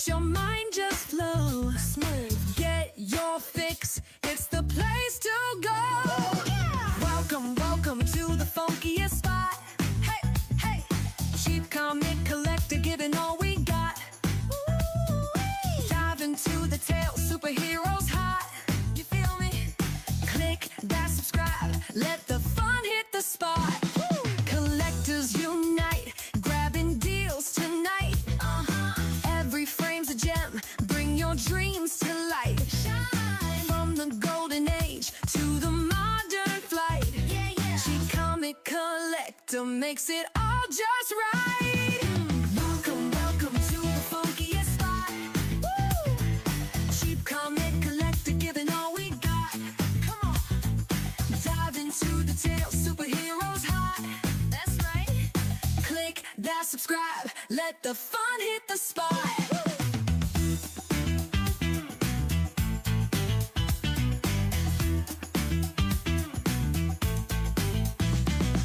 makes your mind just flow smooth. Get your fix, it's the place to go. Welcome to the funkiest spot. Hey, hey, cheap comic collector, giving all we got. Dive into the tale, superheroes hot. You feel me? Click that subscribe, let the fun hit the spot. Collectors unite, grabbing deals tonight. Every frame's a gem, bring your dreams to life. Shine. From the golden age to the modern flight. Cheap comic collector makes it all just right. Welcome to the funkiest spot. Cheap comic collector, giving all we got. Come on, dive into the tale, superheroes hot. That's right. Click that subscribe, let the fun hit the spot.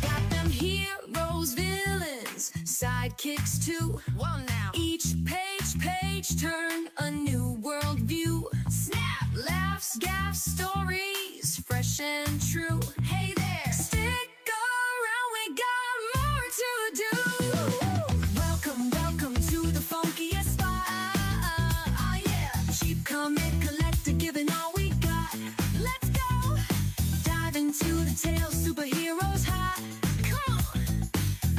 Got them heroes, villains, sidekicks too. Well now, each page turn a new world view. Snap, laughs, gaffs, stories, fresh and true. Hey there, stick around, we got more to do. Welcome to the funkiest spot. Yeah, cheap comic collector, giving all we got. Let's go, dive into the tale, superheroes hot. Come on,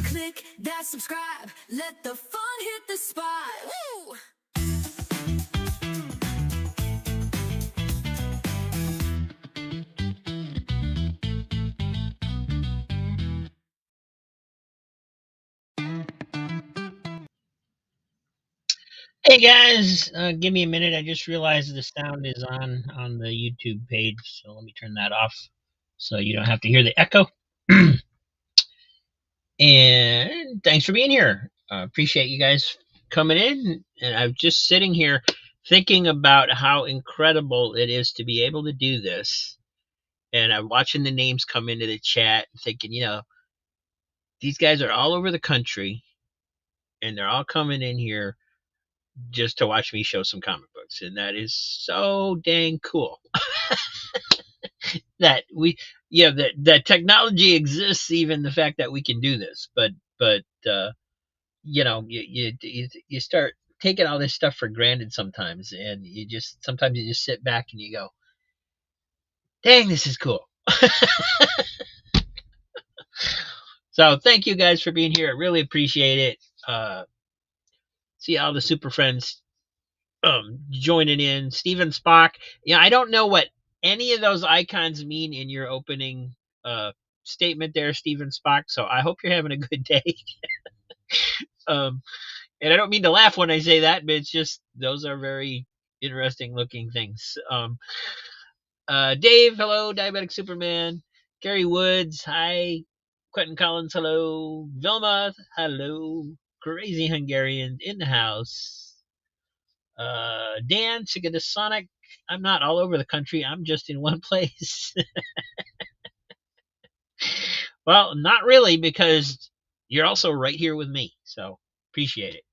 click that subscribe, let the fun hit the spot. Woo! Hey guys, give me a minute. I just realized the sound is on the YouTube page, so let me turn that off so you don't have to hear the echo. And thanks for being here. Appreciate you guys coming in. And I'm just sitting here thinking about how incredible it is to be able to do this. And I'm watching the names come into the chat and thinking, these guys are all over the country and they're all coming in here just to watch me show some comic books, and that is so dang cool. That that technology exists, even the fact that we can do this, but you start taking all this stuff for granted sometimes, and sometimes you just sit back and you go, dang, this is cool. So thank you guys for being here. I really appreciate it. See all the super friends joining in. Steven Spock. I don't know what any of those icons mean in your opening statement there, Steven Spock. So I hope you're having a good day. And I don't mean to laugh when I say that, but it's just those are very interesting looking things. Dave, hello. Diabetic Superman. Gary Woods, hi. Quentin Collins, hello. Vilma, hello. Crazy Hungarian in the house. Dan, sick of the Sonic. I'm not all over the country. I'm just in one place. Well, not really, because you're also right here with me. So appreciate it.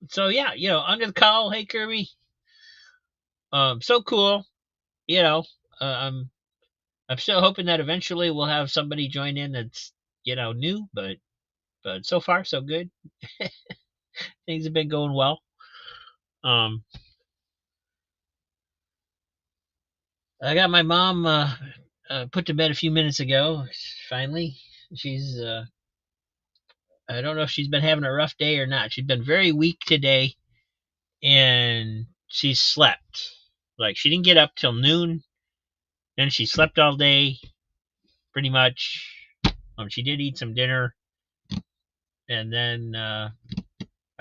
So yeah, under the call. Hey Kirby. So cool. I'm still hoping that eventually we'll have somebody join in that's new, but so far so good. Things have been going well. I got my mom put to bed a few minutes ago. Finally, she's I don't know if she's been having a rough day or not. She's been very weak today, and she slept. Like, she didn't get up till noon, then she slept all day, pretty much. She did eat some dinner, and then I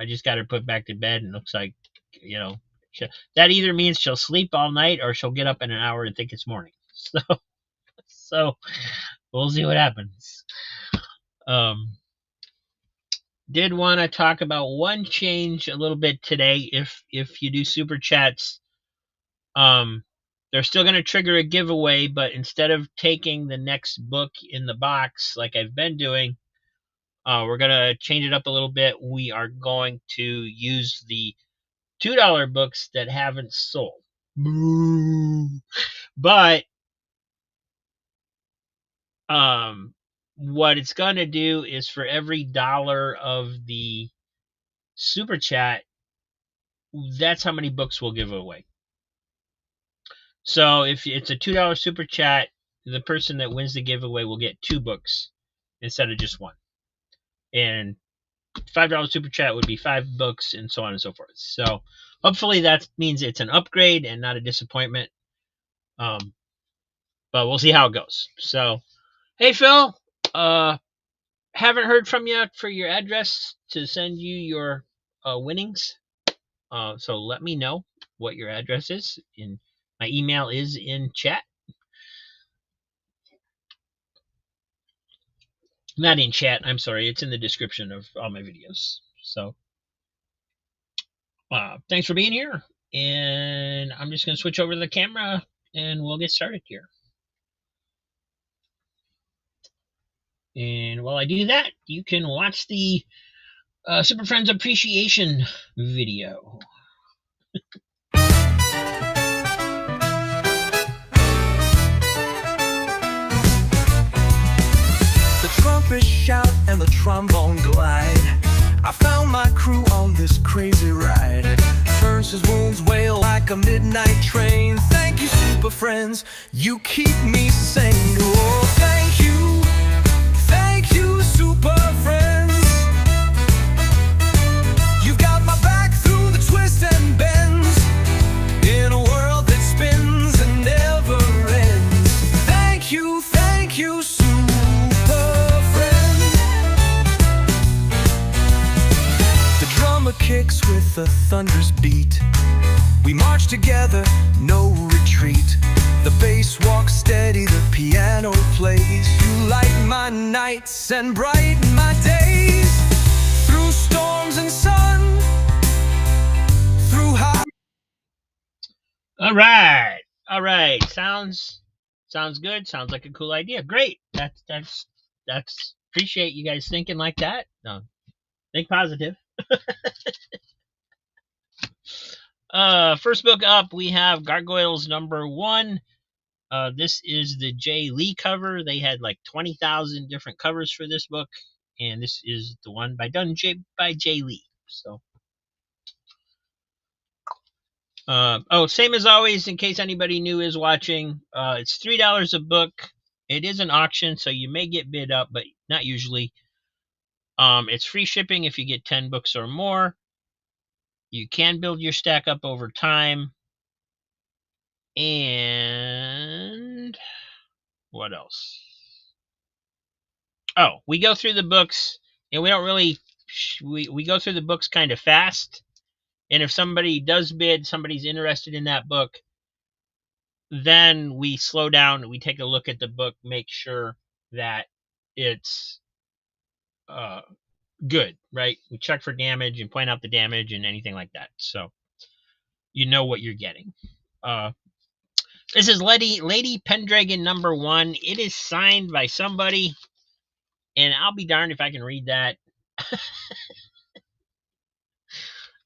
just got her put back to bed, and it looks like, that either means she'll sleep all night or she'll get up in an hour and think it's morning. So we'll see what happens. Did want to talk about one change a little bit today. If you do super chats, they're still going to trigger a giveaway, but instead of taking the next book in the box like I've been doing, We're going to change it up a little bit. We are going to use the $2 books that haven't sold. But what it's going to do is for every dollar of the super chat, that's how many books we'll give away. So if it's a $2 super chat, the person that wins the giveaway will get 2 books instead of just 1. And $5 super chat would be 5 books, and so on and so forth. So hopefully that means it's an upgrade and not a disappointment. But we'll see how it goes. So, hey Phil, haven't heard from you for your address to send you your winnings. So let me know what your address is. And my email is in chat. Not in chat, I'm sorry. It's in the description of all my videos. So thanks for being here. And I'm just going to switch over to the camera and we'll get started here. And while I do that, you can watch the Super Friends Appreciation video. The trumpets shout and the trombone glide. I found my crew on this crazy ride. Turns wounds wail like a midnight train. Thank you, super friends, you keep me sane. Oh, thank you, super friends. You've got my back through the twists and bends, in a world that spins and never ends. Thank you, super friends. The drummer kicks with the thunder's beat. We march together, no retreat. The bass walks steady, the piano plays. You light my nights and brighten my days. Through storms and sun, through high. All right. Sounds good. Sounds like a cool idea. Great. That's appreciate you guys thinking like that. No, think positive. First book up, we have Gargoyles #1. This is the Jay Lee cover. They had like 20,000 different covers for this book, and this is the one done by Jay Lee. So, same as always, in case anybody new is watching, it's $3 a book. It is an auction, so you may get bid up, but not usually. It's free shipping if you get 10 books or more. You can build your stack up over time. And what else? Oh, we go through the books, and we don't really we go through the books kind of fast. And if somebody does bid, somebody's interested in that book, then we slow down and we take a look at the book, make sure that it's good, right? We check for damage and point out the damage and anything like that, so you know what you're getting. This is Lady Pendragon #1. It is signed by somebody, and I'll be darned if I can read that.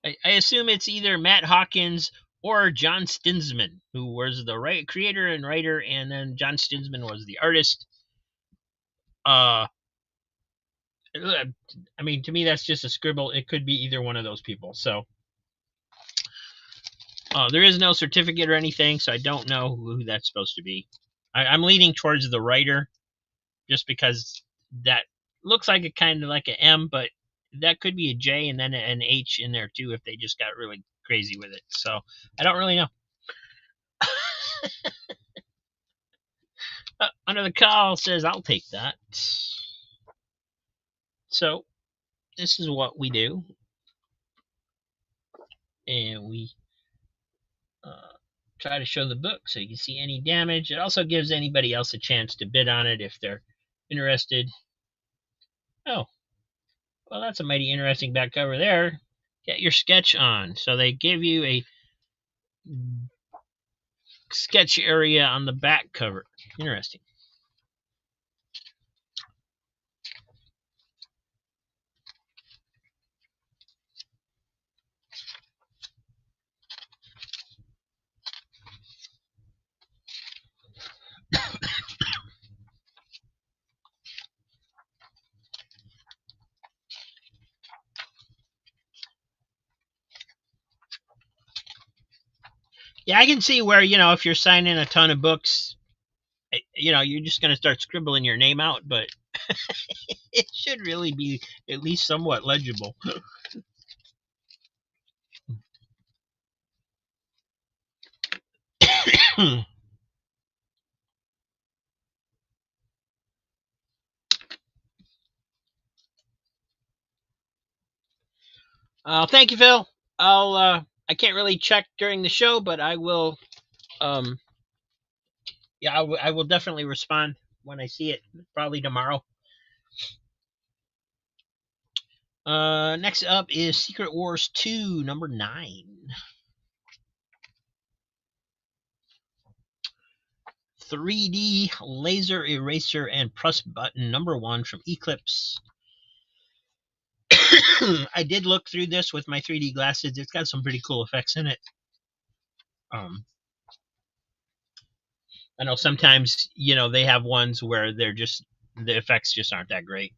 I assume it's either Matt Hawkins or John Stinsman, who was the creator and writer, and then John Stinsman was the artist. I mean, to me, that's just a scribble. It could be either one of those people. So there is no certificate or anything, so I don't know who that's supposed to be. I'm leaning towards the writer, just because that looks like a kind of like an M, but that could be a J and then an H in there too if they just got really crazy with it. So I don't really know. Under the Call says I'll take that. So this is what we do, and we try to show the book so you can see any damage. It also gives anybody else a chance to bid on it if they're interested. Oh, well, that's a mighty interesting back cover there. Get your sketch on. So they give you a sketch area on the back cover. Interesting. Yeah, I can see where, if you're signing a ton of books, you're just going to start scribbling your name out, but it should really be at least somewhat legible. Thank you, Phil. I can't really check during the show, but I will. Um, yeah, I will definitely respond when I see it, probably tomorrow. Next up is Secret Wars 2, number 9. 3D laser eraser and press button number 1 from Eclipse. I did look through this with my 3D glasses. It's got some pretty cool effects in it. I know sometimes, they have ones where the effects just aren't that great.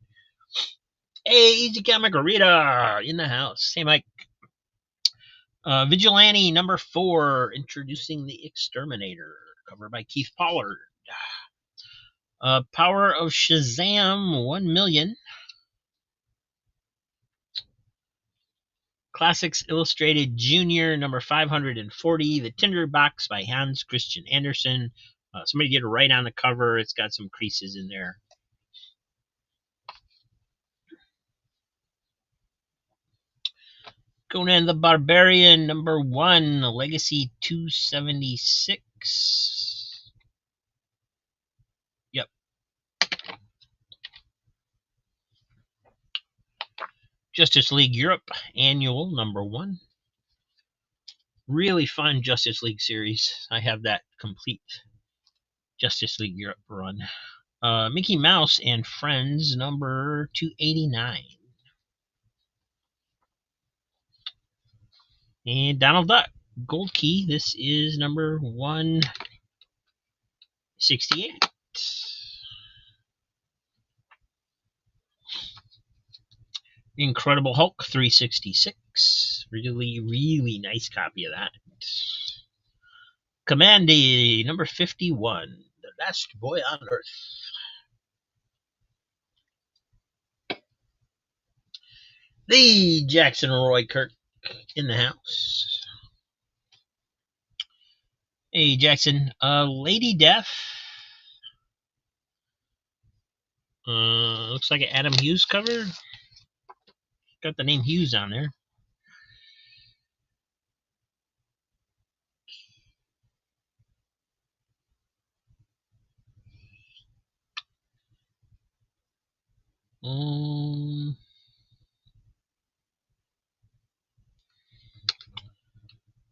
Hey, Easy Comic Rita in the house. Hey, Mike. Vigilante number 4, introducing the Exterminator, covered by Keith Pollard. Power of Shazam 1 million. Classics Illustrated Junior number 540, The Tinderbox by Hans Christian Andersen. Somebody get it right on the cover. It's got some creases in there. Conan the Barbarian number 1, Legacy 276. Yep. Justice League Europe Annual number 1. Really fun Justice League series. I have that complete Justice League Europe run. Mickey Mouse and Friends number 289. And Donald Duck Gold Key. This is number 168. Incredible Hulk 366. Really nice copy of that. Commandy number 51. The Last Boy on Earth. The Jackson Roy Kirk in the house. Hey, Jackson. Lady Death. Looks like an Adam Hughes cover. Got the name Hughes on there.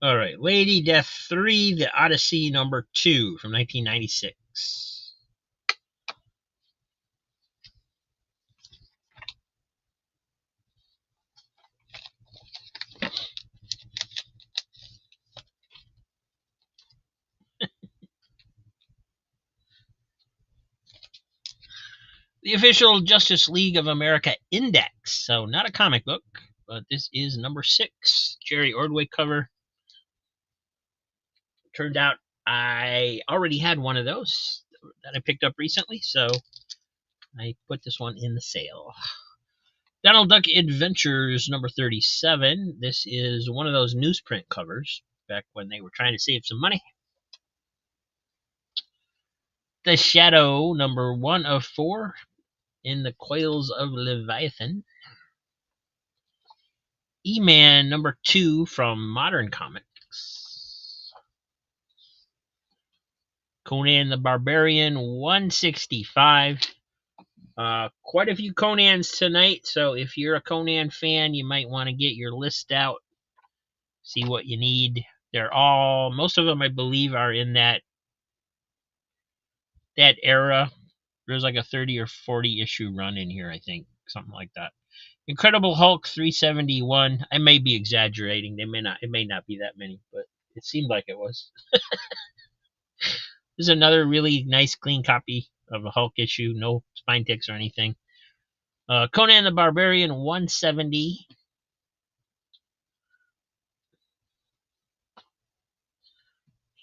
All right, Lady Death 3, The Odyssey number 2 from 1996. The official Justice League of America Index. So not a comic book, but this is number 6. Jerry Ordway cover. Turned out I already had one of those that I picked up recently, so I put this one in the sale. Donald Duck Adventures number 37. This is one of those newsprint covers back when they were trying to save some money. The Shadow number 1 of 4 in the Coils of Leviathan. E-Man number 2 from Modern Comics. Conan the Barbarian 165. Quite a few Conans tonight, so if you're a Conan fan, you might want to get your list out, see what you need. Most of them I believe are in that era. There's like a 30 or 40 issue run in here, I think, something like that. Incredible Hulk 371. I may be exaggerating. It may not be that many, but it seemed like it was. This is another really nice, clean copy of a Hulk issue. No spine ticks or anything. Conan the Barbarian 170.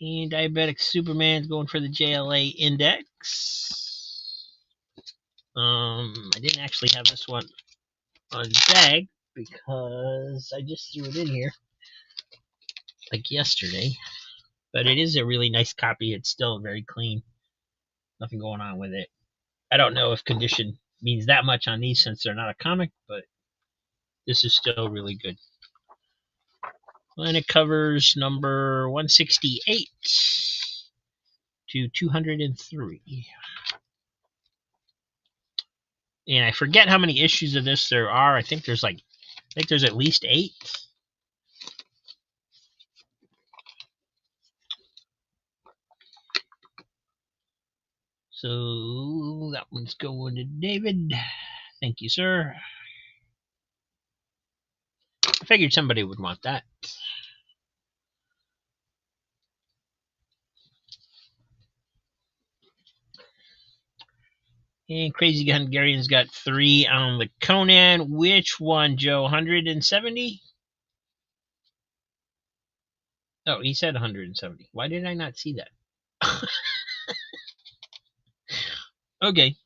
And Diabetic Superman's going for the JLA Index. I didn't actually have this one on bag because I just threw it in here like yesterday. But it is a really nice copy. It's still very clean. Nothing going on with it. I don't know if condition means that much on these since they're not a comic, but this is still really good. And it covers number 168 to 203. And I forget how many issues of this there are. I think there's at least 8. So that one's going to David. Thank you, sir. I figured somebody would want that. And Crazy Hungarian's got 3 on the Conan. Which one, Joe? 170? Oh, he said 170. Why did I not see that? Okay.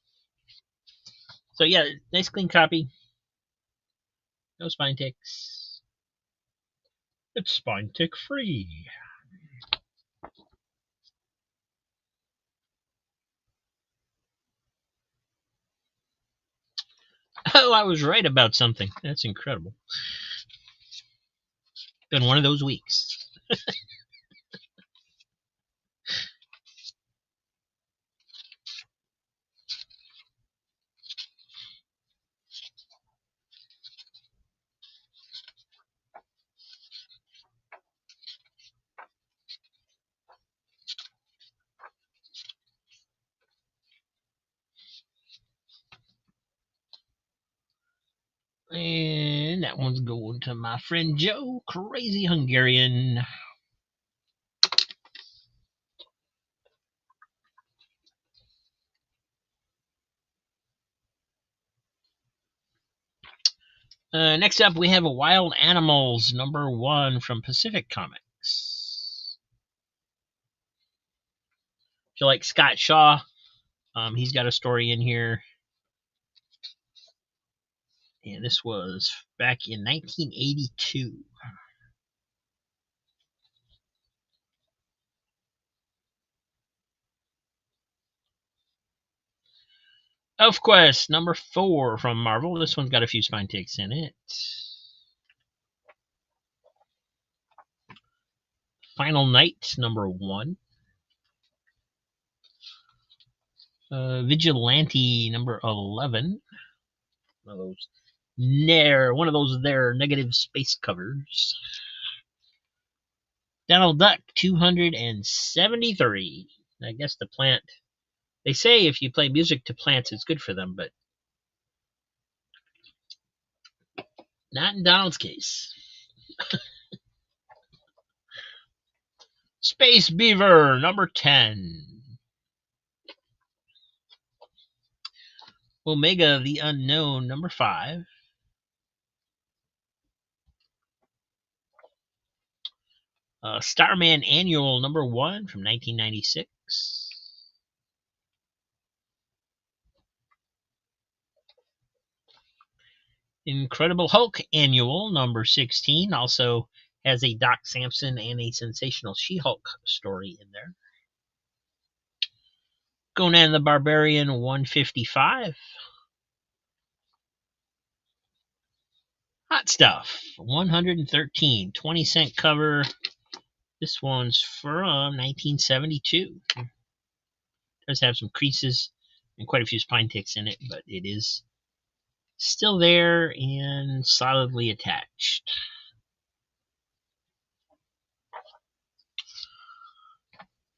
So yeah, nice clean copy. No spine ticks. It's spine tick free. Oh, I was right about something. That's incredible. Been one of those weeks. And that one's going to my friend Joe, Crazy Hungarian. Next up, we have a Wild Animals #1 from Pacific Comics. If you like Scott Shaw, he's got a story in here. And this was back in 1982. ElfQuest #4 from Marvel. This one's got a few spine ticks in it. Final Night #1. Vigilante #11. One of those negative space covers. Donald Duck 273. I guess the plant. They say if you play music to plants, it's good for them, but not in Donald's case. Space Beaver #10. Omega the Unknown #5. Starman Annual #1 from 1996. Incredible Hulk Annual #16 also has a Doc Samson and a Sensational She-Hulk story in there. Conan the Barbarian 155. Hot Stuff 113, 20-cent cover. This one's from 1972. It does have some creases and quite a few spine ticks in it, but it is still there and solidly attached.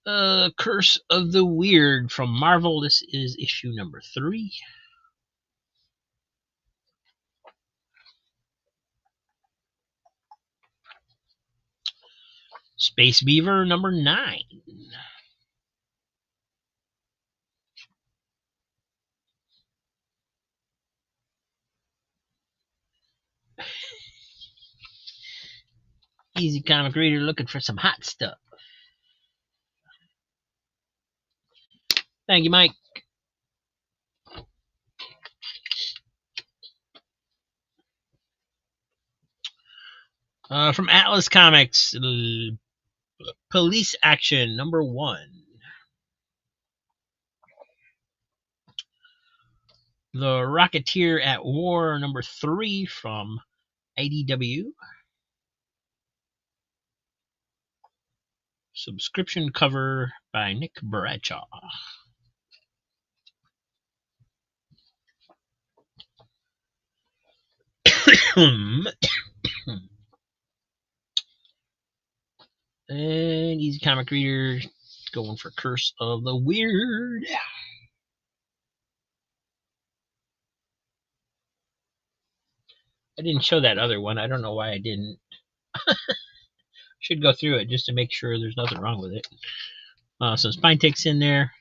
Curse of the Weird from Marvel. This is issue #3. Space Beaver #9. Easy Comic Reader looking for some hot stuff. Thank you, Mike. From Atlas Comics, Police Action #1. The Rocketeer at War #3 from IDW. Subscription cover by Nick Bradshaw. And Easy Comic Reader going for Curse of the Weird. I didn't show that other one. I don't know why I didn't. Should go through it just to make sure there's nothing wrong with it. Some spine ticks in there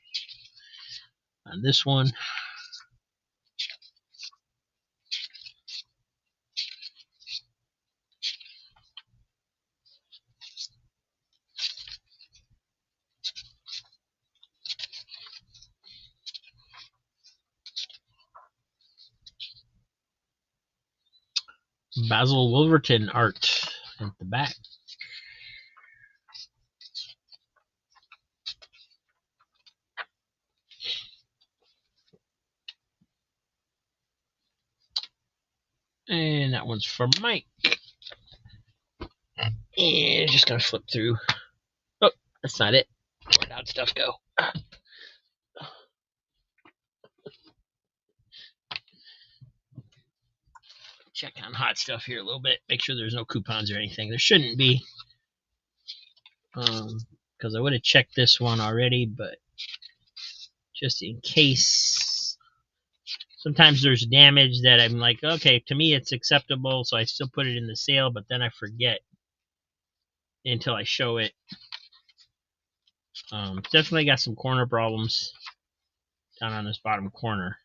on this one. Basil Wolverton art at the back. And that one's for Mike. And just gonna flip through. Oh, that's not it. Where'd that stuff go? Check on hot stuff here a little bit. Make sure there's no coupons or anything. There shouldn't be. Because I would have checked this one already, but just in case. Sometimes there's damage that I'm like, okay, to me it's acceptable, so I still put it in the sale, but then I forget until I show it. Definitely got some corner problems down on this bottom corner.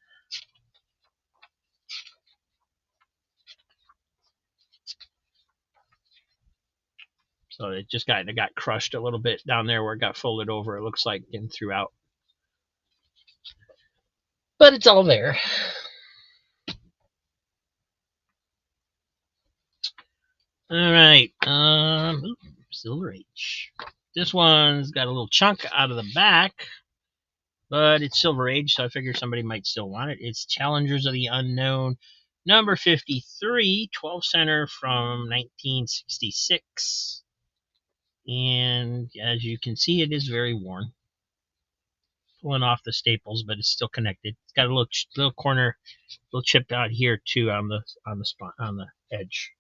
So it just got crushed a little bit down there where it got folded over, it looks like, and throughout. But it's all there. All right. Silver Age. This one's got a little chunk out of the back, but it's Silver Age, so I figure somebody might still want it. It's Challengers of the Unknown, #53, 12 center from 1966. And as you can see, it is very worn. Pulling off the staples, but it's still connected. It's got a little corner, little chipped out here too on the spot, on the edge.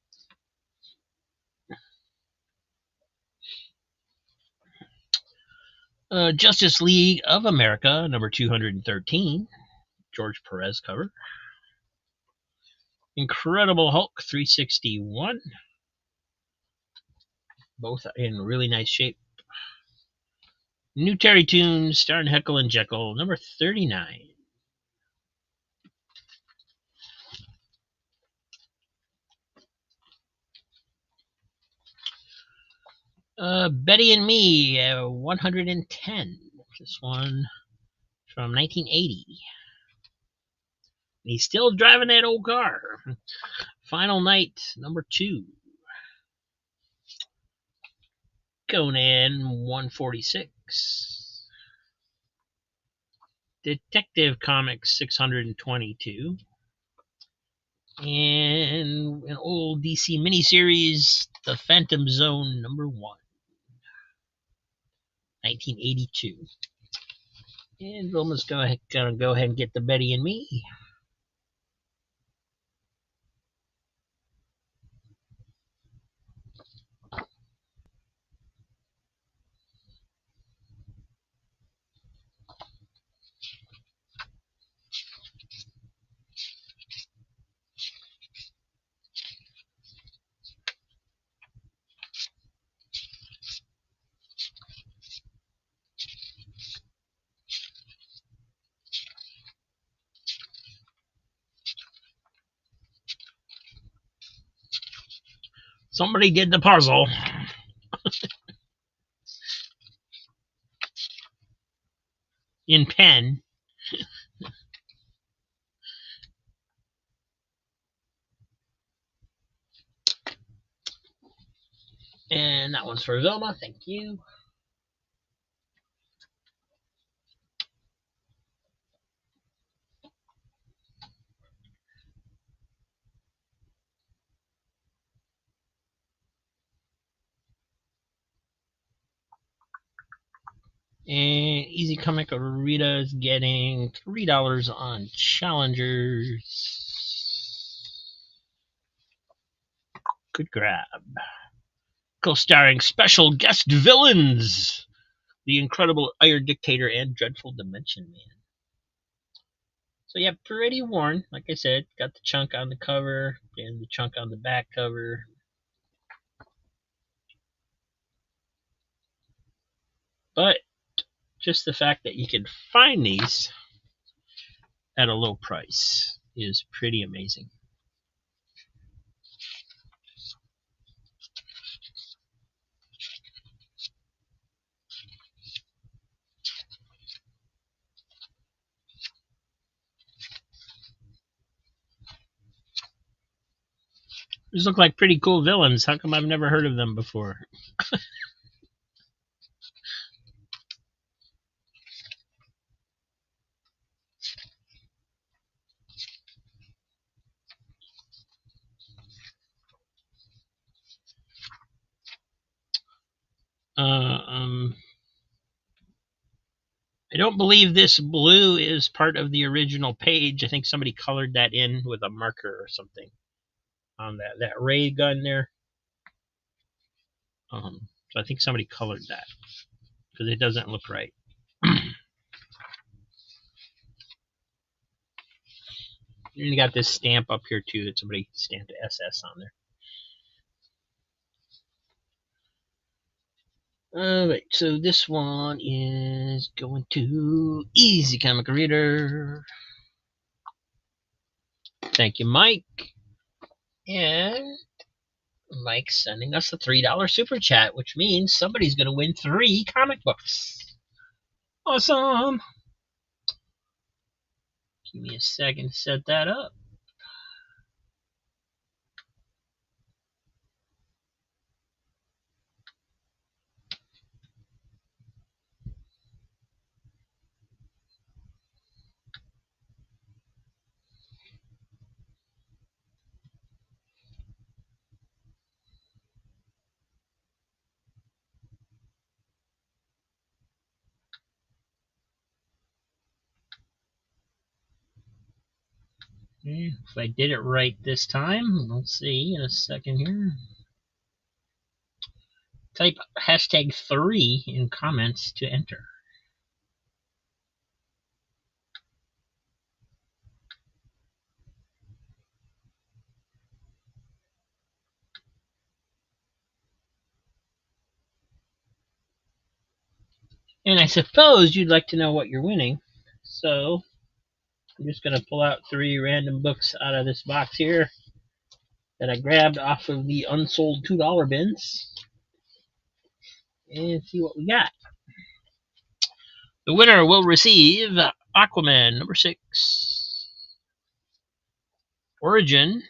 Justice League of America, #213, George Perez cover. Incredible Hulk, 361. Both in really nice shape. New Terry Toons, starring Heckle and Jekyll, #39. Betty and Me, 110. This one from 1980. He's still driving that old car. Final Night, #2. Conan, 146. Detective Comics, 622. And an old DC miniseries, The Phantom Zone, #1. 1982. And Vilma's gonna go ahead and get the Betty and Me. Somebody did the puzzle. in pen. And that one's for Vilma. Thank you. And Easy Comic Rita is getting $3 on Challengers. Good grab. Co-starring special guest villains, the Incredible Iron Dictator and Dreadful Dimension Man. So yeah, pretty worn. Like I said, got the chunk on the cover and the chunk on the back cover. But just the fact that you can find these at a low price is pretty amazing. These look like pretty cool villains. How come I've never heard of them before? I don't believe this blue is part of the original page. I think somebody colored that in with a marker or something on that ray gun there. So I think somebody colored that because it doesn't look right. And you got this stamp up here too that somebody stamped SS on there. Alright, so this one is going to Easy Comic Reader. Thank you, Mike. And Mike's sending us a $3 super chat, which means somebody's going to win 3 comic books. Awesome. Give me a second to set that up. Okay, if I did it right this time, let's see in a second here. Type hashtag 3 in comments to enter. And I suppose you'd like to know what you're winning. So I'm just going to pull out 3 random books out of this box here that I grabbed off of the unsold $2 bins and see what we got. The winner will receive Aquaman number 6, Origin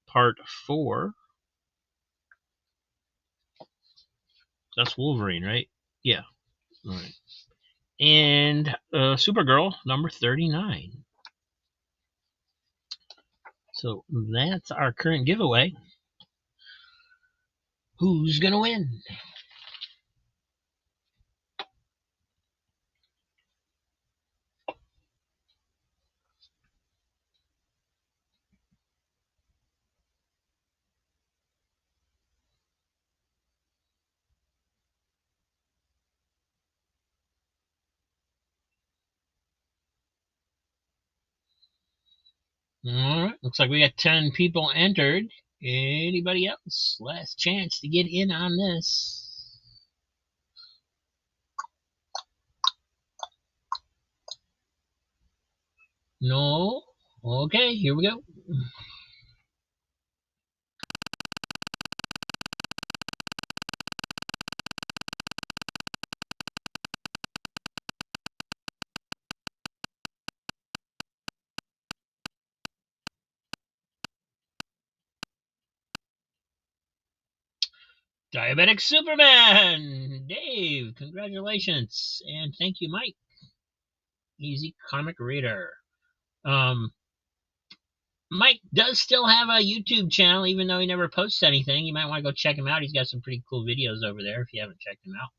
Part 4. That's Wolverine, right? Yeah. All right. And Supergirl number 39. So that's our current giveaway. Who's going to win? All right. Looks like we got 10 people entered. Anybody else? Last chance to get in on this. No? Okay, here we go. Diabetic Superman! Dave, congratulations. And thank you, Mike. Easy Comic Reader. Mike does still have a YouTube channel, even though he never posts anything. You might want to go check him out. He's got some pretty cool videos over there if you haven't checked him out.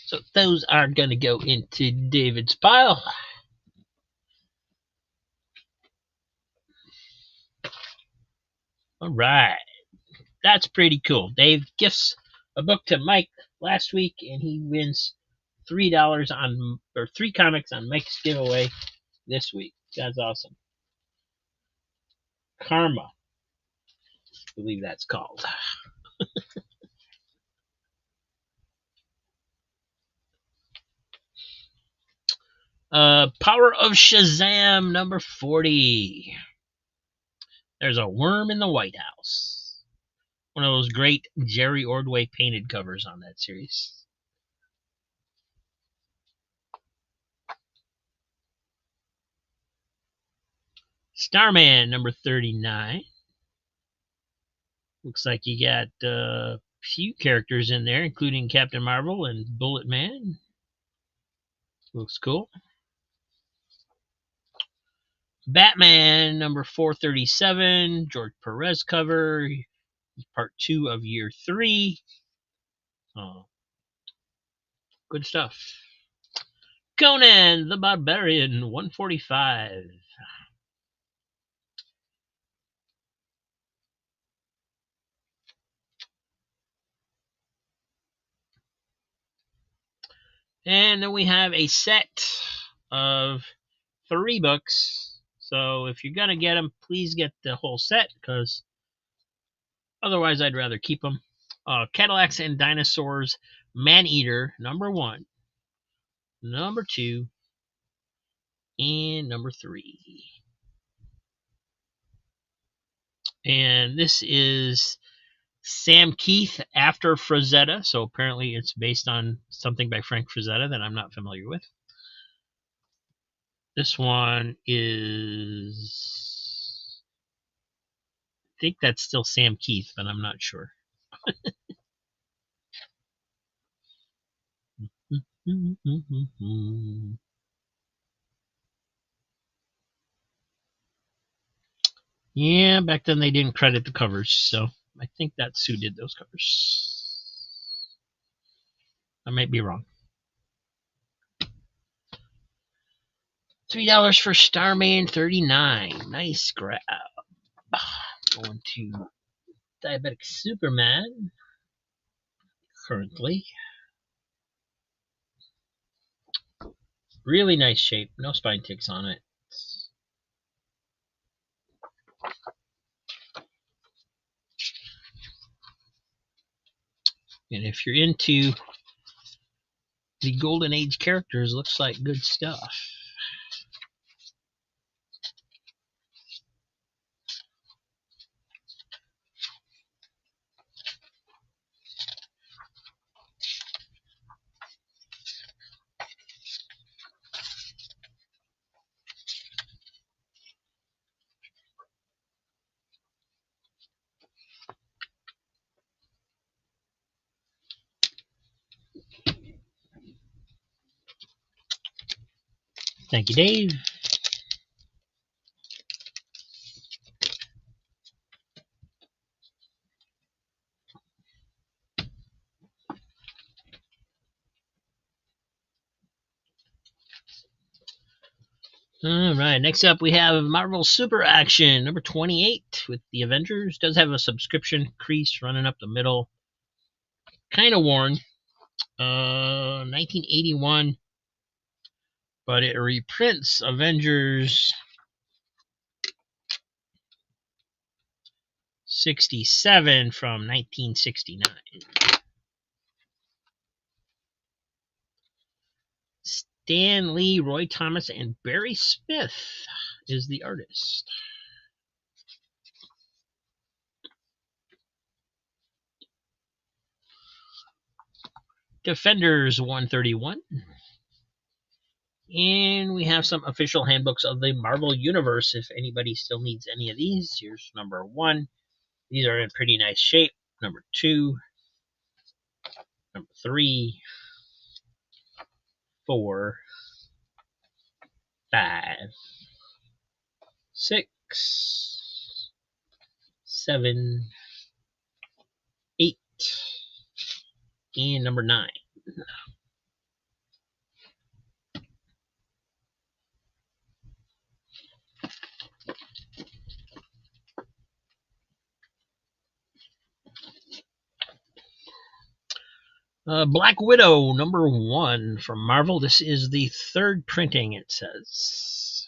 So those are going to go into David's pile. All right. That's pretty cool. Dave gifts a book to Mike last week, and he wins $3 on, or 3 comics on Mike's giveaway this week. That's awesome. Karma, I believe that's called. Power of Shazam number 40. There's a worm in the White House. One of those great Jerry Ordway painted covers on that series. Starman number 39. Looks like you got a few characters in there, including Captain Marvel and Bullet Man. Looks cool. Batman number 437, George Perez cover, part 2 of year 3. Good stuff. Conan the Barbarian 145. And then we have a set of 3 books. So if you're going to get them, please get the whole set, because otherwise I'd rather keep them. Cadillacs and Dinosaurs Man-Eater number 1, number 2, and number 3. And this is Sam Keith after Frazetta, so apparently it's based on something by Frank Frazetta that I'm not familiar with. This one is, I think that's still Sam Keith, but I'm not sure. Yeah, back then they didn't credit the covers, so I think that's who did those covers. I might be wrong. $3 for Starman 39. Nice grab. Going to Diabetic Superman. Currently. Really nice shape. No spine ticks on it. And if you're into the Golden Age characters, looks like good stuff. Thank you, Dave. All right, next up we have Marvel Super Action number 28 with the Avengers. Does have a subscription crease running up the middle. Kind of worn. 1981. But it reprints Avengers 67 from 1969. Stan Lee, Roy Thomas, and Barry Smith is the artist. Defenders 131. And we have some official handbooks of the Marvel Universe. If anybody still needs any of these, here's number 1. These are in pretty nice shape. Number 2, number 3, 4, 5, 6, 7, 8, and number 9. Black Widow, number 1 from Marvel. This is the 3rd printing, it says.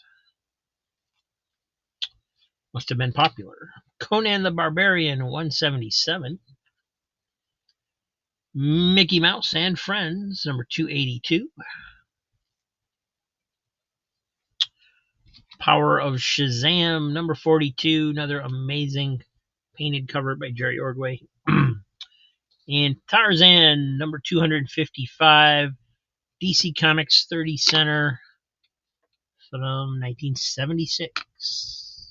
Must have been popular. Conan the Barbarian, 177. Mickey Mouse and Friends, number 282. Power of Shazam, number 42. Another amazing painted cover by Jerry Ordway. And Tarzan, number 255, DC Comics 30 Center from 1976.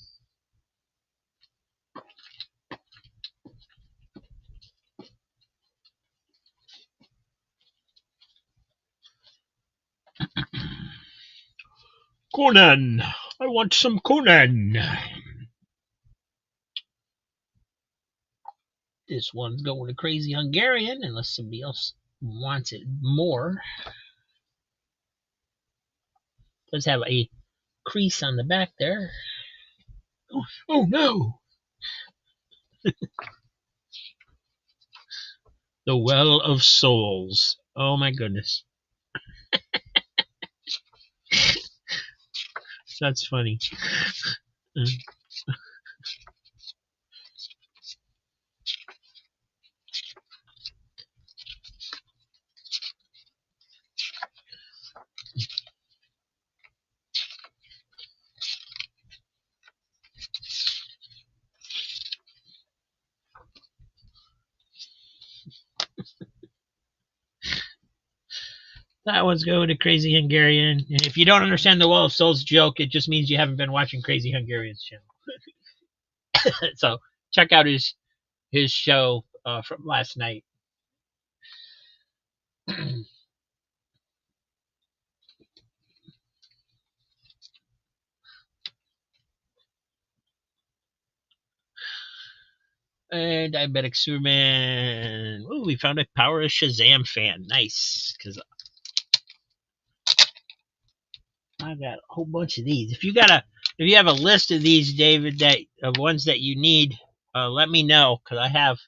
Conan! I want some Conan! This one's going to Crazy Hungarian, unless somebody else wants it more. Does have a crease on the back there. Oh no! The Well of Souls. Oh my goodness. That's funny. That one's going to Crazy Hungarian. And if you don't understand the Well of Souls joke, it just means you haven't been watching Crazy Hungarian's channel. So check out his show from last night. And Diabetic Superman. Ooh, we found a Power of Shazam fan. Nice, because I got a whole bunch of these. If you have a list of these, David, of ones that you need, let me know, because I have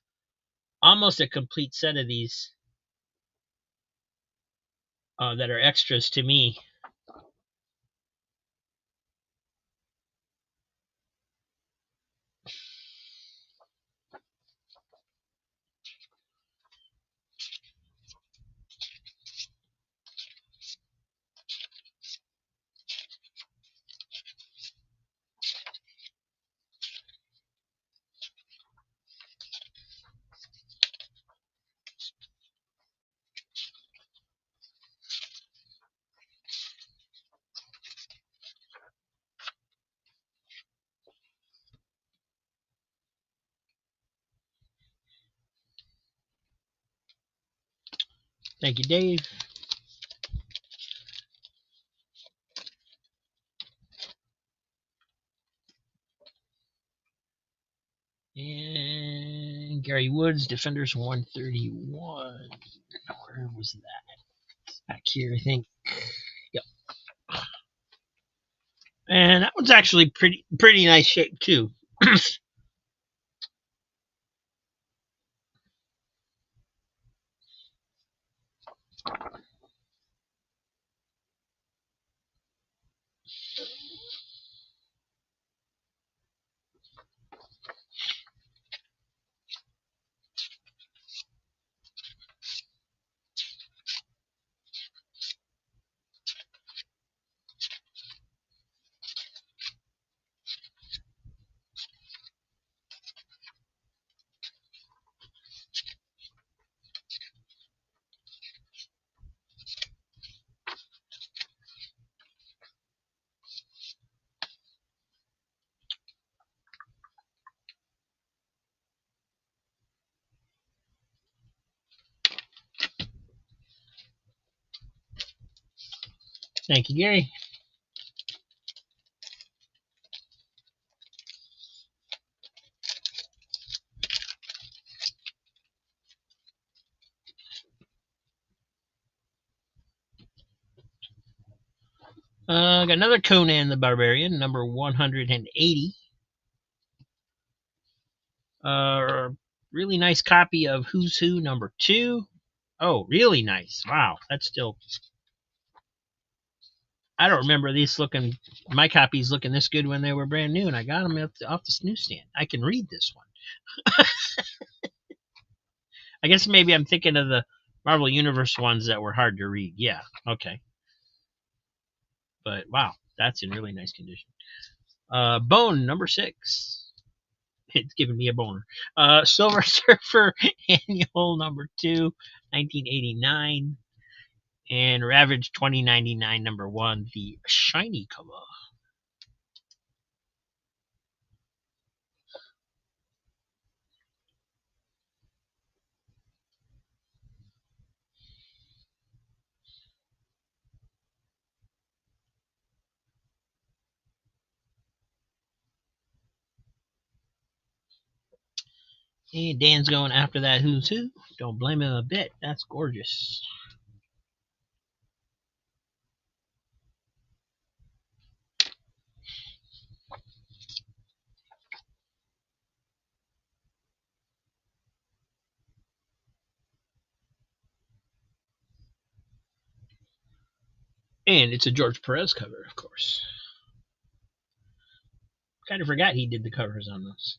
almost a complete set of these that are extras to me. Thank you, Dave. And Gary Woods, Defenders 131. Where was that? Back here, I think. Yep. And that one's actually pretty nice shape too. Thank you, Gary. Got another Conan the Barbarian, number 180. Really nice copy of Who's Who, number 2. Oh, really nice. Wow, that's still... I don't remember these looking... My copies looking this good when they were brand new, and I got them off the newsstand. I can read this one. I guess maybe I'm thinking of the Marvel Universe ones that were hard to read. Yeah, okay. But wow, that's in really nice condition. Bone, number 6. It's giving me a boner. Silver Surfer Annual, number 2, 1989. And Ravage 2099, number 1, the shiny cover. And Dan's going after that Who's Who. Don't blame him a bit. That's gorgeous. And it's a George Perez cover, of course. Kind of forgot he did the covers on those.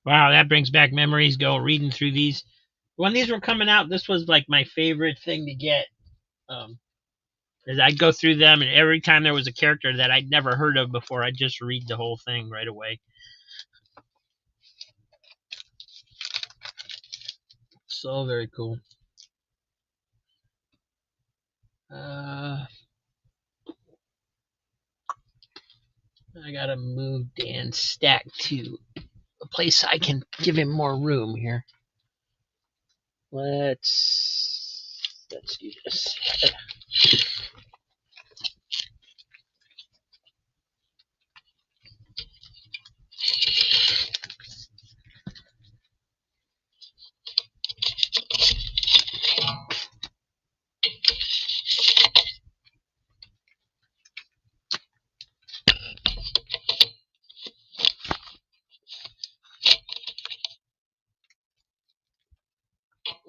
Wow, that brings back memories. Go reading through these. When these were coming out, this was like my favorite thing to get. As I'd go through them, and every time there was a character that I'd never heard of before, I'd just read the whole thing right away. So very cool. I gotta move Dan's stack to a place I can give him more room here. Let's do this.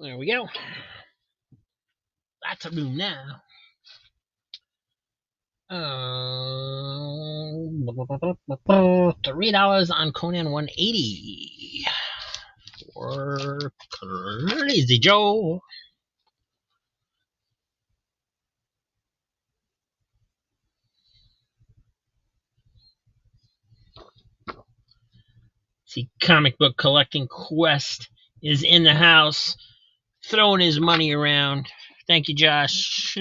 There we go. Lots of room now. $3 on Conan 180 for Crazy Joe. See, comic book collecting Quest is in the house, throwing his money around. Thank you, Josh.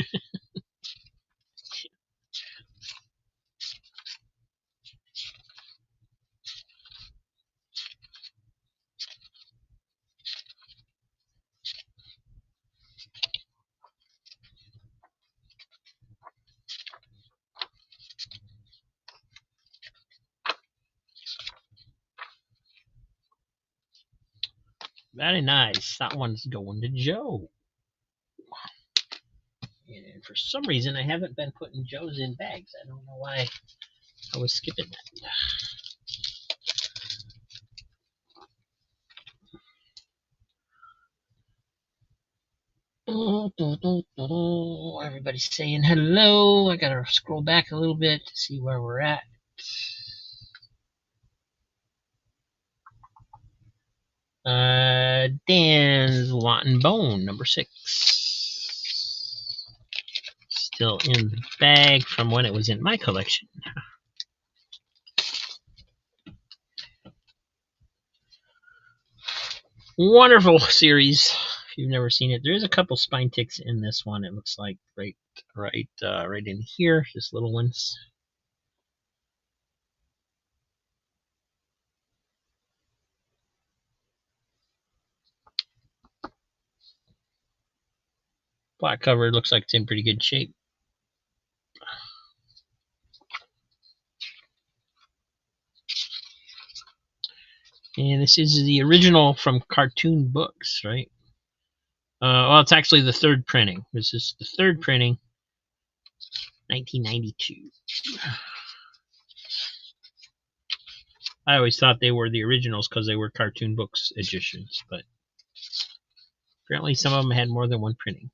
Very nice. That one's going to Joe. And for some reason, I haven't been putting Joe's in bags. I don't know why I was skipping that. Everybody's saying hello. I gotta scroll back a little bit to see where we're at. Dan's wanting Bone, number 6. still in the bag from when it was in my collection. Wonderful series. If you've never seen it, there is a couple spine ticks in this one. It looks like right in here, just little ones. Black cover looks like it's in pretty good shape. And this is the original from Cartoon Books, right? Well, it's actually the third printing. This is the third printing, 1992. I always thought they were the originals because they were Cartoon Books editions, but apparently some of them had more than one printing.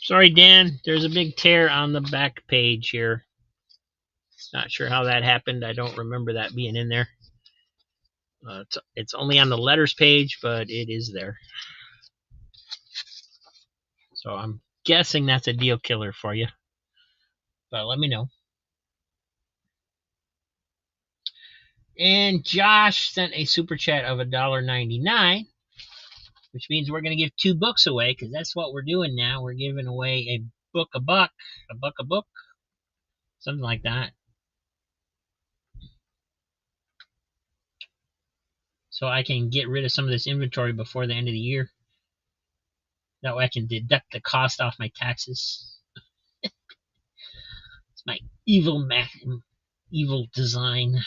Sorry, Dan. There's a big tear on the back page here. Not sure how that happened. I don't remember that being in there. It's only on the letters page, but it is there. So I'm guessing that's a deal killer for you. But let me know. And Josh sent a super chat of $1.99, which means we're going to give 2 books away, because that's what we're doing now. We're giving away a book a buck, something like that. So I can get rid of some of this inventory before the end of the year. That way I can deduct the cost off my taxes. It's my evil design.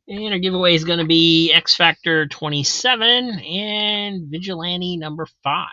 And our giveaway is going to be X Factor 27 and Vigilante number 5.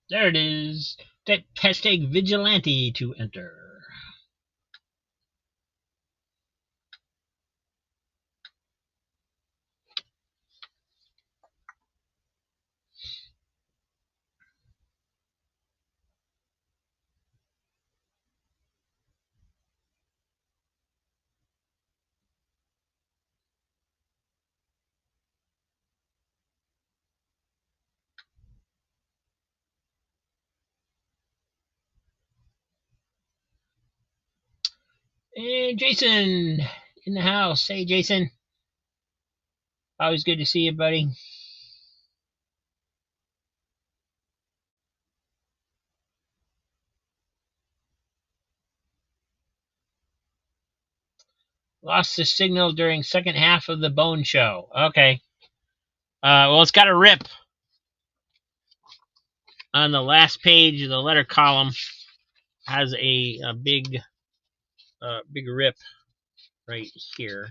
There it is. That hashtag Vigilante to enter. And Jason in the house. Hey, Jason. Always good to see you, buddy. Lost the signal during second half of the Bone Show. Okay. Well, it's got a rip on the last page of the letter column. Has a big rip right here.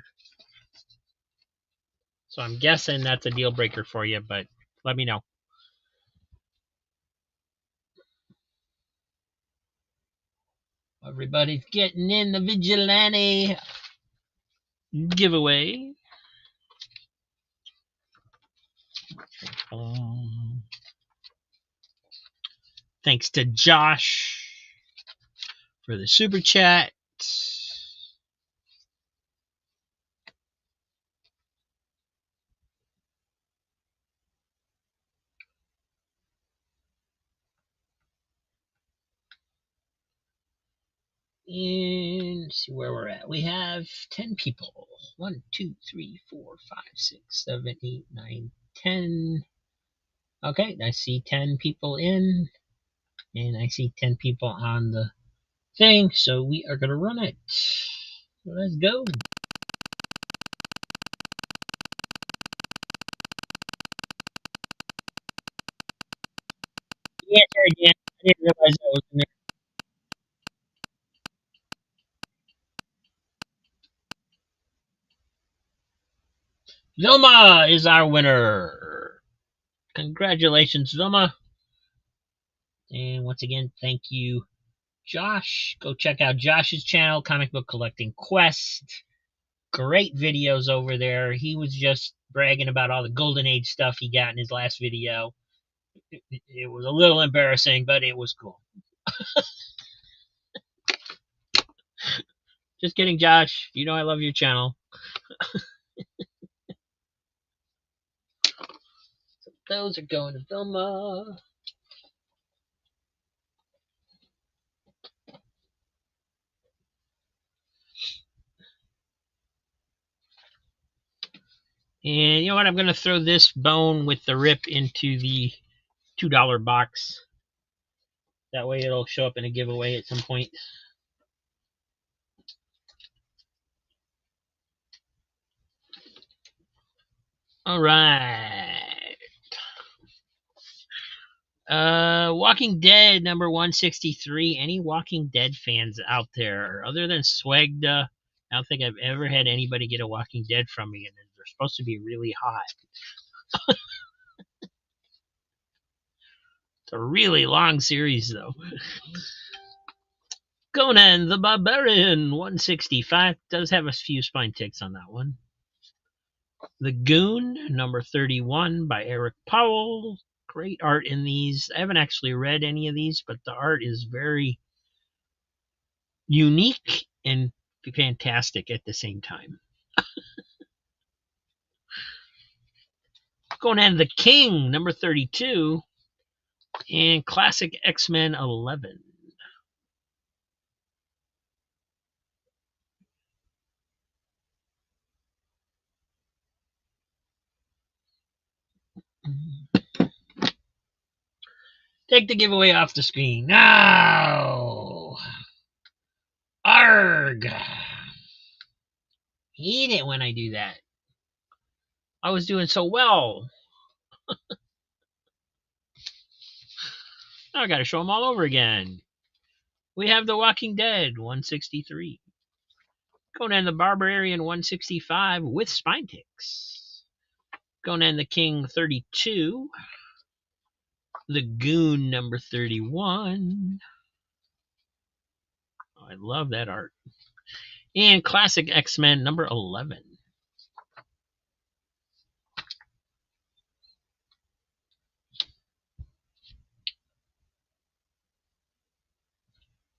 So I'm guessing that's a deal breaker for you, but let me know. Everybody's getting in the Vigilante giveaway. Thanks to Josh for the super chat. And see where we're at. We have 10 people. 1, 2, 3, 4, 5, 6, 7, 8, 9, 10. Okay, I see 10 people in, and I see 10 people on the thing, so we are going to run it. Let's go. Yeah, sorry, Dan. I didn't realize that was in there. Vilma is our winner. Congratulations, Vilma. And once again, thank you, Josh. Go check out Josh's channel, Comic Book Collecting Quest. Great videos over there. He was just bragging about all the Golden Age stuff he got in his last video. It was a little embarrassing, but it was cool. Just kidding, Josh. You know I love your channel. Those are going to Vilma. And you know what? I'm going to throw this bone with the rip into the $2 box. That way it'll show up in a giveaway at some point. All right. Walking Dead number 163. Any Walking Dead fans out there? Other than Swagda, I don't think I've ever had anybody get a Walking Dead from me, and they're supposed to be really hot. It's a really long series, though. Conan the Barbarian 165 does have a few spine ticks on that one. The Goon number 31 by Eric Powell. Great art in these. I haven't actually read any of these, but the art is very unique and fantastic at the same time. Conan the King number 32 and Classic X-Men 11. Take the giveaway off the screen now. Arg! Hate it when I do that. I was doing so well. Now I gotta show them all over again. We have The Walking Dead 163. Conan the Barbarian 165 with spine ticks. Conan the King 32. The Goon number 31. Oh, I love that art. And Classic X-Men number 11.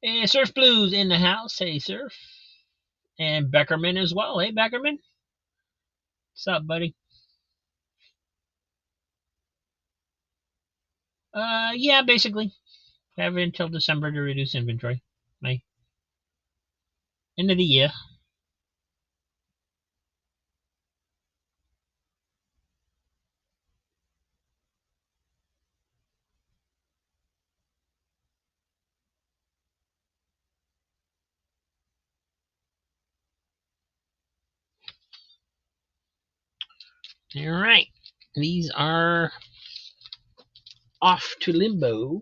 And Surf Blues in the house. Hey, Surf. And Beckerman as well. Hey, Beckerman. What's up, buddy? Yeah, basically. Have it until December to reduce inventory. My end of the year. All right. These are off to limbo.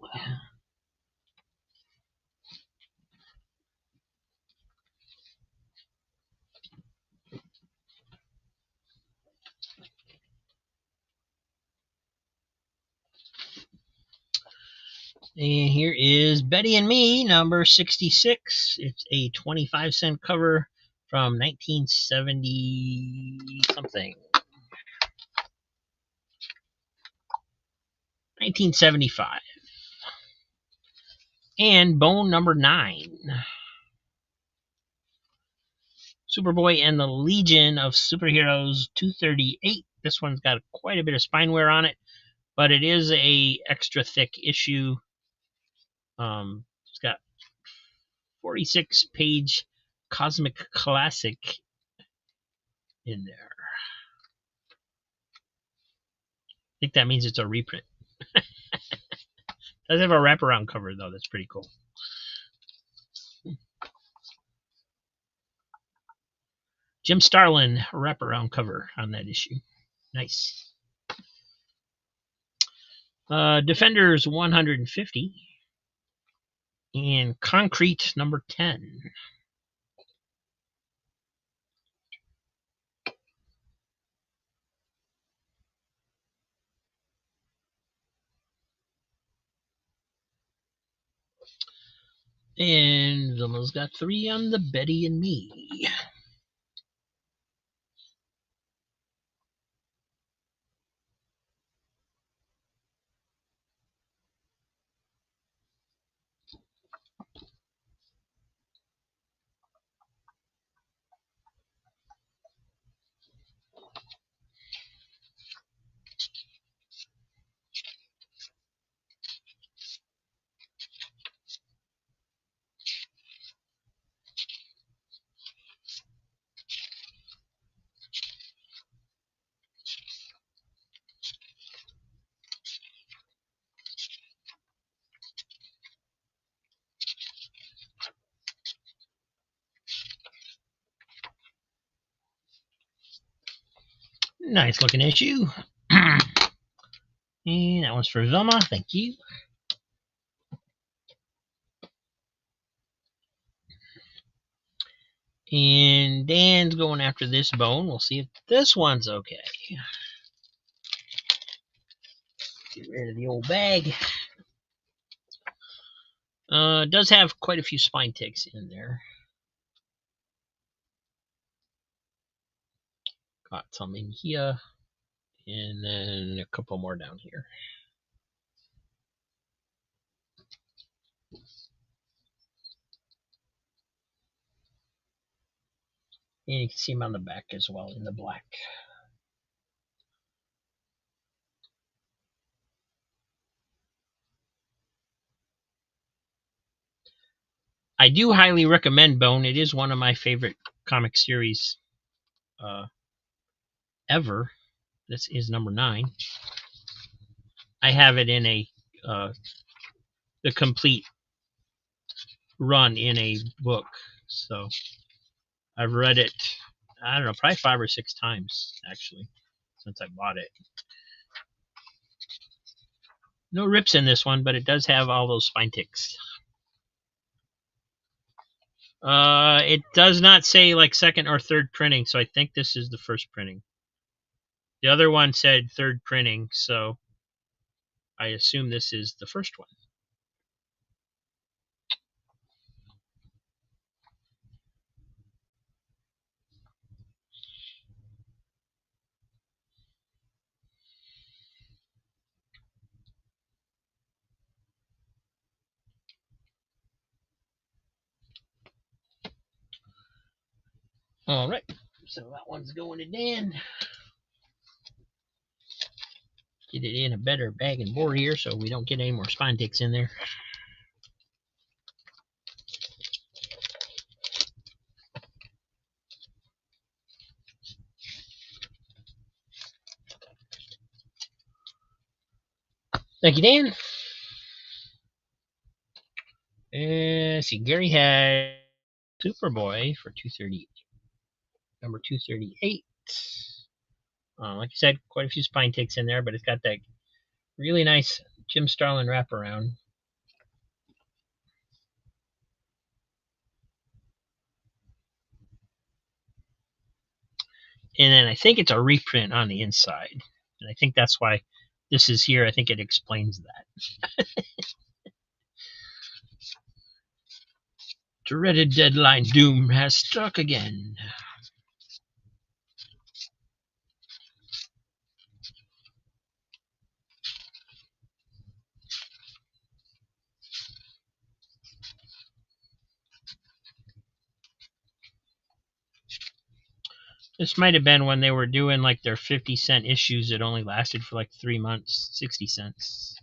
And here is Betty and Me, number 66. It's a 25-cent cover from 1970 something. 1975. And Bone number 9. Superboy and the Legion of Superheroes 238. This one's got quite a bit of spine wear on it, but it is a extra thick issue. It's got 46-page Cosmic Classic in there. I think that means it's a reprint. Does have a wraparound cover though. That's pretty cool. Jim Starlin wraparound cover on that issue. Nice. Defenders 150 and Concrete number 10. And Vilma's got 3 on the Betty and Me. Nice looking issue. And that one's for Vilma. Thank you. And Dan's going after this bone. We'll see if this one's okay. Get rid of the old bag. Does have quite a few spine ticks in there. Got some in here. And then a couple more down here. And you can see them on the back as well in the black. I do highly recommend Bone. It is one of my favorite comic series ever. This is number 9. I have it in a the complete run in a book. So I've read it, I don't know, probably 5 or 6 times actually since I bought it. No rips in this one, but it does have all those spine ticks. It does not say like second or third printing, so I think this is the first printing. The other one said third printing, so I assume this is the first one. All right, so that one's going to Dan. Get it in a better bag and board here so we don't get any more spine ticks in there. Thank you, Dan. Let's see, Gary had Superboy for 238. Number 238. Like I said, quite a few spine ticks in there, but it's got that really nice Jim Starlin wraparound. And then I think it's a reprint on the inside. And I think that's why this is here. I think it explains that. Dreaded deadline doom has struck again. This might have been when they were doing like their 50-cent issues that only lasted for like 3 months, 60 cents.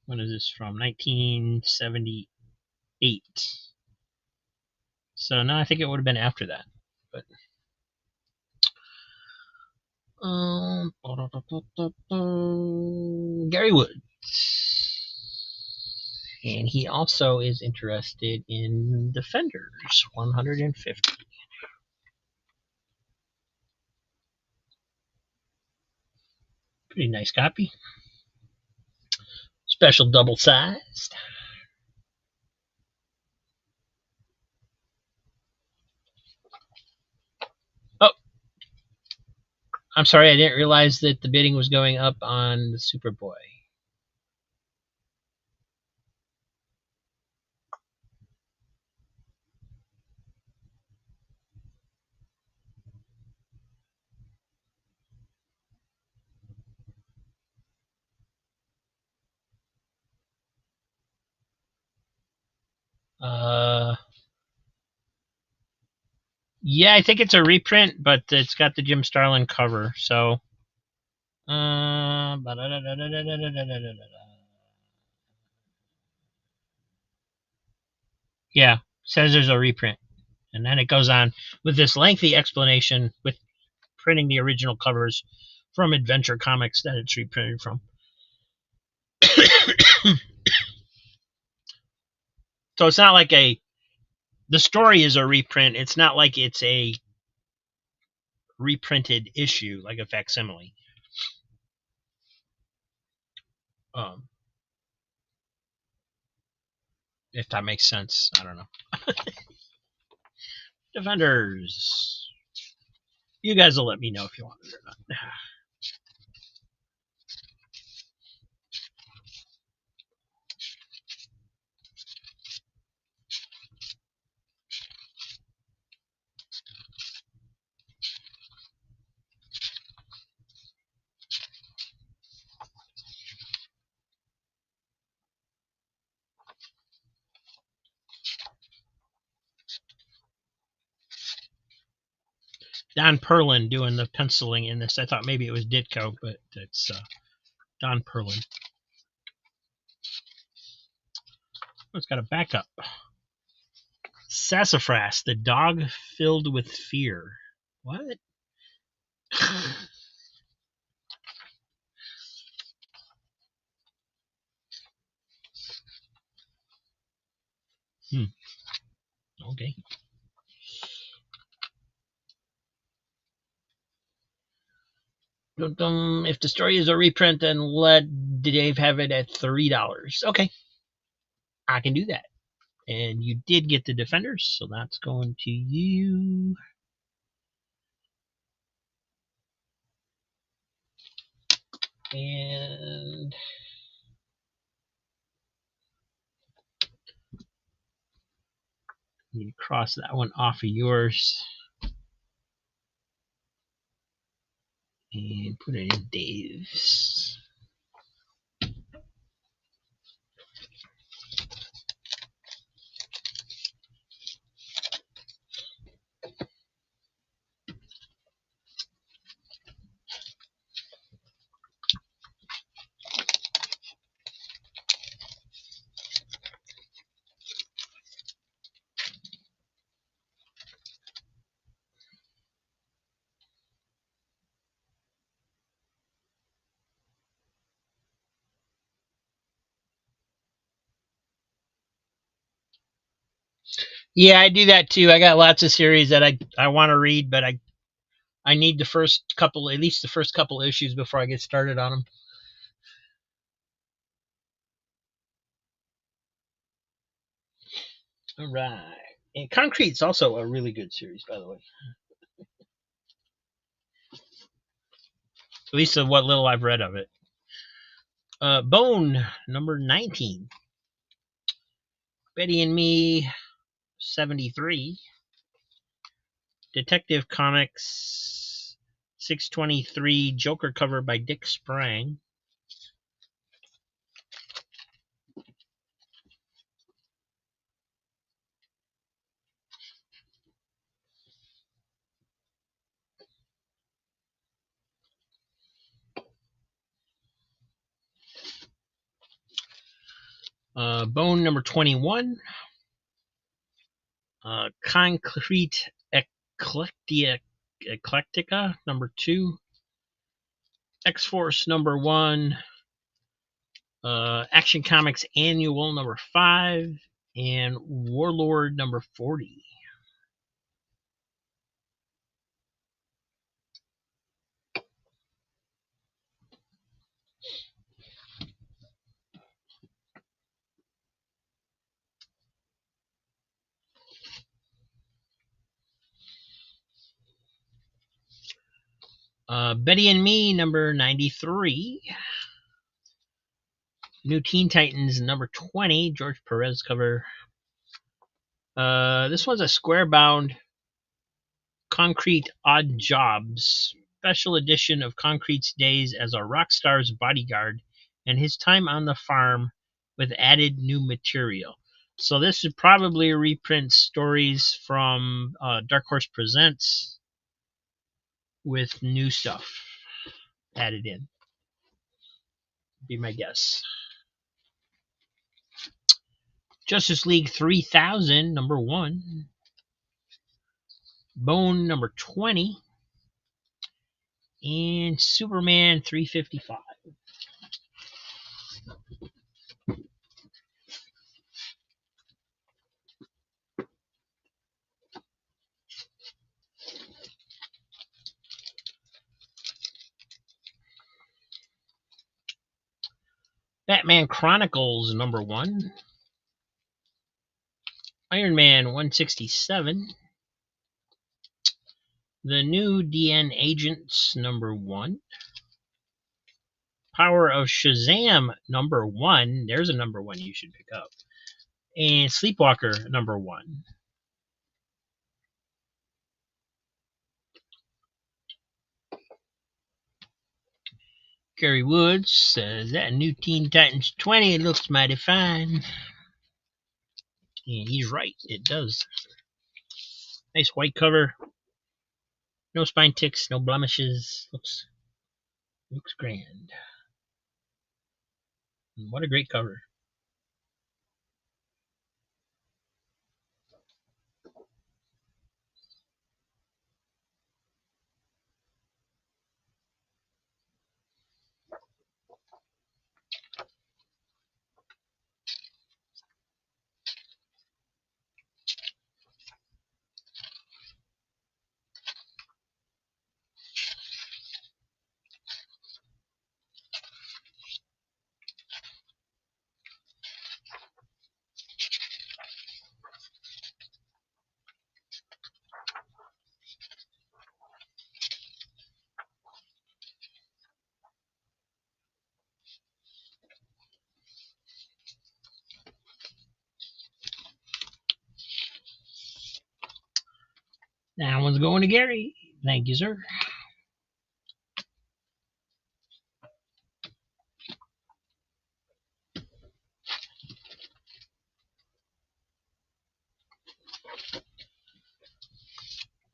When is this from? 1978. 8. So no, I think it would have been after that. But Gary Woods. And he also is interested in Defenders 150. Pretty nice copy. Special double sized. Oh, I'm sorry, I didn't realize that the bidding was going up on the Superboy. Yeah, I think it's a reprint, but it's got the Jim Starlin cover. So, yeah, says there's a reprint, and then it goes on with this lengthy explanation with printing the original covers from Adventure Comics that it's reprinted from. So it's not like the story is a reprint. It's not like it's a reprinted issue, like a facsimile. If that makes sense, I don't know. Defenders. You guys will let me know if you want it or not. Don Perlin doing the penciling in this. I thought maybe it was Ditko, but it's Don Perlin. Oh, it's got a backup. Sassafras, the dog filled with fear. What? Okay. If the story is a reprint, then let Dave have it at $3. Okay. I can do that. And you did get the Defenders, so that's going to you. And you cross that one off of yours. And put it in Dave's. Yeah, I do that too. I got lots of series that I want to read, but I need the first couple, at least the first couple issues before I get started on them. All right. And Concrete's also a really good series, by the way. At least of what little I've read of it. Bone, number 19. Betty and Me, 73. Detective Comics, 623. Joker cover by Dick Sprang. Bone, number 21. Concrete Eclectica number 2, X-Force number 1, Action Comics Annual number 5, and Warlord number 40. Betty and Me number 93. New Teen Titans number 20, George Perez cover. This one's a square-bound Concrete Odd Jobs special edition of Concrete's days as a rock star's bodyguard and his time on the farm with added new material. So this is probably a reprint stories from Dark Horse Presents with new stuff added in. Be my guess. Justice League 3000 number 1, Bone number 20, and Superman 355. Batman Chronicles number 1, Iron Man 167, The New DN Agents number 1, Power of Shazam number 1, there's a number 1 you should pick up, and Sleepwalker number 1. Gary Woods says that New Teen Titans 20 looks mighty fine. And he's right, it does. Nice white cover. No spine ticks, no blemishes. Looks grand. And what a great cover. That one's going to Gary. Thank you, sir.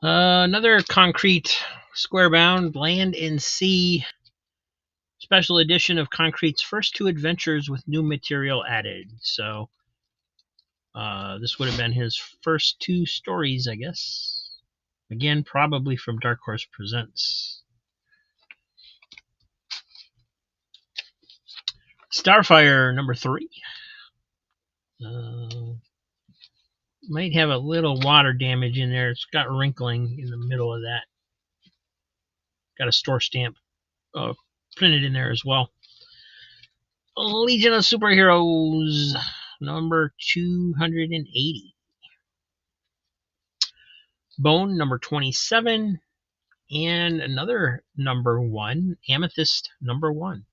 Another Concrete square-bound Land and Sea special edition of Concrete's first 2 adventures with new material added. So this would have been his first 2 stories, I guess. Again, probably from Dark Horse Presents. Starfire number 3. Might have a little water damage in there. It's got wrinkling in the middle of that. Got a store stamp printed in there as well. Legion of Superheroes number 280. Bone number 27, and another number 1, Amethyst number 1.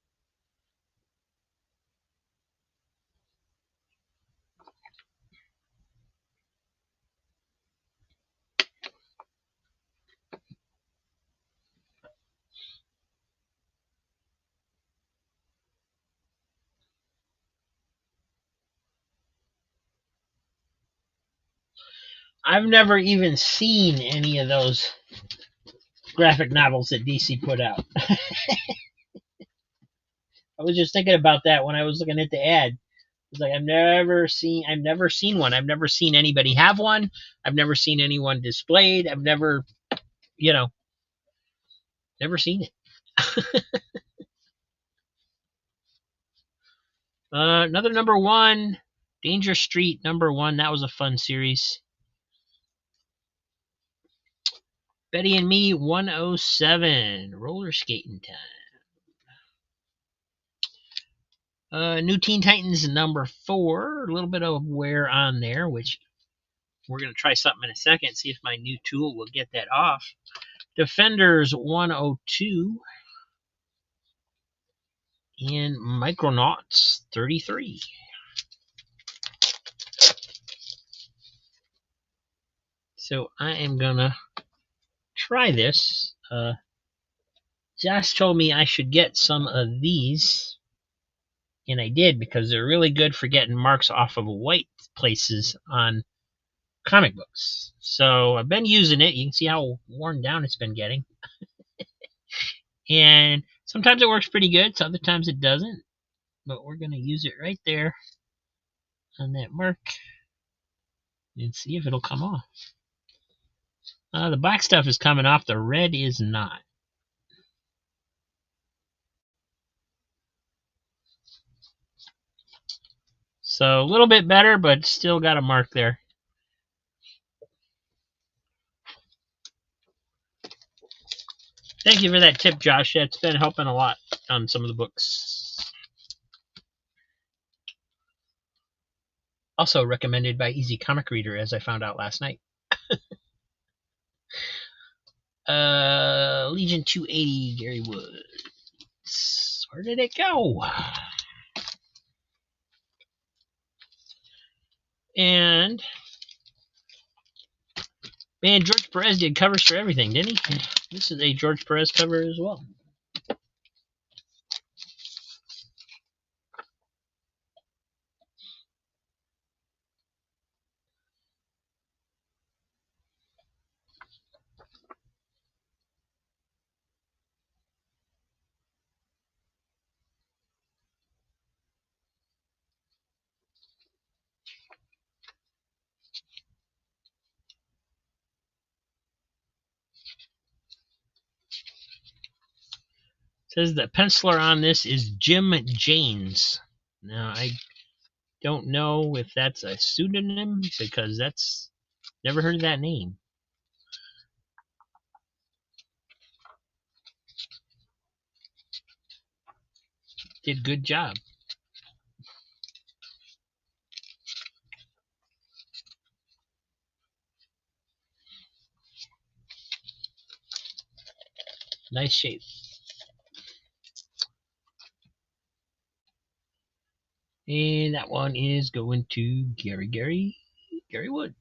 I've never even seen any of those graphic novels that DC put out. I was just thinking about that when I was looking at the ad. It's like I've never seen one. I've never seen anybody have one. I've never seen anyone displayed. I've never, never seen it. Another number one, Danger Street #1. That was a fun series. Betty and Me 107, roller skating time. New Teen Titans #4, a little bit of wear on there, which we're going to try something in a second, see if my new tool will get that off. Defenders 102. And Micronauts 33. So I am going to try this. Josh told me I should get some of these. And I did, because they're really good for getting marks off of white places on comic books. So I've been using it. You can see how worn down it's been getting. And sometimes it works pretty good, so other times it doesn't. But we're going to use it right there on that mark and see if it'll come off. The black stuff is coming off. The red is not. So a little bit better, but still got a mark there. Thank you for that tip, Josh. It's been helping a lot on some of the books. Also recommended by Easy Comic Reader, as I found out last night. Legion 280, Gary Woods. Where did it go? And man, George Perez did covers for everything, didn't he? This is a George Perez cover as well. Says the penciler on this is Jim Janes. Now, I don't know if that's a pseudonym, because that's never heard of that name. Did good job. Nice shape. And that one is going to Gary Woods.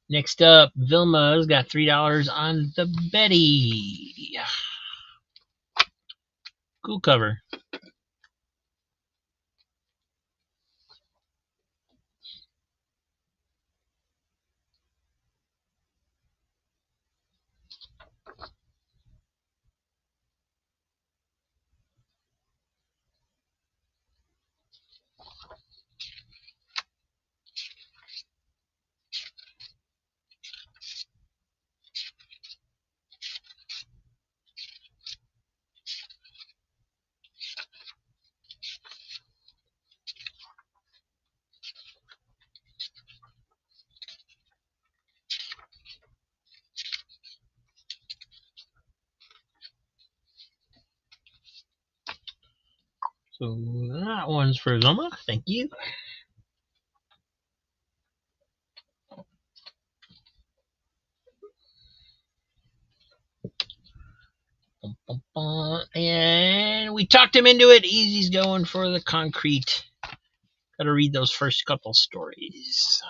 Next up, Vilma's got $3 on the Betty. Cool cover. So that one's for Vilma. Thank you. And we talked him into it. Easy's going for the concrete. Gotta read those first couple stories.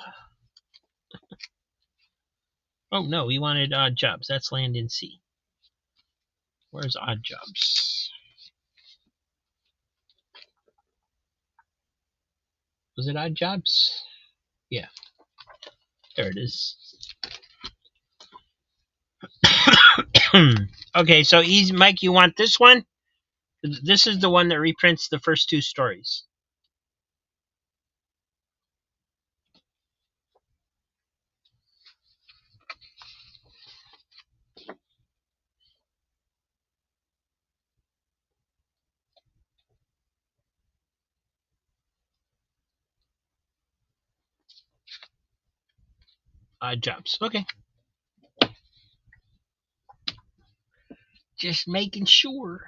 Oh no, we wanted Odd Jobs. That's Land and Sea. Where's Odd Jobs? Was it Odd Jobs? Yeah. There it is. Okay, so easy, Mike. You want this one? This is the one that reprints the first two stories. Odd Jobs. Okay. Just making sure.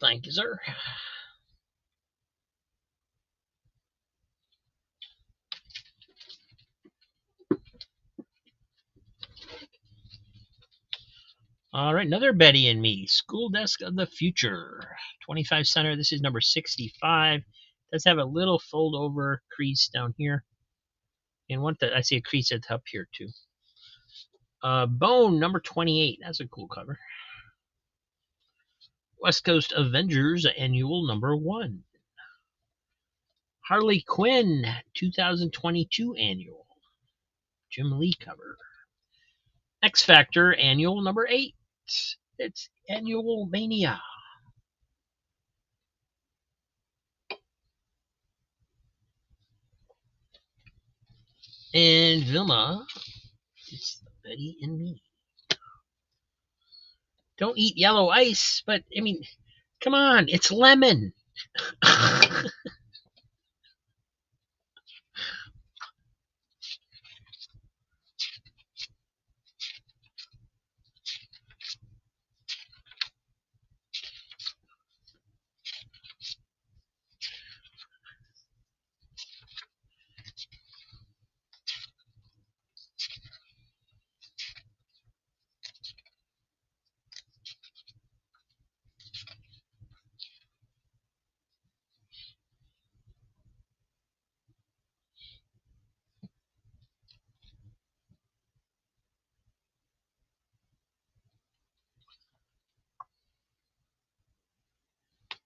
Thank you, sir. All right, another Betty and Me. School Desk of the Future. 25 center. This is number 65. Does have a little fold over crease down here. And I see a crease at the top here too. Bone number 28. That's a cool cover. West Coast Avengers Annual number 1. Harley Quinn 2022 Annual. Jim Lee cover. X Factor Annual number 8. It's Annual Mania. And Vilma, it's Betty and Me. Don't eat yellow ice, but I mean, come on, it's lemon.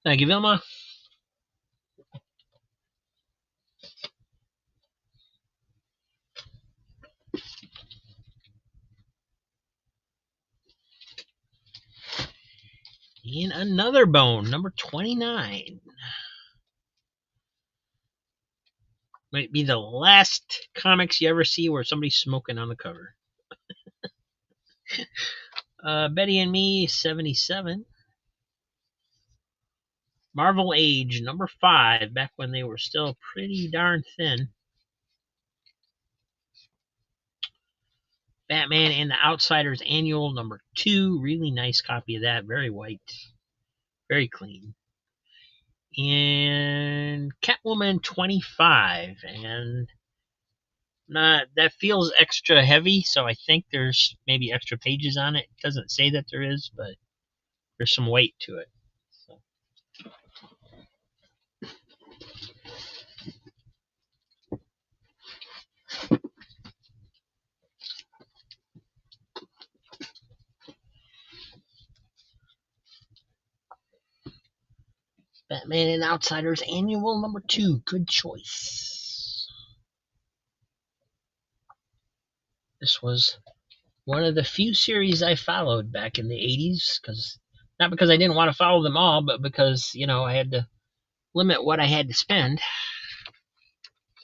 Thank you, Vilma. And another bone, number 29. Might be the last comics you ever see where somebody's smoking on the cover. Betty and Me, 77. Marvel Age, number 5, back when they were still pretty darn thin. Batman and the Outsiders Annual, number 2. Really nice copy of that. Very white. Very clean. And Catwoman 25. And that feels extra heavy, so I think there's maybe extra pages on it. It doesn't say that there is, but there's some weight to it. So. Batman and Outsiders Annual number 2. Good choice. This was one of the few series I followed back in the 80s, not because I didn't want to follow them all, but because, I had to limit what I had to spend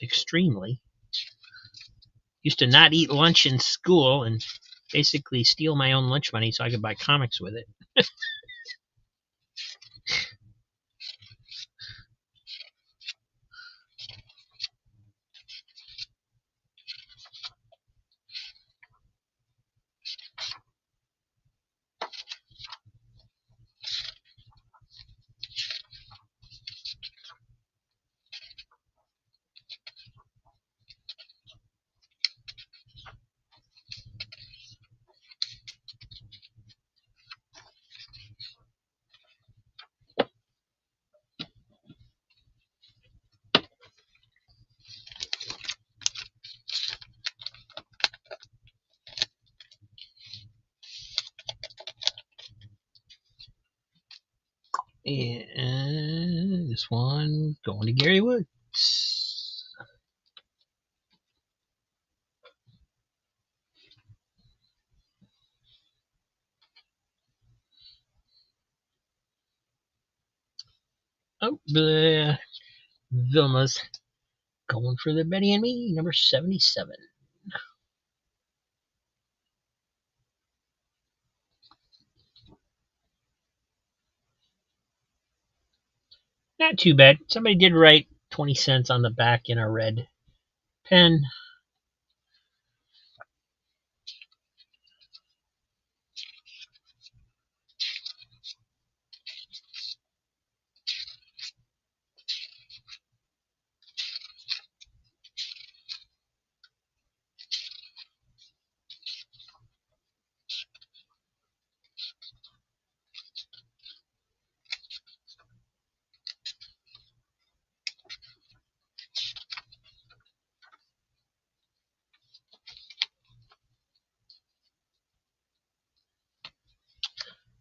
extremely. Used to not eat lunch in school and basically steal my own lunch money so I could buy comics with it. And this one going to Gary Woods. Vilma's going for the Betty and Me, number 77. Not too bad. Somebody did write 20 cents on the back in a red pen.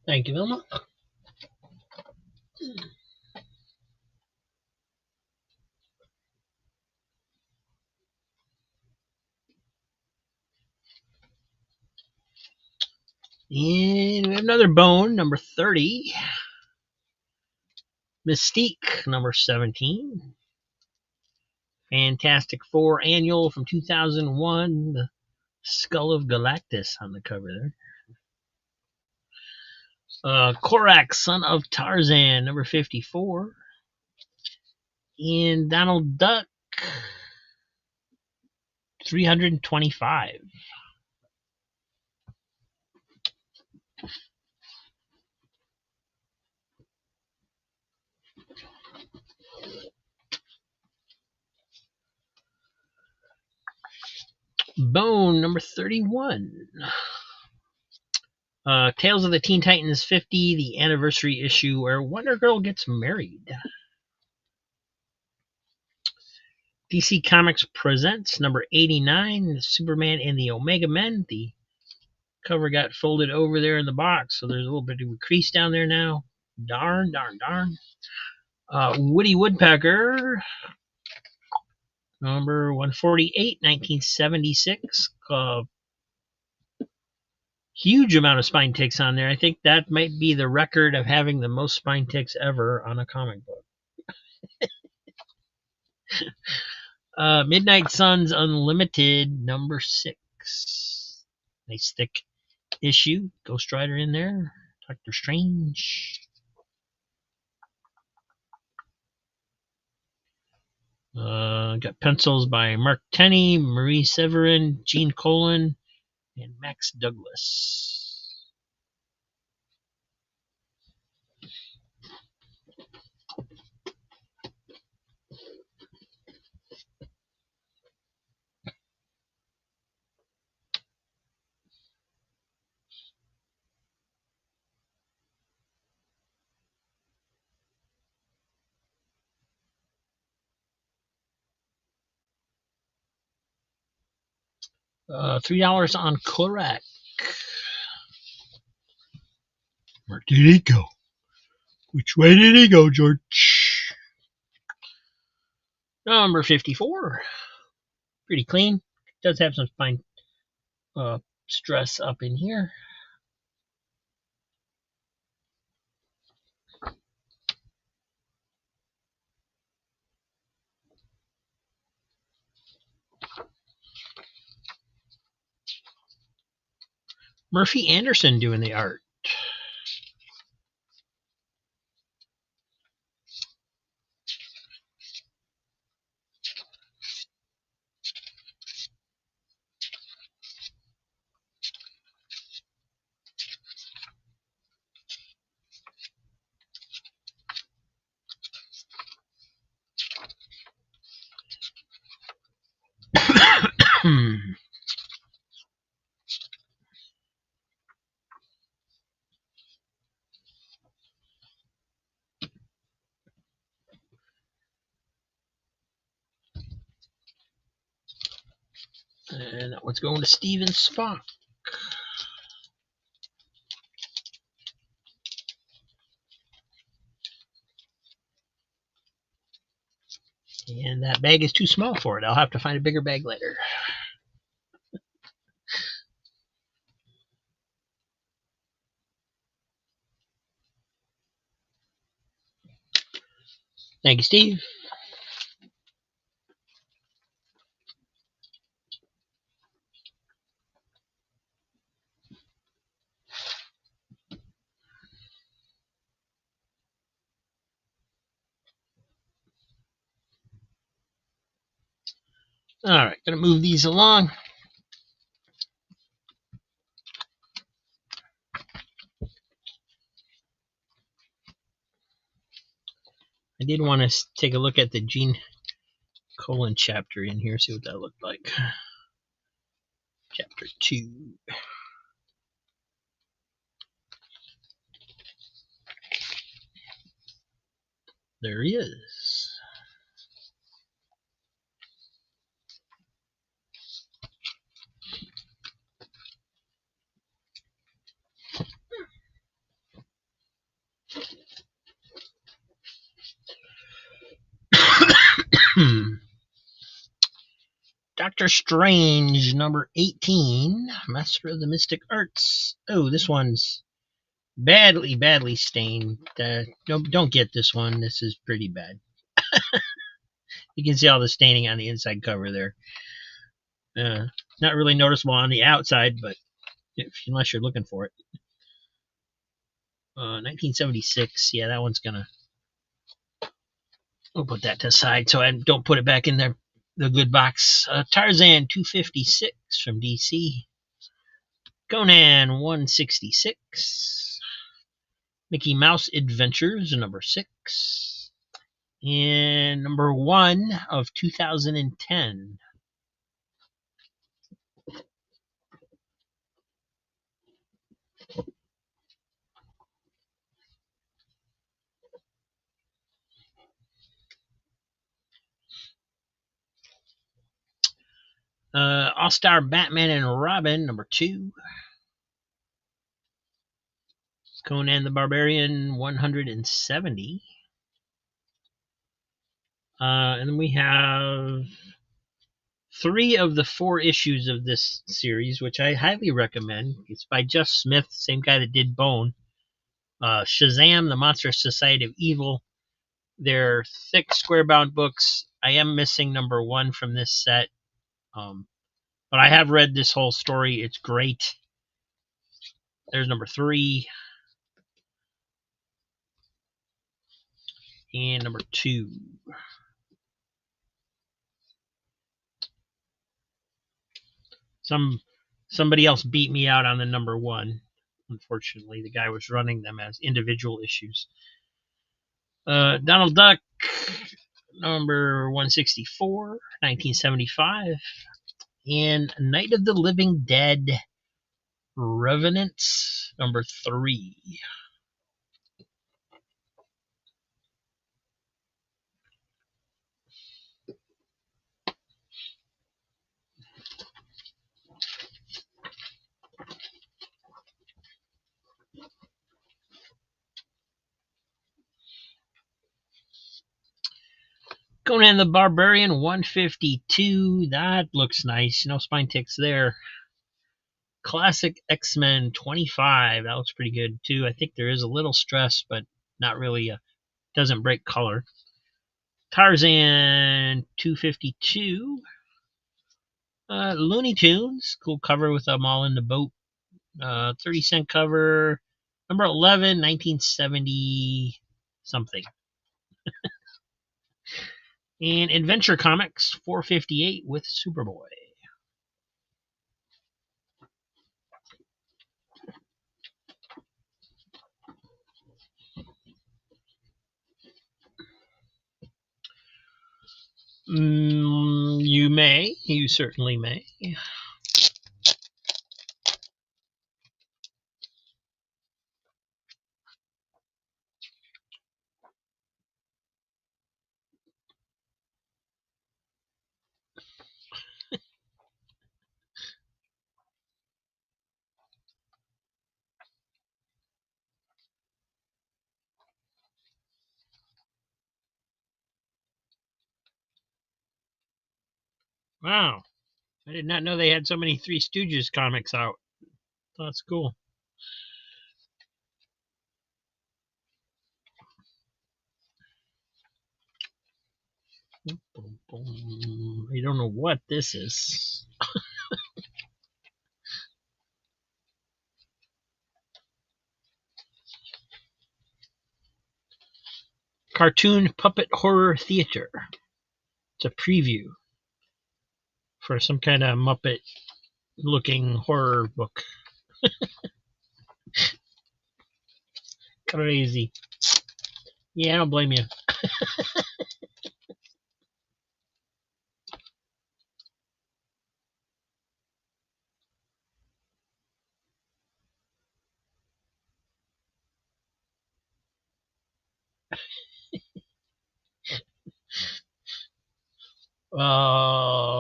Thank you, Vilma. And we have another bone, number 30. Mystique, number 17. Fantastic Four annual from 2001. The Skull of Galactus on the cover there. Korak, Son of Tarzan, number 54. And Donald Duck, 325. Bone, number 31. Tales of the Teen Titans 50, the anniversary issue where Wonder Girl gets married. DC Comics presents number 89, Superman and the Omega Men. The cover got folded over there in the box, so there's a little bit of a crease down there now. Darn. Woody Woodpecker, number 148, 1976. Huge amount of spine ticks on there. I think that might be the record of having the most spine ticks ever on a comic book. Midnight Suns Unlimited, number 6. Nice thick issue. Ghost Rider in there. Doctor Strange. Got pencils by Mark Tenney, Marie Severin, Gene Colan, and Max Douglas. $3 on Korak. Where did he go? Which way did he go, George? Number 54. Pretty clean. Does have some fine stress up in here. Murphy Anderson doing the art. And that one's going to Steven Spock. And that bag is too small for it. I'll have to find a bigger bag later. Thank you, Steve. All right, gonna move these along. I did want to take a look at the Gene Colan chapter in here, see what that looked like. Chapter 2. There he is. Doctor Strange, number 18, Master of the Mystic Arts. Oh, this one's badly stained. Don't get this one. This is pretty bad. You can see all the staining on the inside cover there. Not really noticeable on the outside, but unless you're looking for it. 1976. Yeah, that one's gonna. We'll put that to the side so I don't put it back in there. The good box. Tarzan 256 from DC. Conan 166. Mickey Mouse Adventures number 6. And number 1 of 2010. All-Star Batman and Robin number 2. Conan the Barbarian 170. And then we have 3 of the 4 issues of this series, which I highly recommend. It's by Jeff Smith, same guy that did Bone. Shazam, the Monstrous Society of Evil. They're thick, square-bound books. I am missing number 1 from this set. But I have read this whole story. It's great. There's number 3. And number 2. Somebody else beat me out on the number 1. Unfortunately, the guy was running them as individual issues. Donald Duck, number 164, 1975. And Night of the Living Dead, Revenants, number 3. Conan the Barbarian 152. That looks nice. No spine ticks there. Classic X-Men 25. That looks pretty good too. I think there is a little stress, but not really. Doesn't break color. Tarzan 252. Looney Tunes. Cool cover with them all in the boat. 30-cent cover. Number 11, 1970 something. And Adventure Comics 458 with Superboy. You may. You certainly may. Wow. I did not know they had so many Three Stooges comics out. That's cool. Boom, boom. I don't know what this is. Cartoon Puppet Horror Theater. It's a preview for some kind of Muppet looking horror book. Crazy. Yeah, I don't blame you.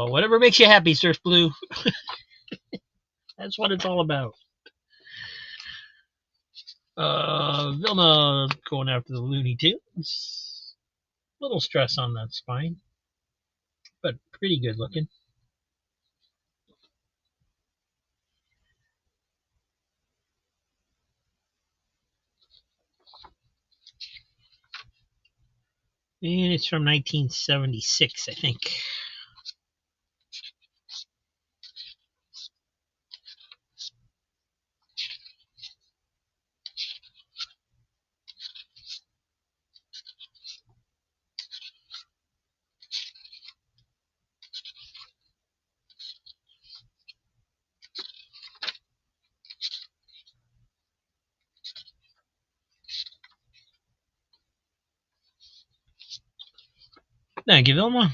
Whatever makes you happy, Surf Blue. That's what it's all about. Vilma going after the Looney Tunes. Little stress on that spine, but pretty good looking. And it's from 1976, I think. Thank you, Vilma.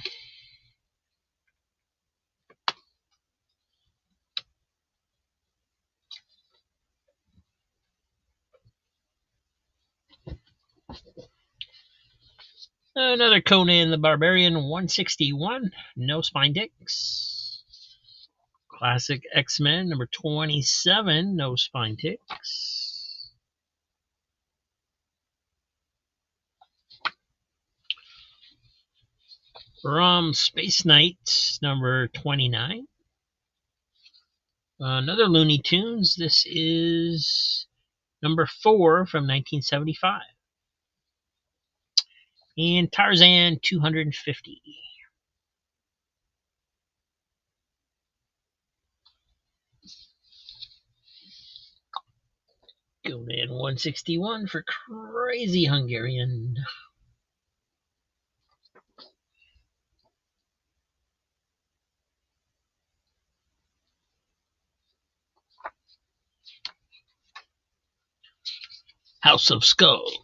Another Conan the Barbarian 161, no spine ticks. Classic X-Men number 27, no spine ticks. From Space Knight number 29. Another Looney Tunes. This is number 4 from 1975. And Tarzan 250. Conan 161 for Crazy Hungarian. House of Skulls.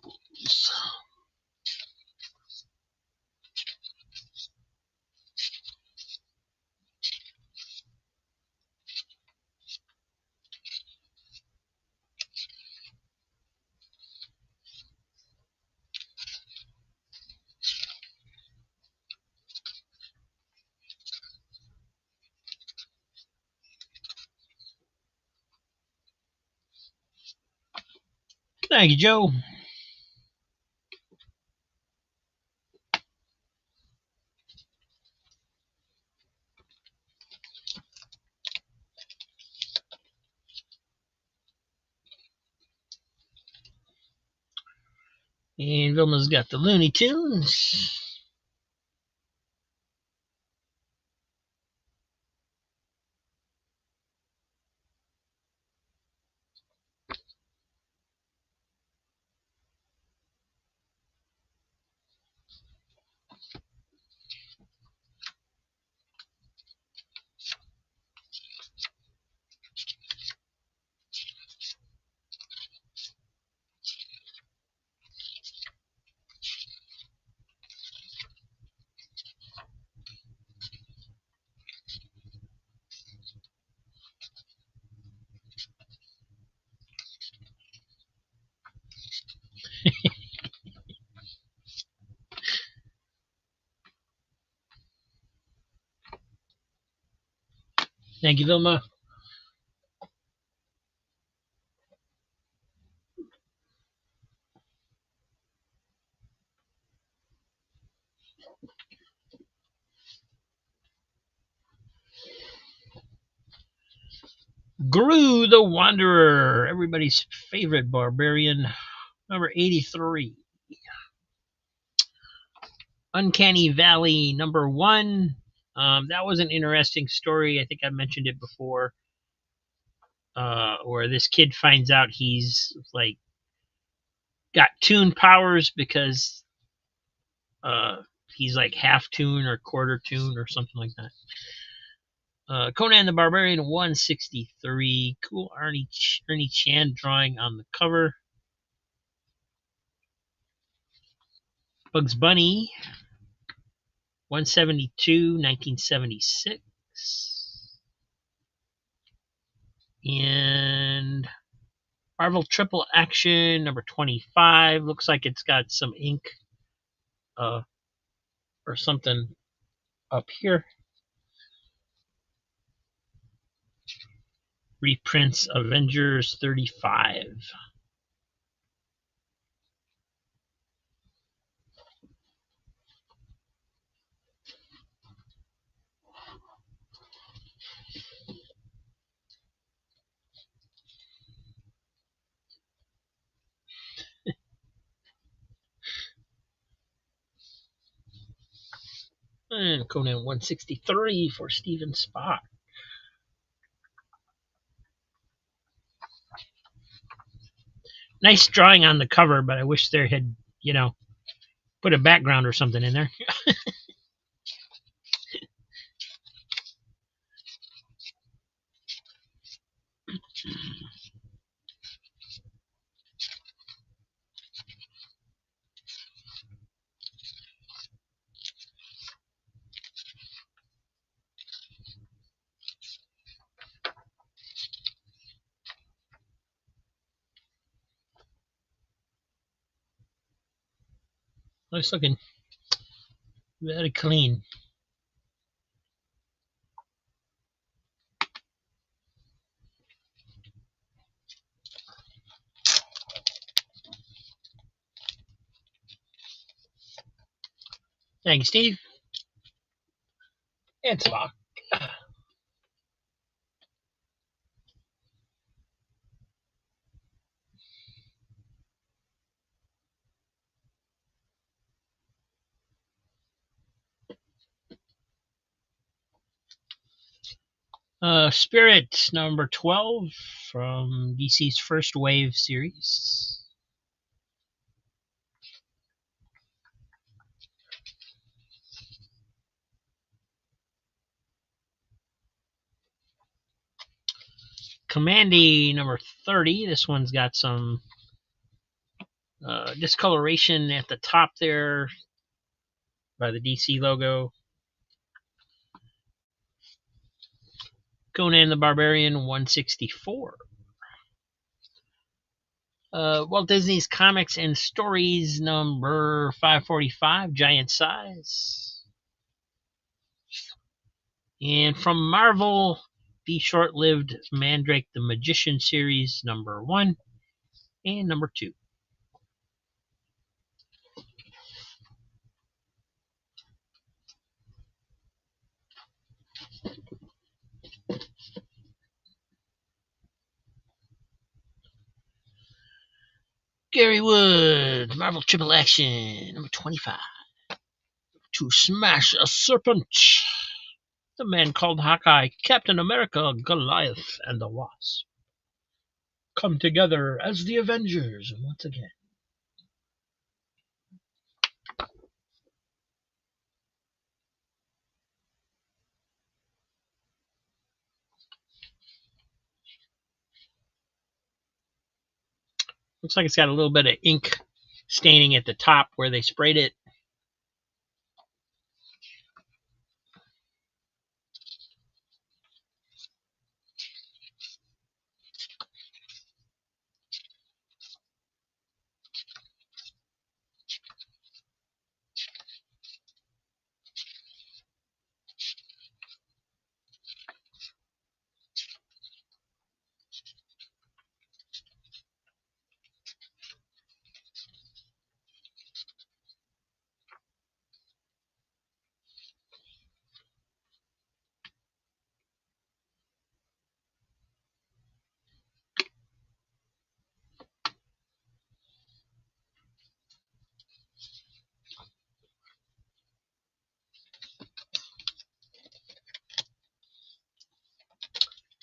Thank you, Joe. And Vilma's got the Looney Tunes. Thank you, Vilma. Gru the Wanderer, everybody's favorite barbarian, number 83. Uncanny Valley #1. That was an interesting story. I think I mentioned it before, where this kid finds out he's like got toon powers because he's like half toon or quarter toon or something like that. Conan the Barbarian 163. Cool Ernie Chan drawing on the cover. Bugs Bunny 172, 1976. And Marvel Triple Action #25. Looks like it's got some ink or something up here. Reprints Avengers 35. And Conan 163 for Steven Spock. Nice drawing on the cover, but I wish there had, put a background or something in there. Looks looking very clean. Thank you, Steve. And Spock. Spirit #12 from DC's First Wave series. Commandy #30. This one's got some discoloration at the top there by the DC logo. Conan the Barbarian 164. Walt Disney's Comics and Stories #545, Giant Size. And from Marvel, the short-lived Mandrake the Magician series #1 and #2. Gary Wood, Marvel Triple Action #25. To smash a serpent. The man called Hawkeye, Captain America, Goliath, and the Wasp come together as the Avengers once again. Looks like it's got a little bit of ink staining at the top where they sprayed it.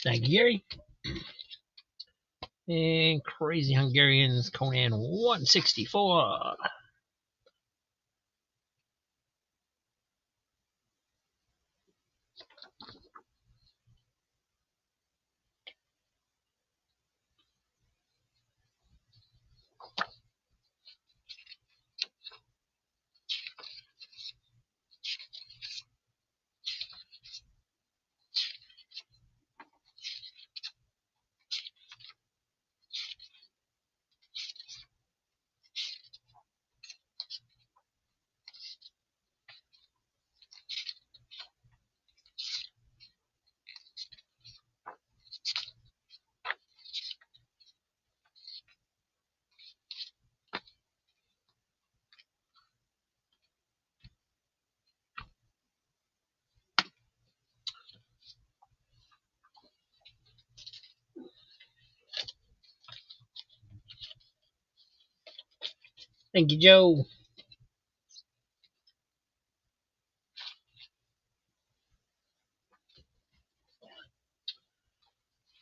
Thank you, Gary. And Crazy Hungarians Conan 164. Thank you, Joe.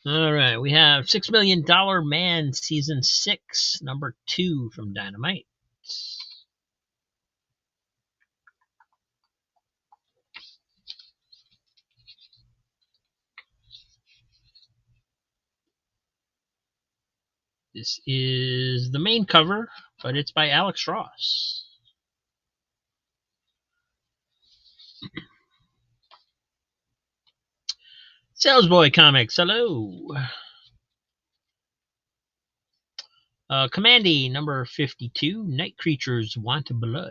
All right, we have $6 Million Man Season 6, number 2 from Dynamite. This is the main cover, but it's by Alex Ross. Salesboy Comics, hello. Commandy, number 52, Night Creatures Want Blood.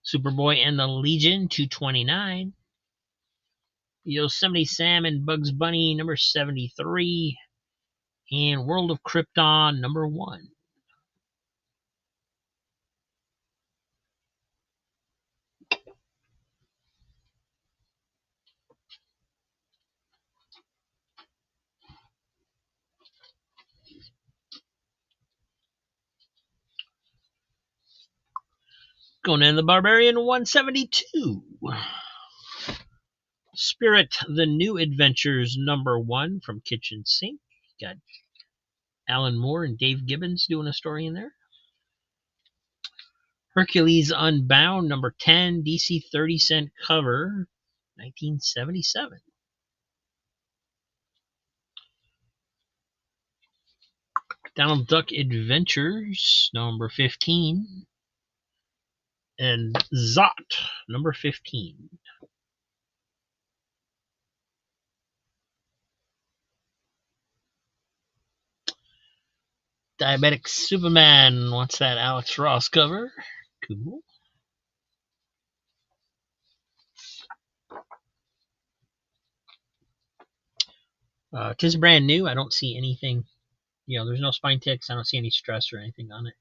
Superboy and the Legion, 229. Yosemite Sam and Bugs Bunny, number 73. And World of Krypton, number 1. Conan the Barbarian 172. Spirit, The New Adventures number 1 from Kitchen Sink. Got Alan Moore and Dave Gibbons doing a story in there. Hercules Unbound number 10, DC 30-cent cover, 1977. Donald Duck Adventures number 15. And Zot number 15. Diabetic Superman wants that Alex Ross cover. Cool. Tis brand new. I don't see anything. There's no spine ticks. I don't see any stress or anything on it.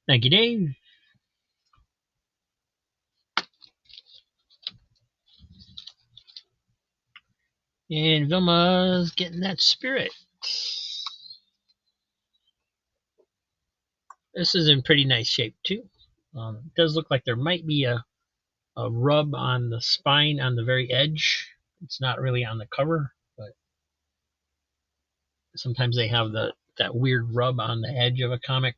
Thank you, Dave. And Vilma's getting that Spirit. This is in pretty nice shape, too. It does look like there might be a rub on the spine on the very edge. It's not really on the cover, but sometimes they have that weird rub on the edge of a comic.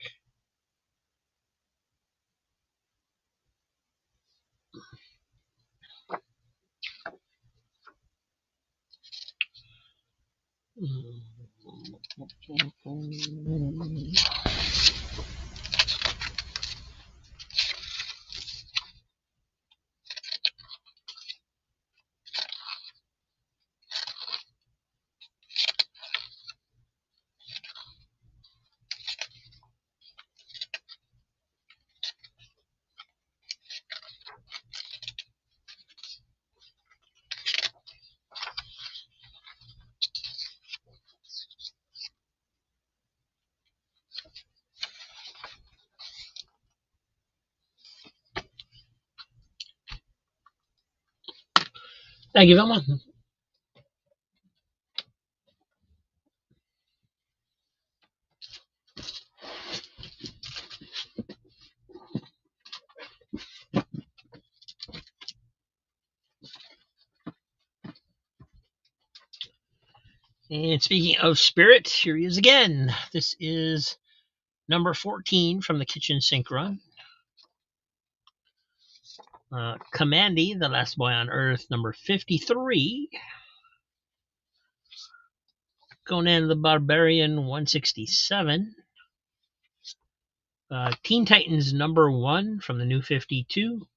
Thank you, Vilma. And speaking of spirit, here he is again. This is number 14 from the kitchen sink run. Commandy, the last boy on Earth, number 53. Conan the Barbarian, 167. Teen Titans, number 1 from the New 52.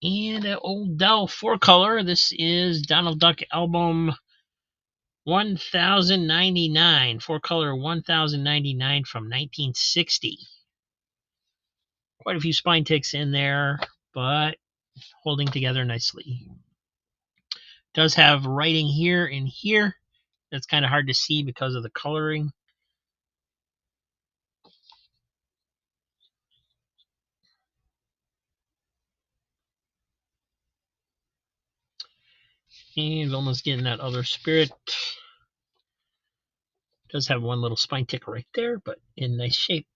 And Old Dell 4-color. This is Donald Duck album 1099. 4-color 1099 from 1960. Quite a few spine ticks in there, but holding together nicely. Does have writing here and here. That's kind of hard to see because of the coloring. And almost getting that other spirit. Does have one little spine tick right there, but in nice shape.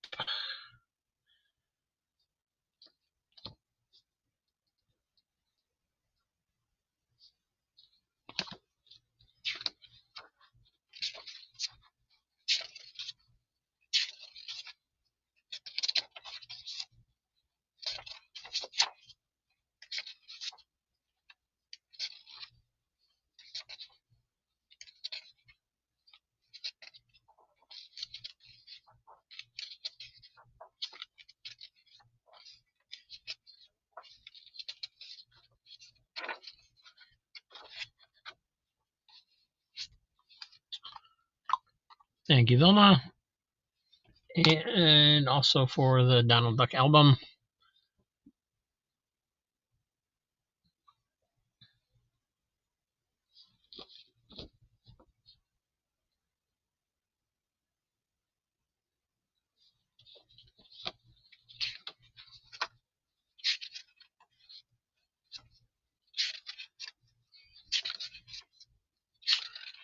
Thank you, Vilma. And also for the Donald Duck album.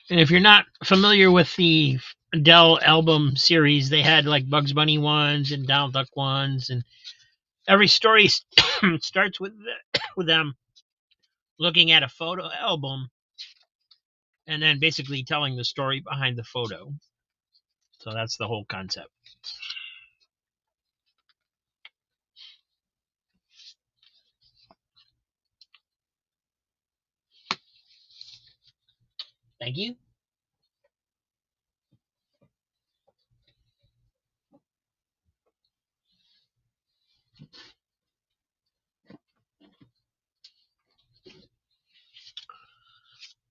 And if you're not familiar with the Dell album series, they had like Bugs Bunny ones and Donald Duck ones, and every story starts with them looking at a photo album and then basically telling the story behind the photo. So that's the whole concept. Thank you.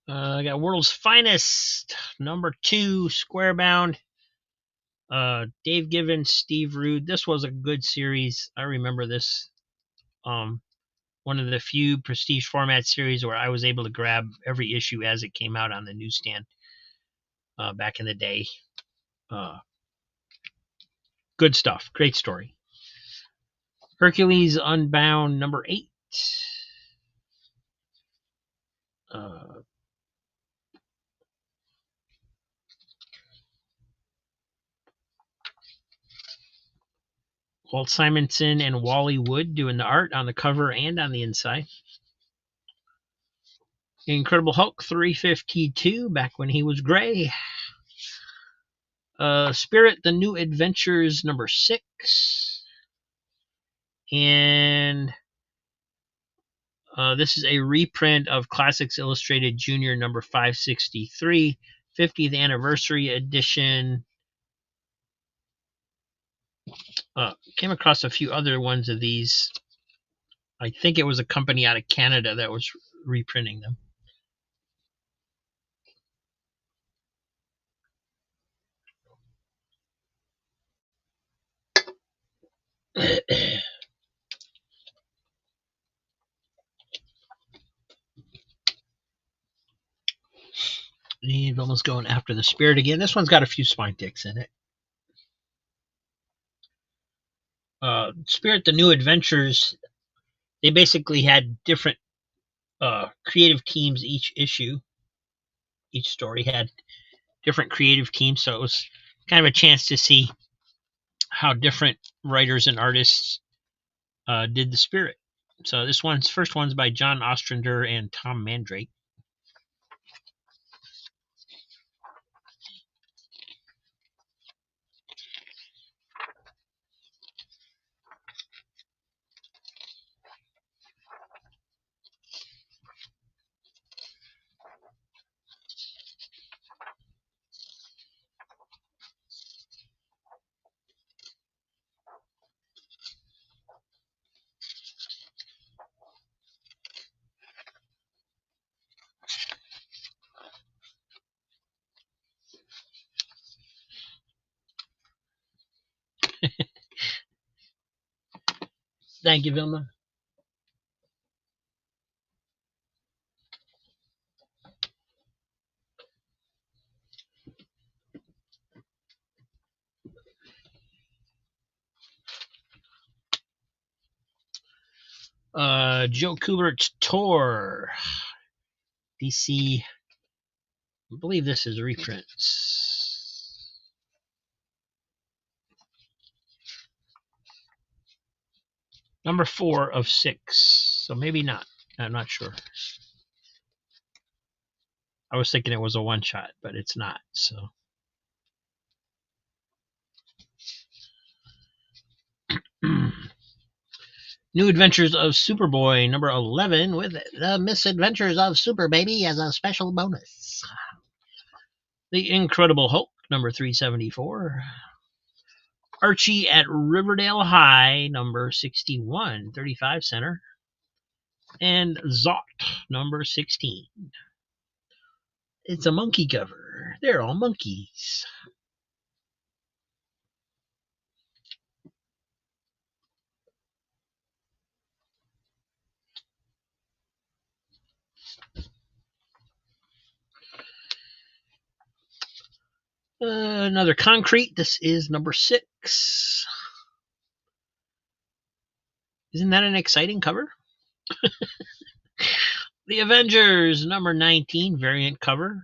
I got World's Finest, number 2, square bound. Dave Gibbons, Steve Rude. This was a good series. I remember this. One of the few prestige format series where I was able to grab every issue as it came out on the newsstand back in the day. Good stuff. Great story. Hercules Unbound, number 8. Walt Simonson and Wally Wood doing the art on the cover and on the inside. Incredible Hulk 352, back when he was gray. Spirit, The New Adventures, number 6. And this is a reprint of Classics Illustrated Junior number 563, 50th anniversary edition. Came across a few other ones of these. I think it was a company out of Canada that was reprinting them. And almost going after the spirit again. This one's got a few spine ticks in it. Spirit, The New Adventures, they basically had different creative teams each issue. Each story had different creative teams, so it was kind of a chance to see how different writers and artists did the Spirit. So this first one's by John Ostrander and Tom Mandrake. Thank you, Vilma. Joe Kubert's Tor. DC. I believe this is reprints. Number 4 of 6. So maybe not. I'm not sure. I was thinking it was a one-shot, but it's not. So. New Adventures of Superboy, number 11, with The Misadventures of Super Baby as a special bonus. The Incredible Hulk, number 374. Archie at Riverdale High, number 61, 35 center. And Zot, number 16. It's a monkey cover. They're all monkeys. Another Concrete. This is number 6. Isn't that an exciting cover? The Avengers, number 19, variant cover.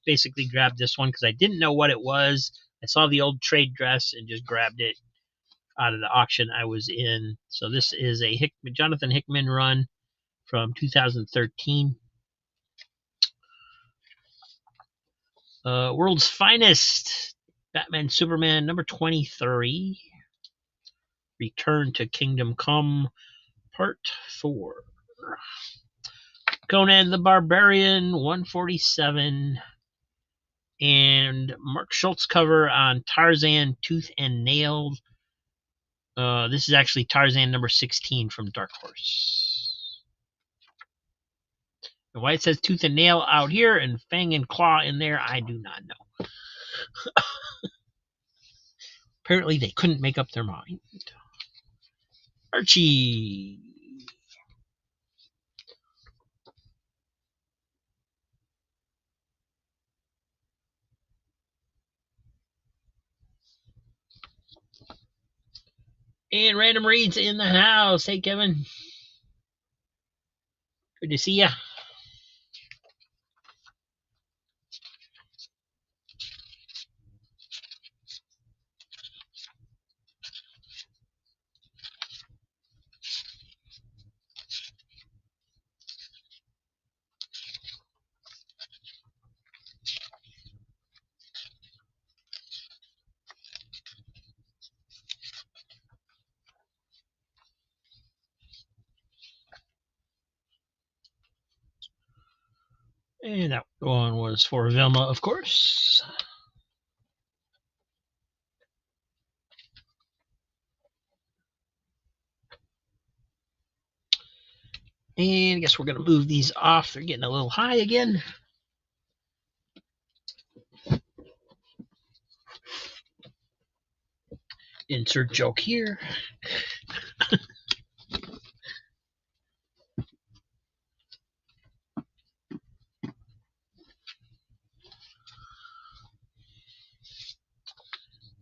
Basically grabbed this one because I didn't know what it was. I saw the old trade dress and just grabbed it out of the auction I was in. So this is a Jonathan Hickman run from 2013. World's Finest, Batman Superman, number 23. Return to Kingdom Come, Part 4. Conan the Barbarian, 147. And Mark Schultz cover on Tarzan, Tooth and Nail. This is actually Tarzan number 16 from Dark Horse. And why it says Tooth and Nail out here and Fang and Claw in there, I do not know. Apparently they couldn't make up their mind. Archie. And Random Reads in the house. Hey, Kevin. Good to see ya. And that one was for Vilma, of course. And I guess we're going to move these off. They're getting a little high again. Insert joke here.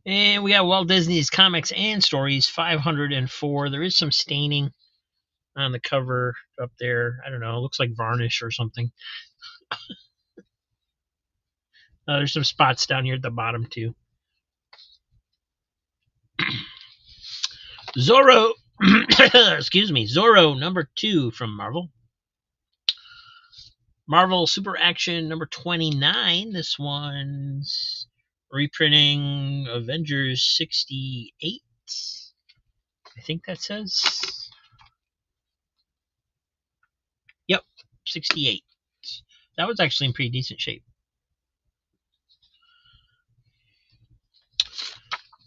And we got Walt Disney's Comics and Stories, 504. There is some staining on the cover up there. I don't know. It looks like varnish or something. There's some spots down here at the bottom too. Zorro, excuse me, Zorro number 2 from Marvel. Marvel Super Action number 29. This one's reprinting Avengers 68. I think that says. Yep, 68. That was actually in pretty decent shape.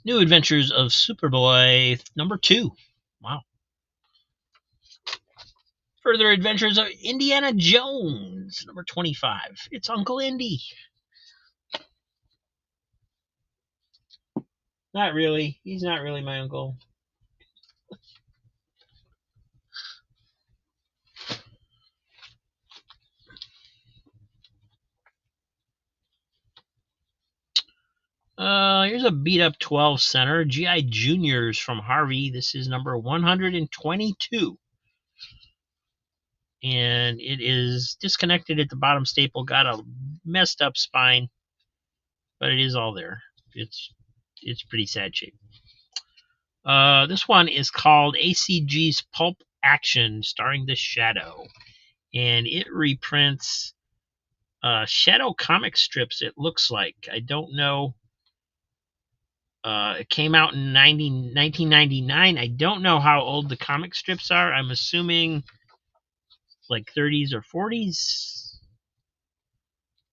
New Adventures of Superboy number 2. Wow. Further Adventures of Indiana Jones number 25. It's Uncle Indy. Not really. He's not really my uncle. Here's a beat up 12 center. G.I. Juniors from Harvey. This is number 122. And it is disconnected at the bottom staple. Got a messed up spine. But it is all there. It's pretty sad shape. This one is called ACG's Pulp Action, starring the Shadow. And it reprints Shadow comic strips, it looks like. I don't know. It came out in 1999. I don't know how old the comic strips are. I'm assuming like 30s or 40s.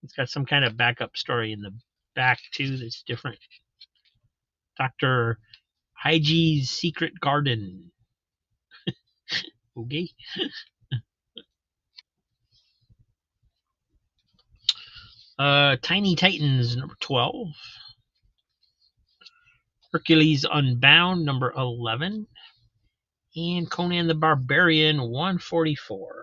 It's got some kind of backup story in the back too that's different. Dr. Hyge's Secret Garden. Okay. Tiny Titans number 12. Hercules Unbound number 11. And Conan the Barbarian 144.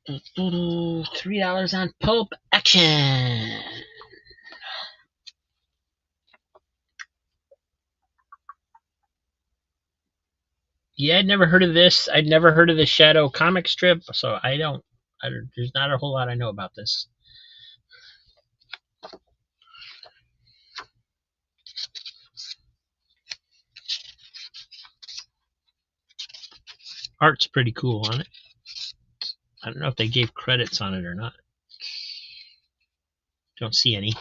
$3 on Pulp Action. Yeah, I'd never heard of this. I'd never heard of the Shadow comic strip, so there's not a whole lot I know about this. Art's pretty cool on it. I don't know if they gave credits on it or not. Don't see any.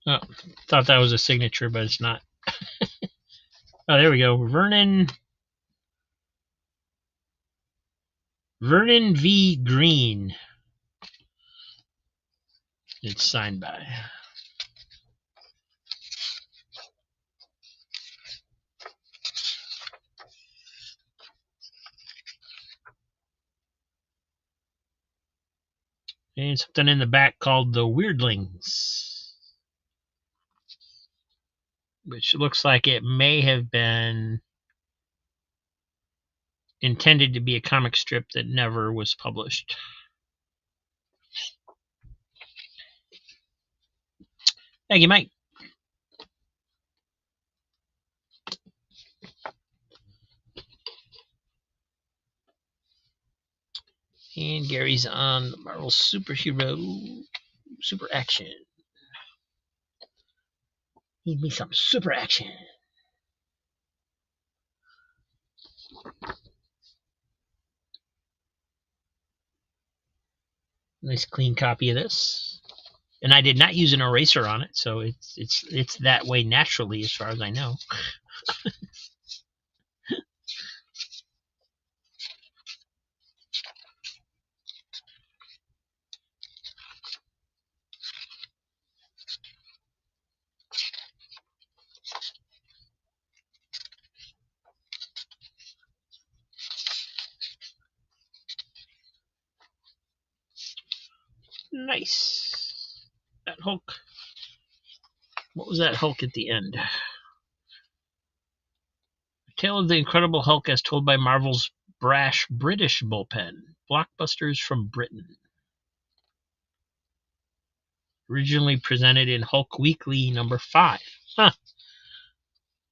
Oh, thought that was a signature, but it's not. Oh, there we go. Vernon V. Green. It's signed by. And something in the back called the Weirdlings, which looks like it may have been intended to be a comic strip that never was published. Thank you, Mike. And Gary's on the Marvel Superhero Super Action. Need me some super action. Nice clean copy of this. And I did not use an eraser on it, so it's that way naturally as far as I know. Nice. That Hulk. What was that Hulk at the end? The Tale of the Incredible Hulk as told by Marvel's brash British bullpen. Blockbusters from Britain. Originally presented in Hulk Weekly number 5. Huh.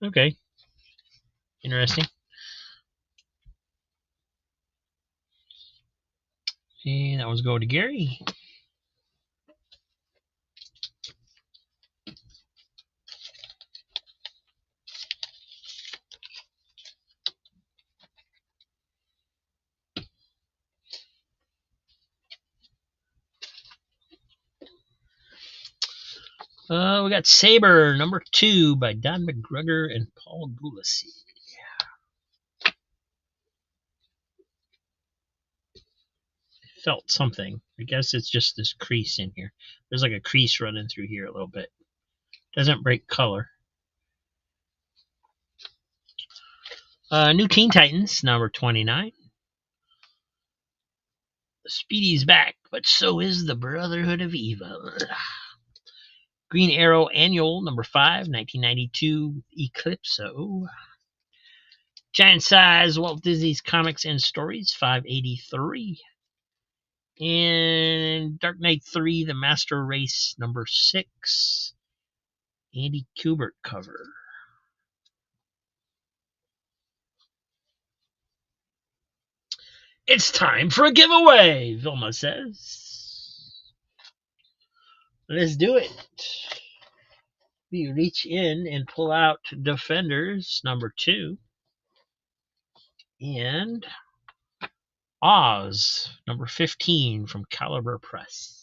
Okay. Interesting. And that was go to Gary. We got Saber number 2 by Don McGregor and Paul Gulacy. Felt something. I guess it's just this crease in here. There's like a crease running through here a little bit. Doesn't break color. New Teen Titans, number 29. Speedy's back, but so is the Brotherhood of Evil. Green Arrow Annual, number 5, 1992, Eclipso. Giant Size, Walt Disney's Comics and Stories, 583. And Dark Knight 3, The Master Race, number 6. Andy Kubert cover. It's time for a giveaway, Vilma says. Let's do it. We reach in and pull out Defenders, number 2. And Oz, number 15 from Caliber Press.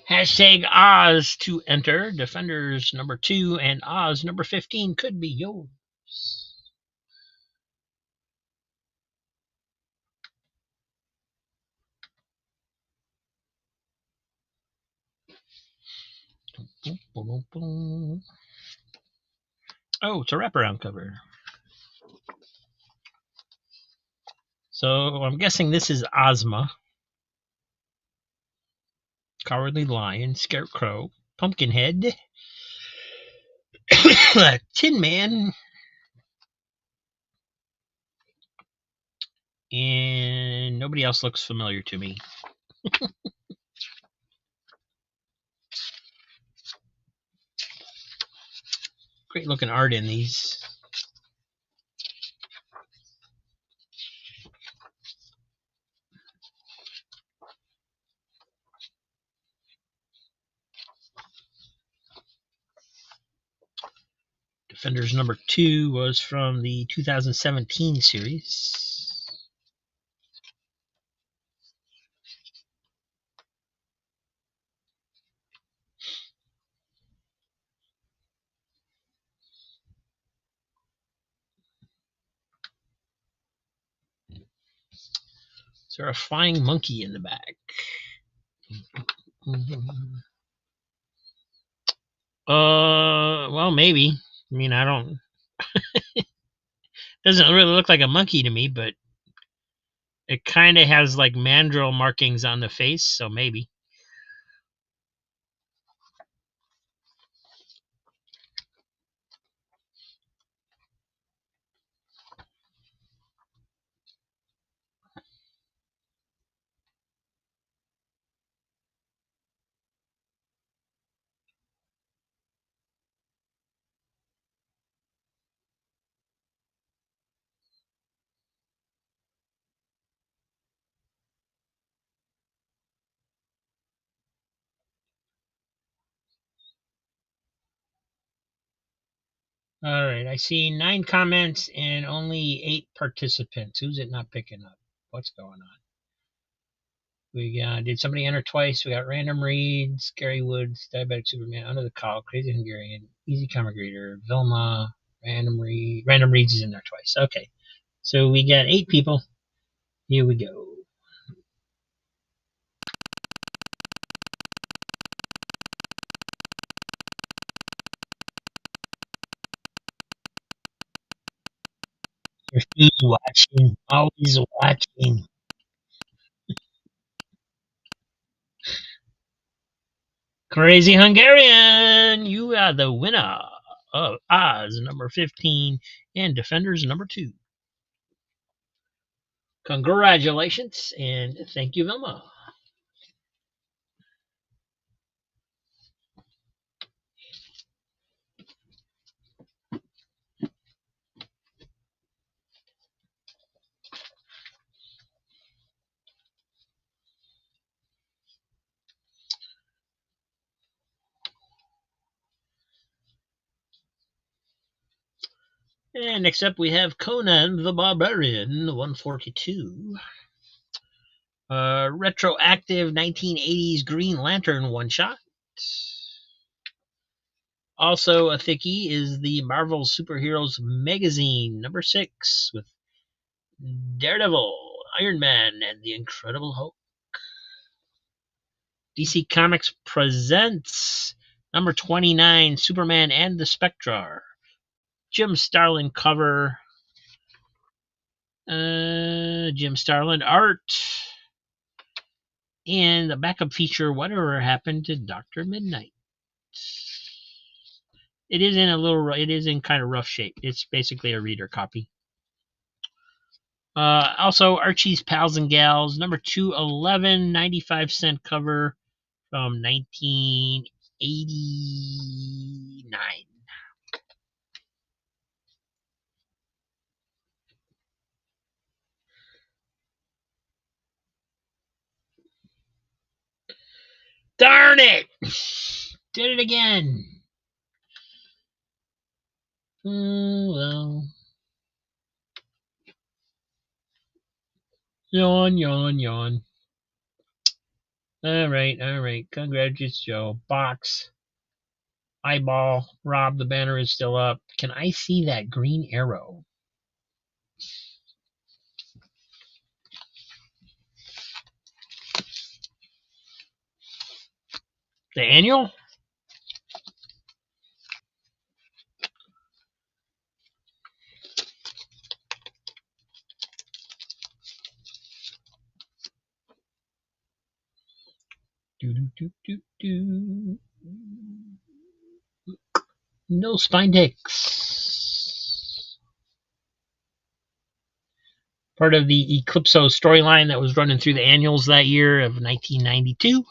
Hashtag Oz to enter. Defenders number 2 and Oz number 15 could be yours. Oh, it's a wraparound cover. So I'm guessing this is Ozma. Cowardly Lion, Scarecrow, Pumpkinhead, Tin Man, and nobody else looks familiar to me. Great looking art in these. Defenders number 2 was from the 2017 series. Is there a flying monkey in the back? Well, maybe. I mean, I don't. Doesn't really look like a monkey to me, but it kind of has like mandrill markings on the face, so maybe. All right, I see 9 comments and only 8 participants. Who's it not picking up? What's going on? We did somebody enter twice. We got Random Reads, Gary Woods, Diabetic Superman, Under the Call, Crazy Hungarian, Easy Comic Reader, Vilma, Random Reads is in there twice. Okay. So we got 8 people. Here we go. He's watching, always watching. Crazy Hungarian, you are the winner of Oz number 15 and Defenders number 2. Congratulations and thank you, Vilma. And next up we have Conan the Barbarian 142. Retroactive 1980s Green Lantern one-shot. Also a thickie is the Marvel Superheroes Magazine number 6 with Daredevil, Iron Man, and the Incredible Hulk. DC Comics presents number 29, Superman and the Spectre. Jim Starlin cover. Jim Starlin art. And the backup feature, Whatever Happened to Dr. Midnight. It is in kind of rough shape. It's basically a reader copy. Also, Archie's Pals and Gals, number 211, 95-cent cover from 1989. Darn it! Did it again. Well. Yawn, yawn, yawn. All right. Congratulations, Joe. Box. Eyeball. Rob, the banner is still up. Can I see that green arrow? The annual? No Spindex. Part of the Eclipso storyline that was running through the annuals that year of 1992.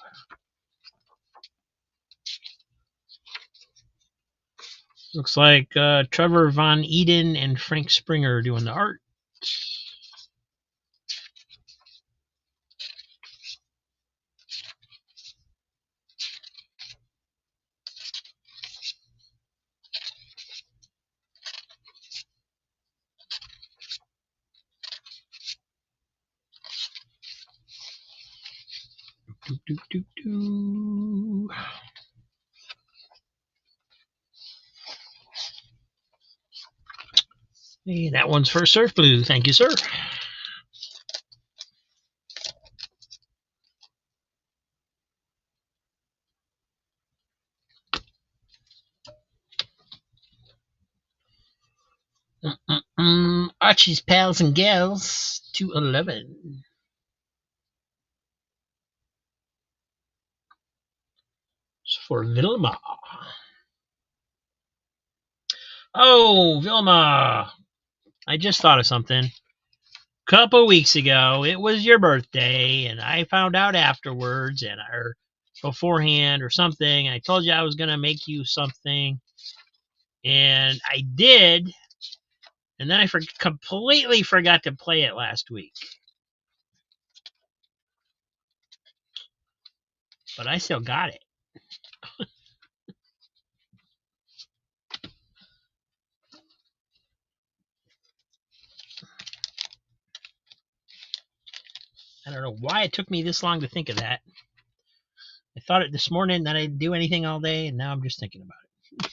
Looks like Trevor Von Eden and Frank Springer doing the art. Hey, that one's for Surf Blue. Thank you, sir. Archie's Pals and Gals 211. It's for Vilma. Oh, Vilma. I just thought of something. Couple weeks ago, it was your birthday, and I found out afterwards, or beforehand or something. I told you I was going to make you something, and I did, and then I completely forgot to play it last week. But I still got it. I don't know why it took me this long to think of that. I thought it this morning that I didn't do anything all day, and now I'm just thinking about it.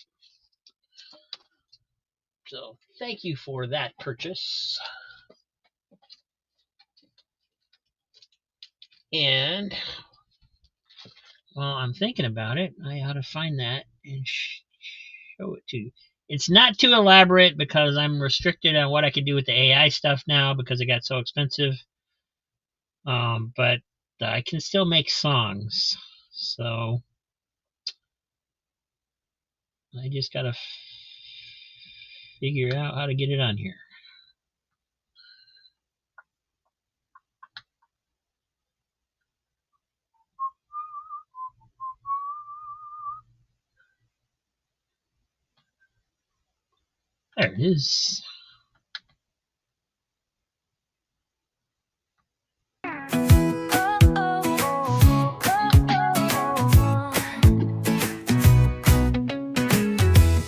So thank you for that purchase. And while I'm thinking about it, I ought to find that and show it to you. It's not too elaborate because I'm restricted on what I can do with the AI stuff now because it got so expensive. But I can still make songs. So I just got to figure out how to get it on here. There it is.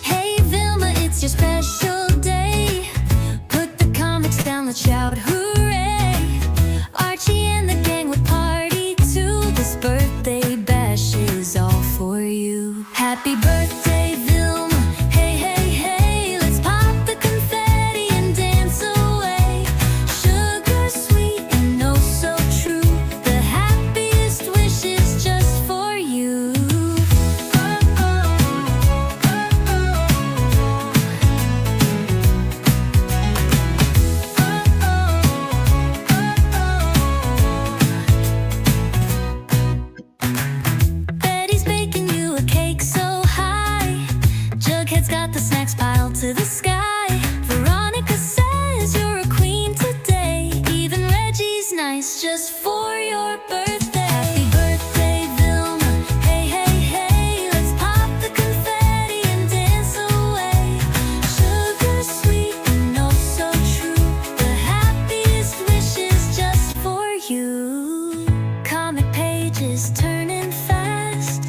Hey Vilma, it's your special day. Put the comics down, let's shout hooray. Archie and the gang would party too. This birthday bash is all for you. Happy birthday, Vilma. Hey, hey, hey, let's pop the confetti and dance away. Sugar sweet and oh so true. The happiest wishes just for you. Betty's baking you a cake so high. Jughead's got the snacks piled to the sky. Veronica says you're a queen today. Even Reggie's nice just for your birthday. Happy birthday, Vilma. Hey, hey, hey, let's pop the confetti and dance away. Sugar sweet and oh so true. The happiest wishes just for you. Comic pages turning fast.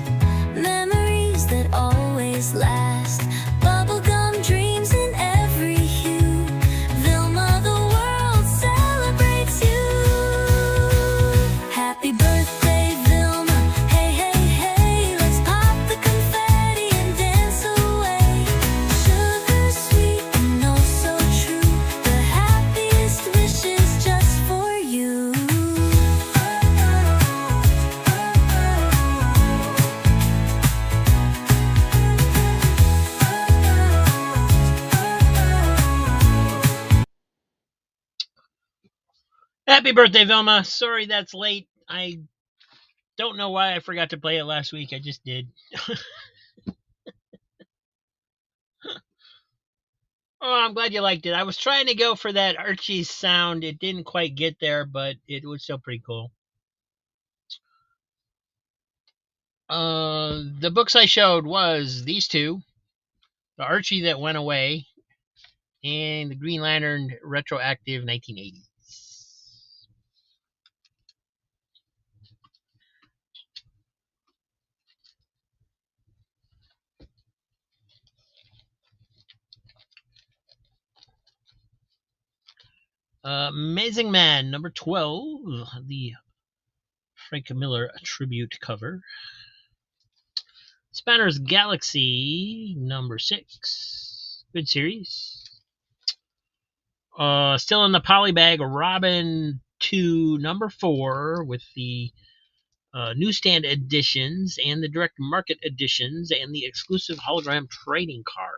Memories that always last. Bubblegum dreams in every hue. Vilma, the world celebrates you. Happy birthday, Vilma. Hey, hey, hey, let's pop the confetti and dance away. Sugar sweet and oh so true. The happiest wishes just for you. Happy birthday, Vilma. Sorry that's late. I don't know why I forgot to play it last week. I just did. Oh, I'm glad you liked it. I was trying to go for that Archie's sound. It didn't quite get there, but it was still pretty cool. The books I showed was these two. The Archie That Went Away and the Green Lantern Retroactive 1980s. Amazing Man, number 12, the Frank Miller tribute cover. Spanner's Galaxy, number 6. Good series. Still in the polybag, Robin 2, number 4, with the newsstand editions and the direct market editions and the exclusive hologram trading card.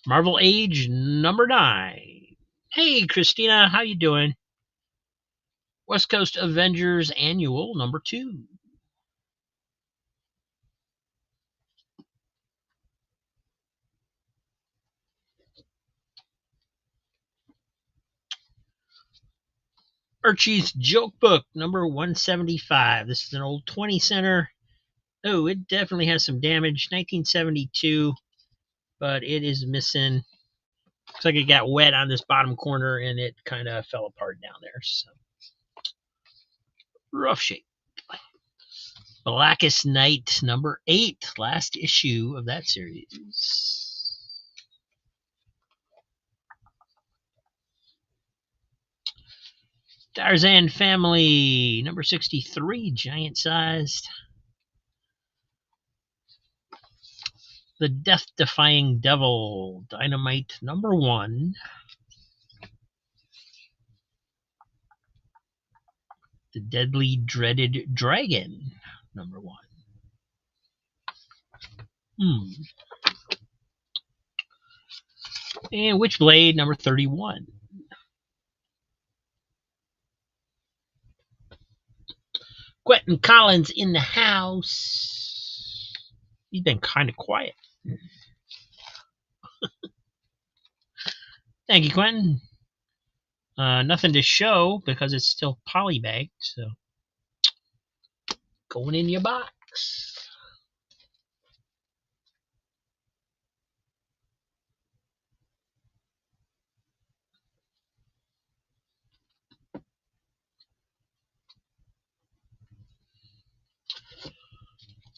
Marvel Age number 9. Hey Christina, how you doing? West Coast Avengers Annual number 2. Archie's Joke Book number 175. This is an old 20 center. Oh, it definitely has some damage. 1972, but it is missing. Looks like it got wet on this bottom corner and it kind of fell apart down there. So rough shape. Blackest Night number 8, last issue of that series. Tarzan Family, number 63, giant sized. The Death Defying Devil, Dynamite, number 1. The Deadly Dreaded Dragon, number 1. And Witchblade, number 31. Quentin Collins in the house. He's been kind of quiet. Thank you, Quentin. Nothing to show because it's still polybagged, so going in your box.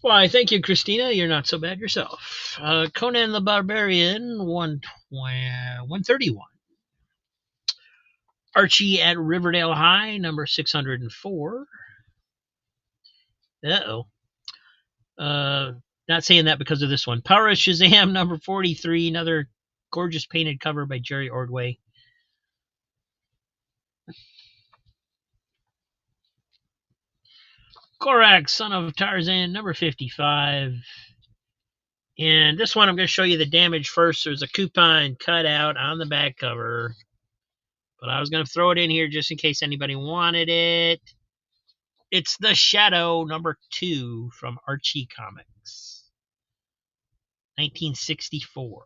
Why, thank you, Christina. You're not so bad yourself. Conan the Barbarian, 131. Archie at Riverdale High, number 604. Uh-oh. Not saying that because of this one. Power of Shazam, number 43. Another gorgeous painted cover by Jerry Ordway. Korak, Son of Tarzan, number 55. And this one, I'm going to show you the damage first. There's a coupon cut out on the back cover. But I was going to throw it in here just in case anybody wanted it. It's The Shadow, number 2 from Archie Comics. 1964.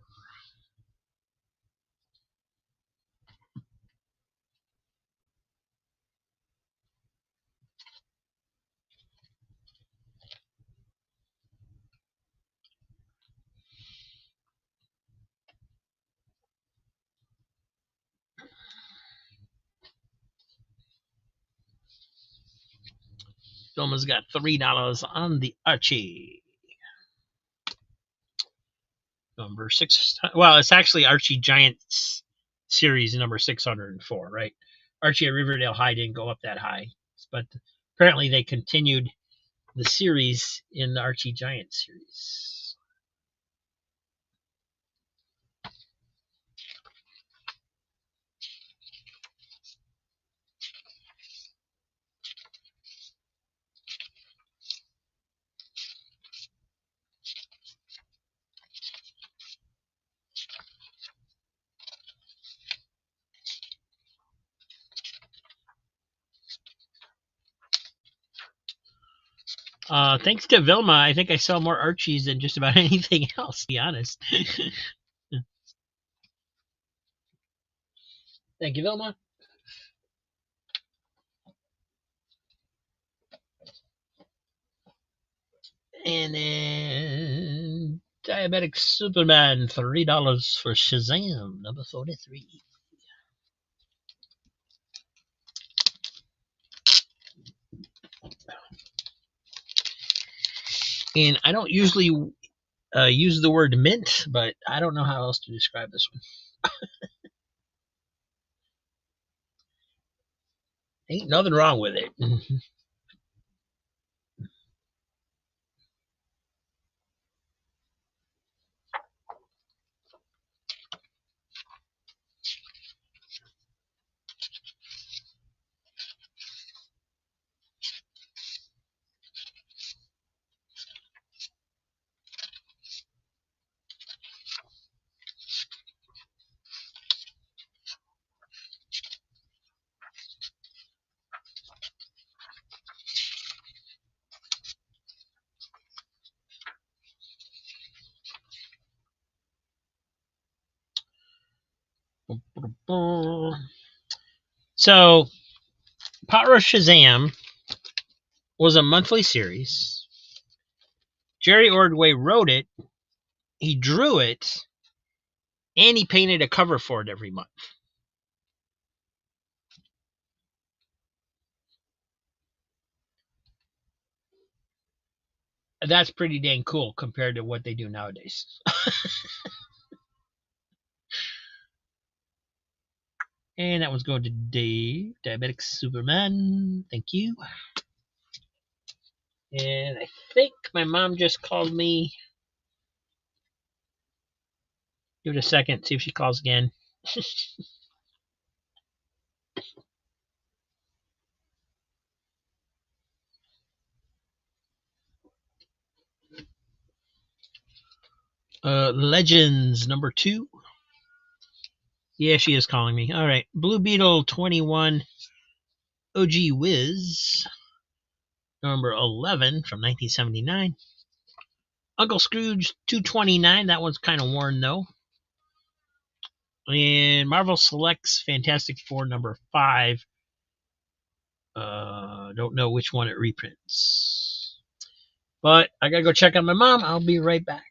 Vilma's got $3 on the Archie. Number 6. Well, it's actually Archie Giants series number 604, right? Archie at Riverdale High didn't go up that high, but apparently they continued the series in the Archie Giants series. Thanks to Vilma, I think I sell more Archies than just about anything else, to be honest. Thank you, Vilma. And then Diabetic Superman, $3 for Shazam, number 43. And I don't usually use the word mint, but I don't know how else to describe this one. Ain't nothing wrong with it. So, Power of Shazam was a monthly series. Jerry Ordway wrote it, he drew it, and he painted a cover for it every month. That's pretty dang cool compared to what they do nowadays. And that one's going to Dave, Diabetic Superman. Thank you. And I think my mom just called me. Give it a second, see if she calls again. Legends number 2. Yeah, she is calling me. All right. Blue Beetle 21. OG Wiz number 11 from 1979. Uncle Scrooge 229. That one's kind of worn though. And Marvel Selects Fantastic Four number 5. Don't know which one it reprints. But I gotta go check on my mom. I'll be right back.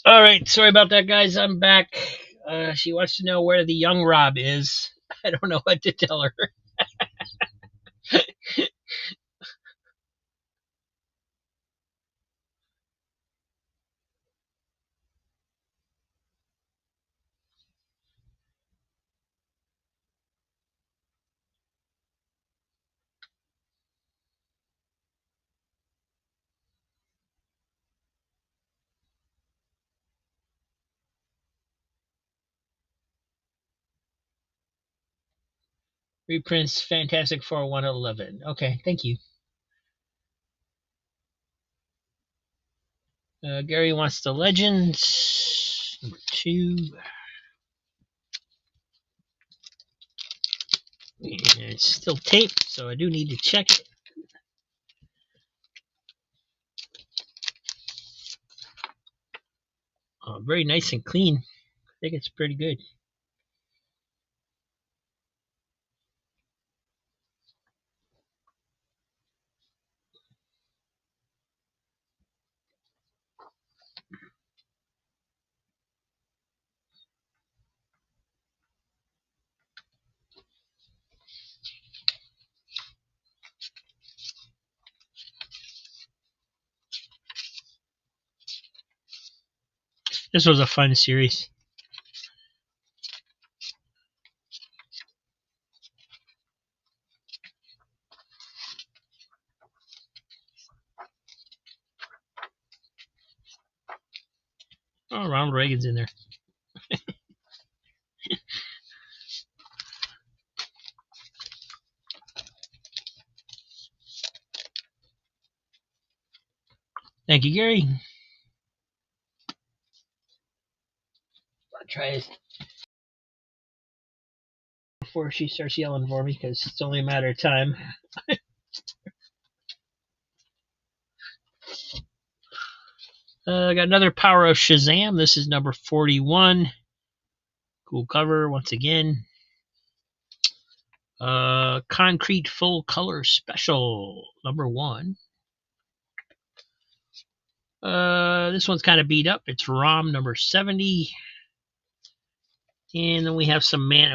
All right, sorry about that, guys. I'm back. She wants to know where the young Rob is. I don't know what to tell her. Reprints Fantastic Four 111. Okay, thank you. Gary wants the Legends. Number 2. And it's still taped, so I do need to check it. Very nice and clean. I think it's pretty good. This was a fun series. Oh, Ronald Reagan's in there. Thank you, Gary. I'll try it before she starts yelling for me, because it's only a matter of time. I got another Power of Shazam. This is number 41. Cool cover once again. Concrete Full Color Special, number 1. This one's kind of beat up. It's ROM number 70. And then we have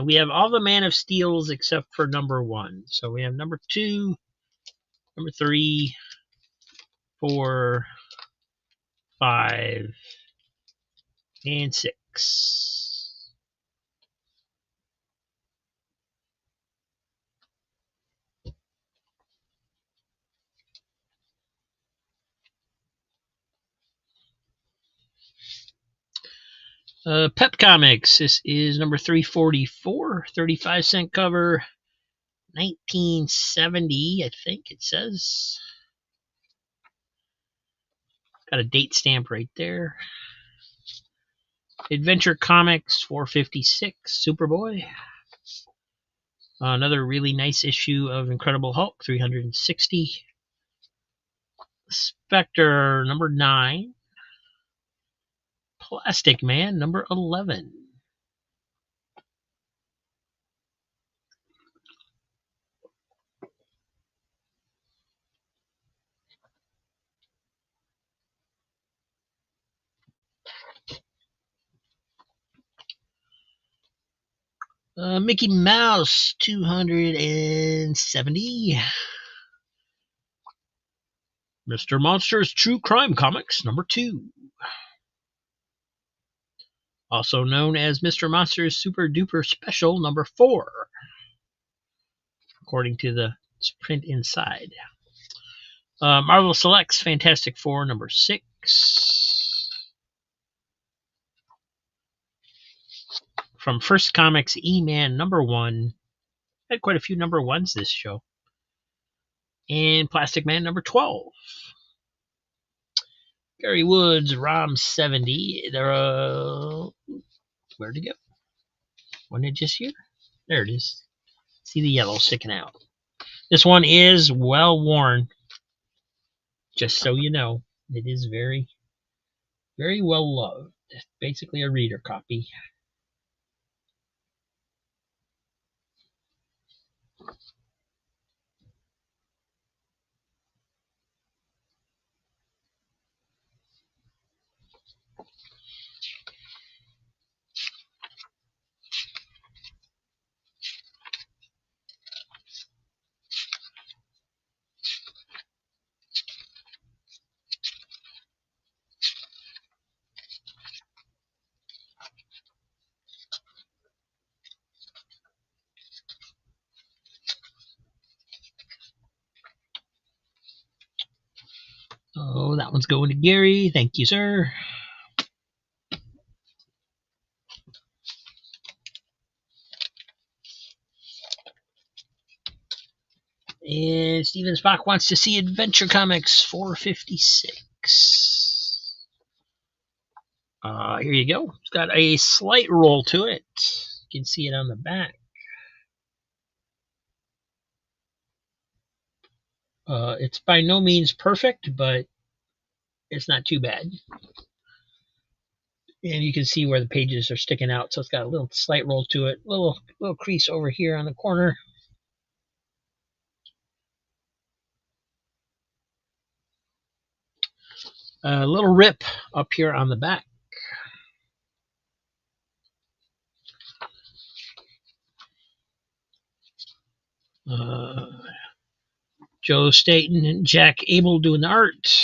we have all the Man of Steels except for number 1. So we have number 2, number 3, 4, 5, and 6. Pep Comics. This is number 344, 35-cent cover, 1970, I think it says. Got a date stamp right there. Adventure Comics 456, Superboy. Another really nice issue of Incredible Hulk 360. Spectre number 9. Plastic Man number 11. Mickey Mouse 270. Mr. Monster's True Crime Comics number 2. Also known as Mr. Monster's Super Duper Special number 4. According to the print inside. Marvel Selects Fantastic Four number 6. From First Comics E-Man number 1. Had quite a few number 1s this show. And Plastic Man number 12. Gary Woods, ROM 70. Where'd it go? Wasn't it just here? There it is. See the yellow sticking out. This one is well worn. Just so you know, it is very, very well loved. Basically a reader copy. Oh, that one's going to Gary. Thank you, sir. And Steven Spock wants to see Adventure Comics 456. Here you go. It's got a slight roll to it. You can see it on the back. It's by no means perfect, but it's not too bad. And you can see where the pages are sticking out, so it's got a little slight roll to it. Little crease over here on the corner. A little rip up here on the back. Joe Staten and Jack Abel doing the art.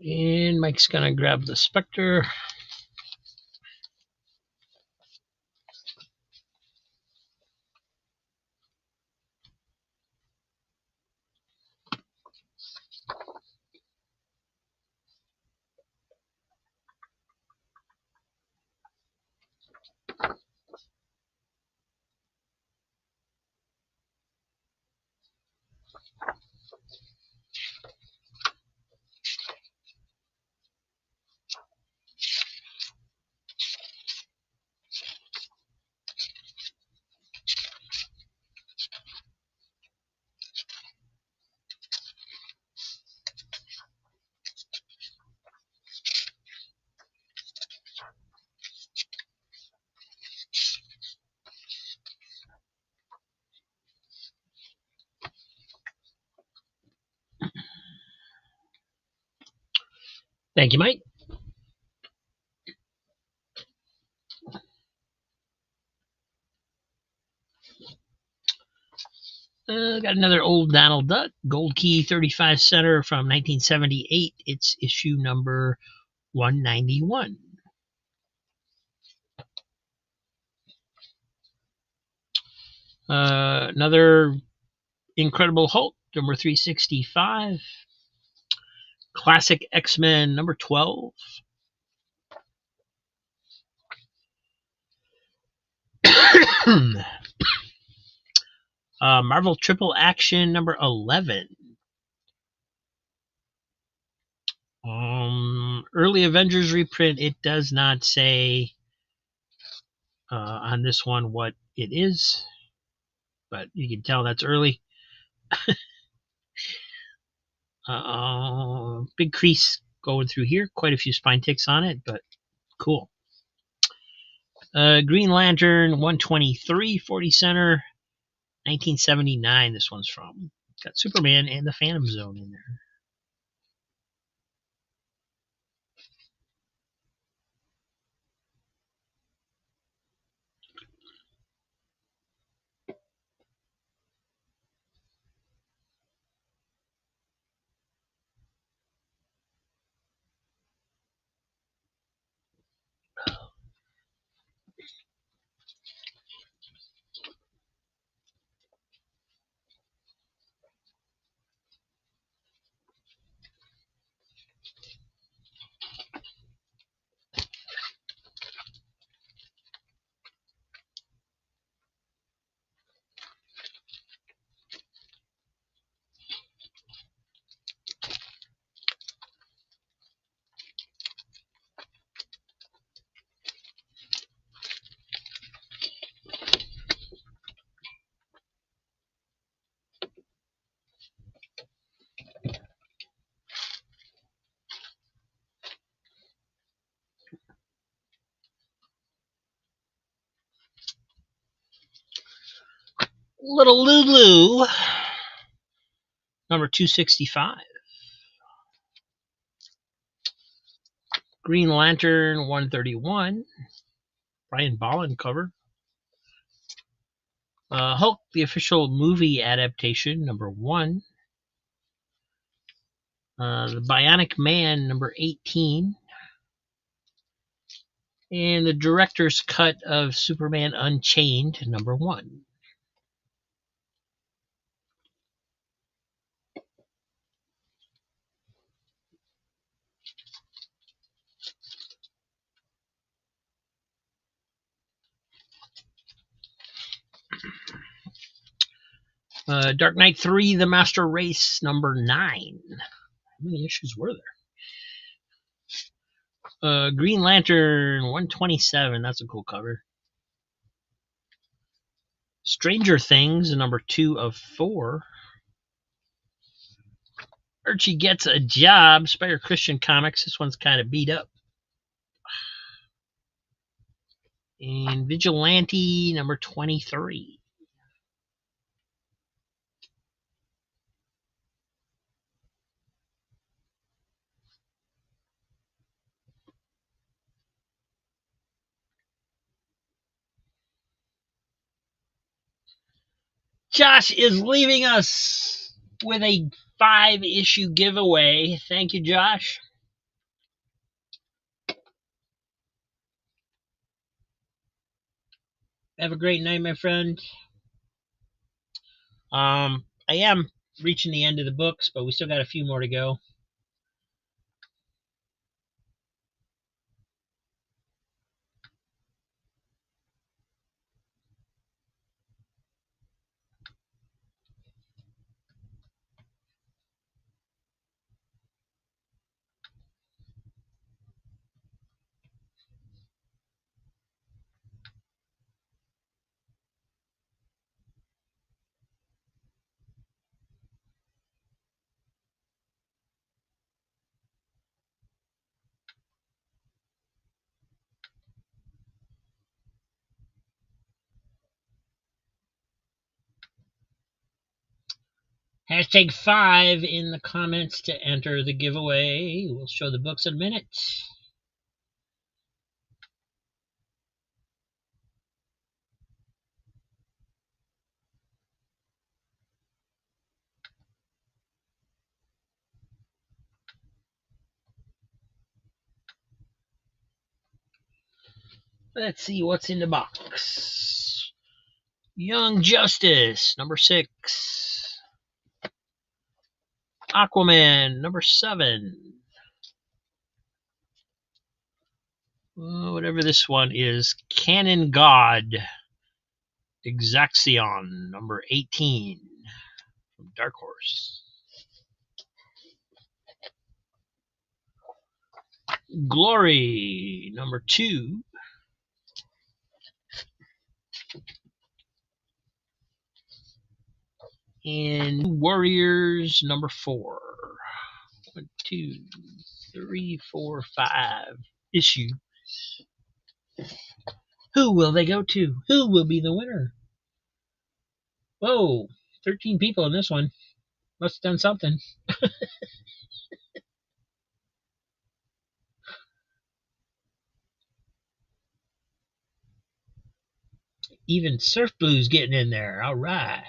And Mike's gonna grab the Spectre. Thank you, Mike. Got another old Donald Duck, Gold Key 35 center from 1978. It's issue number 191. Another Incredible Hulk, number 365. Classic X-Men, number 12. Marvel Triple Action, number 11. Early Avengers reprint. It does not say on this one what it is, but you can tell that's early. Big crease going through here. Quite a few spine ticks on it, but cool. Green Lantern 123, 40 center, 1979. This one's from. Got Superman and the Phantom Zone in there. Little Lulu, number 265. Green Lantern 131. Brian Bolland cover. Hulk, the official movie adaptation, number 1. The Bionic Man, number 18. And the director's cut of Superman Unchained, number 1. Dark Knight 3, The Master Race, number 9. How many issues were there? Green Lantern 127. That's a cool cover. Stranger Things, number 2 of 4. Archie Gets a Job, Spider Christian Comics. This one's kind of beat up. And Vigilante, number 23. Josh is leaving us with a 5-issue giveaway. Thank you, Josh. Have a great night, my friend. I am reaching the end of the books, but we still got a few more to go. Hashtag 5 in the comments to enter the giveaway. We'll show the books in a minute. Let's see what's in the box. Young Justice, number 6. Aquaman, number 7. Whatever this one is. Canon God, Exacxion, number 18. From Dark Horse. Glory, number 2. And Warriors, number 4. 1, 2, 3, 4, 5 issues. Who will they go to? Who will be the winner? Whoa, 13 people in this one. Must have done something. Even Surf Blue's getting in there. All right.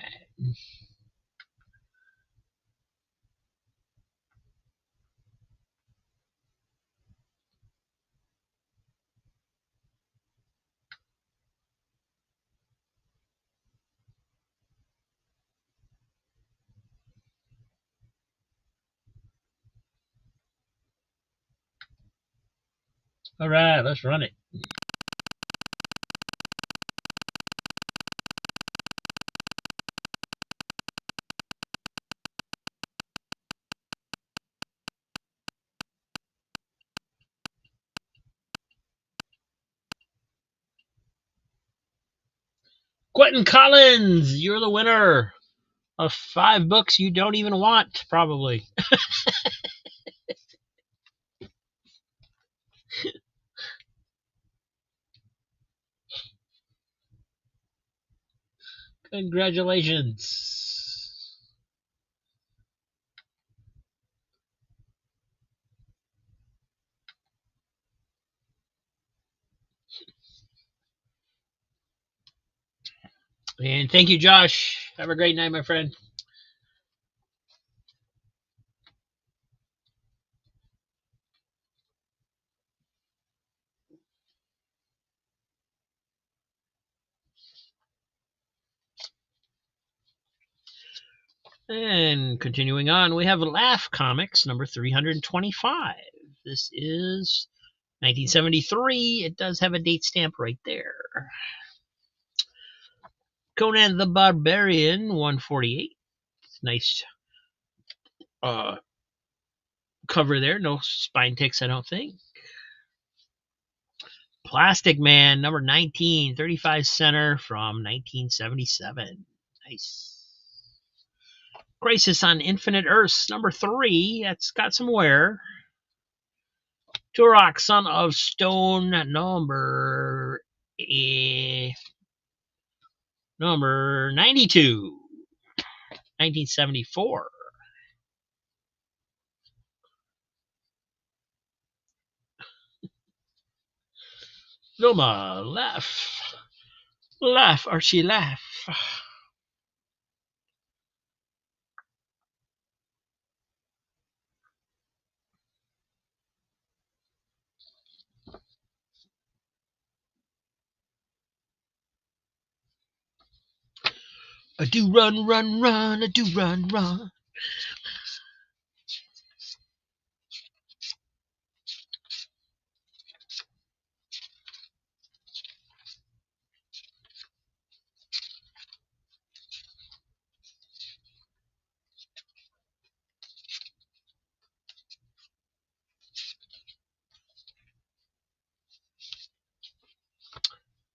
All right, let's run it. Quentin Collins, you're the winner of 5 books you don't even want, probably. Congratulations. And thank you, Josh. Have a great night, my friend. And continuing on, we have Laugh Comics number 325. This is 1973. It does have a date stamp right there. Conan the Barbarian 148. Nice cover there. No spine ticks, I don't think. Plastic Man number 19, 35 center from 1977. Nice. Crisis on Infinite Earths number 3. That's got some wear. Turok, Son of Stone number 92, 1974. Vilma, laugh. Laugh, Archie, laugh. I do run, run, run. I do run, run.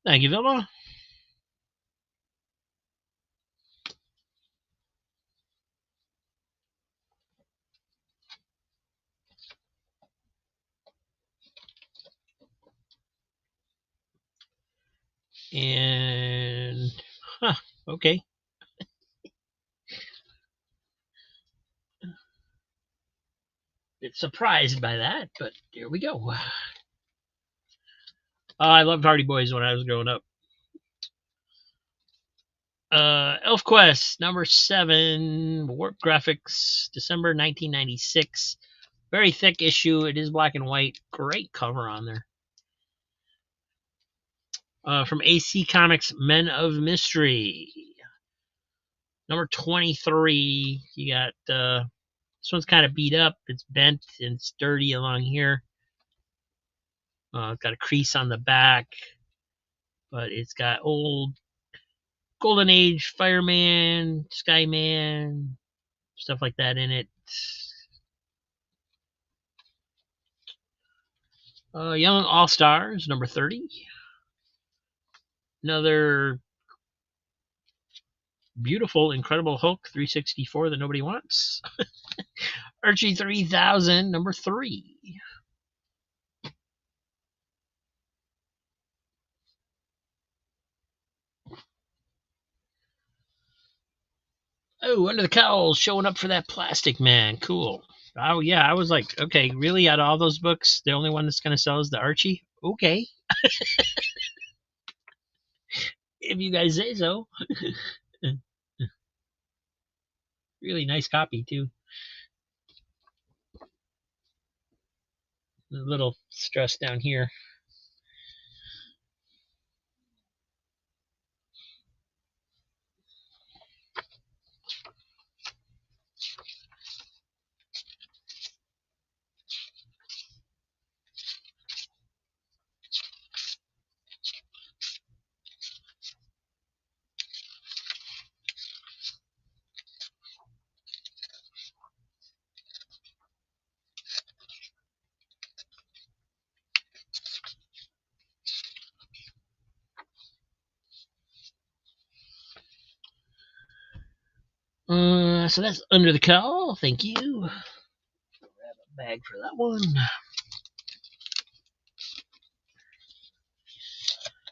Thank you, Vilma. And, okay. Bit surprised by that, but here we go. I loved Hardy Boys when I was growing up. ElfQuest number 7, Warp Graphics, December 1996. Very thick issue. It is black and white. Great cover on there. From AC Comics, Men of Mystery. Number 23. You got this one's kind of beat up. It's bent and it's dirty along here. It's got a crease on the back, but it's got old Golden Age Fireman, Skyman, stuff like that in it. Young All Stars, number 30. Another beautiful, incredible Hulk 364 that nobody wants. Archie 3000, number 3. Oh, Under the Cowl showing up for that Plastic Man. Cool. Oh, yeah, I was like, okay, really? Out of all those books, the only one that's going to sell is the Archie? Okay. If you guys say so. Really nice copy, too. A little stress down here. So that's Under the Cowl. Thank you. Grab a bag for that one.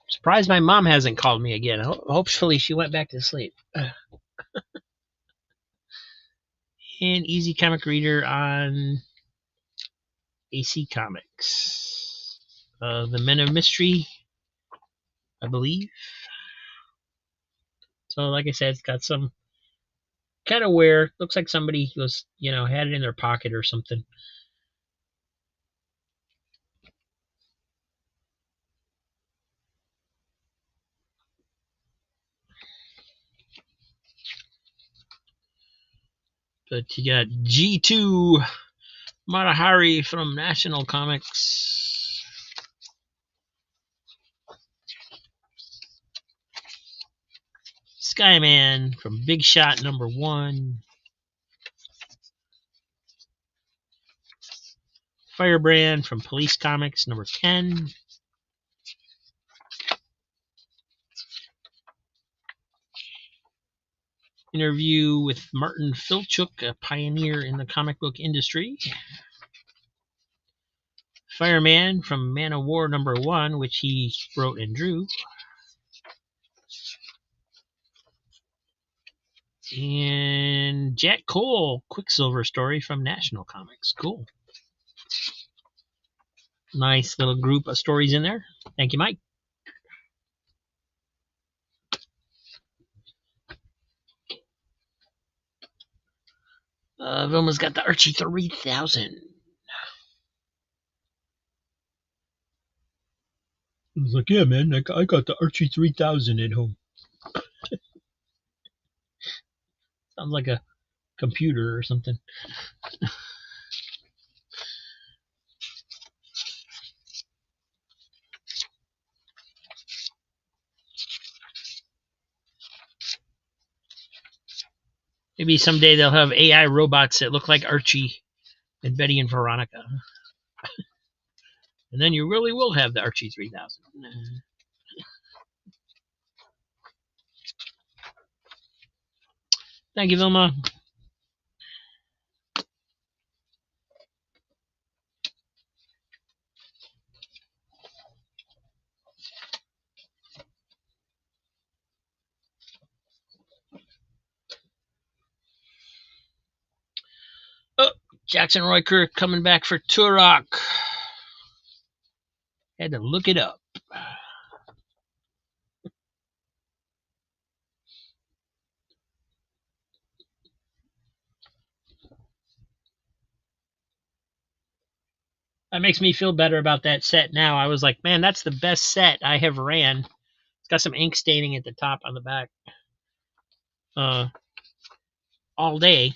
Surprised my mom hasn't called me again. Hopefully she went back to sleep. And Easy Comic Reader on AC Comics. The Men of Mystery, I believe. So like I said, it's got some kind of wear. Looks like somebody was, had it in their pocket or something. But you got G2 Matahari from National Comics. Skyman from Big Shot #1. Firebrand from Police Comics #10. Interview with Martin Filchuk, a pioneer in the comic book industry. Fireman from Man of War #1, which he wrote and drew. And Jack Cole, Quicksilver story from National Comics. Cool. Nice little group of stories in there. Thank you, Mike. Vilma's got the Archie 3000. I was like, yeah, man, I got the Archie 3000 at home. Sounds like a computer or something. Maybe someday they'll have AI robots that look like Archie and Betty and Veronica. And then you really will have the Archie 3000. Thank you, Vilma. Oh, Jackson Royker coming back for Turok. Had to look it up. That makes me feel better about that set now. I was like, man, that's the best set I have ran. It's got some ink staining at the top on the back. All day.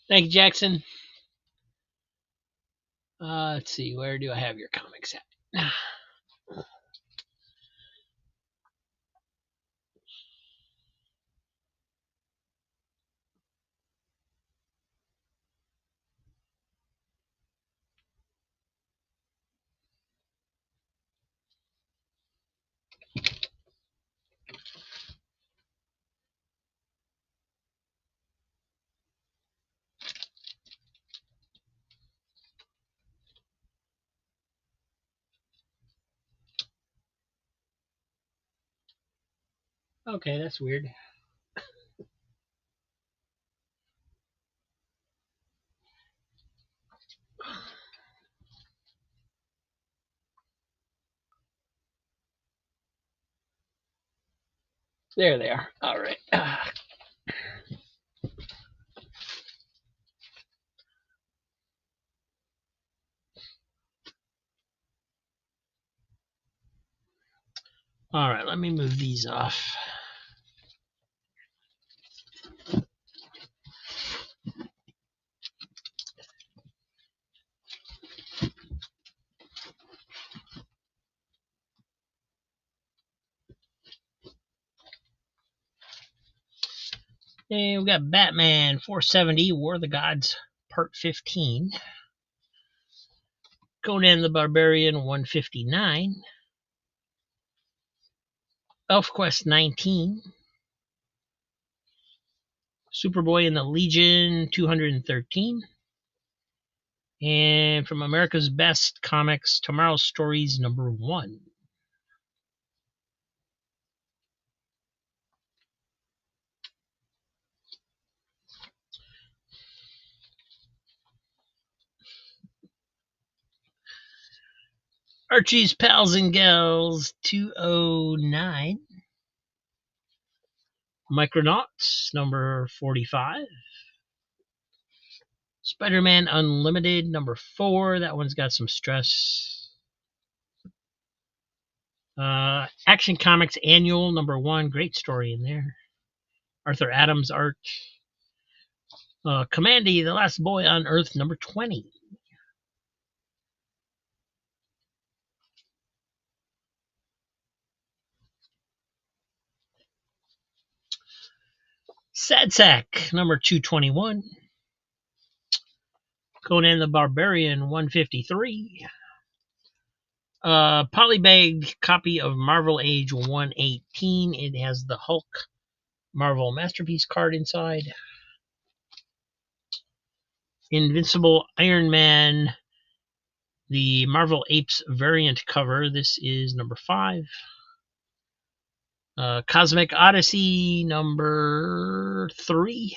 Thank you, Jackson. Let's see, where do I have your comics at? Okay, that's weird. There they are. All right. All right, let me move these off. And we got Batman 470, War of the Gods, Part 15. Conan the Barbarian 159. ElfQuest 19. Superboy and the Legion 213. And from America's Best Comics, Tomorrow's Stories #1. Archie's Pals and Gals 209. Micronauts number 45. Spider-Man Unlimited number 4. That one's got some stress. Action Comics Annual number 1. Great story in there. Arthur Adams art. Commandy, The Last Boy on Earth number 20. Sad Sack number 221. Conan the Barbarian 153. Polybag copy of Marvel Age 118. It has the Hulk Marvel Masterpiece card inside. Invincible Iron Man, the Marvel Apes variant cover. This is number 5. Cosmic Odyssey number 3.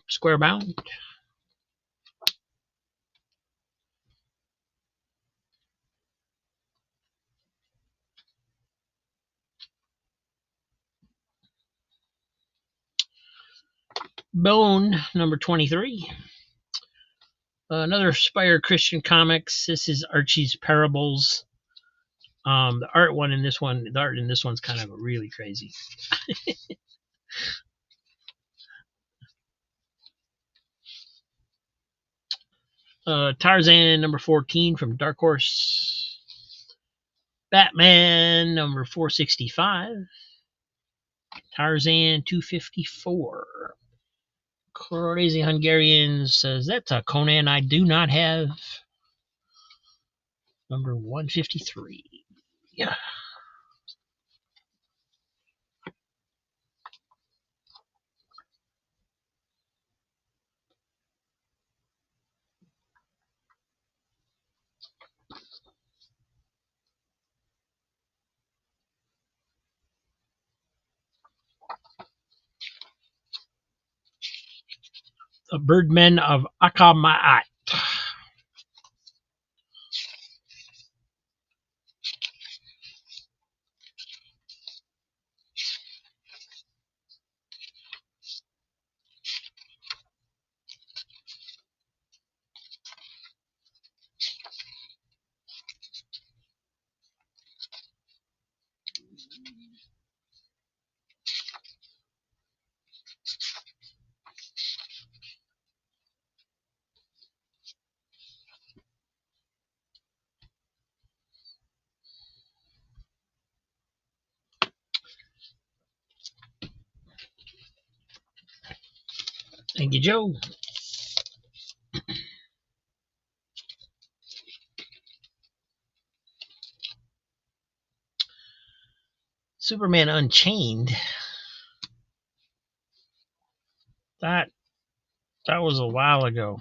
Square bound. Bone number 23. Another Spire Christian Comics. This is Archie's Parables. The art in this one's kind of really crazy. Tarzan number 14 from Dark Horse. Batman number 465. Tarzan 254. Crazy Hungarian says, that's a Conan I do not have. Number 153. Yeah. The Birdmen of Akhmat. Thank you, Joe. Superman Unchained. That was a while ago.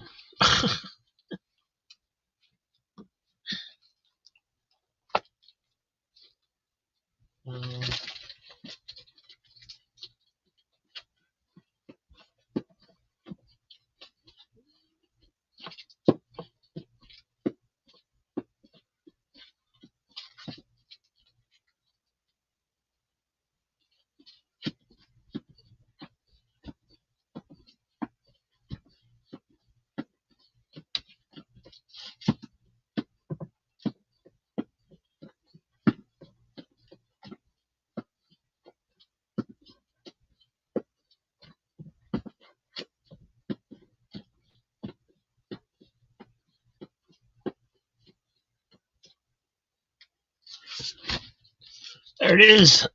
There it is.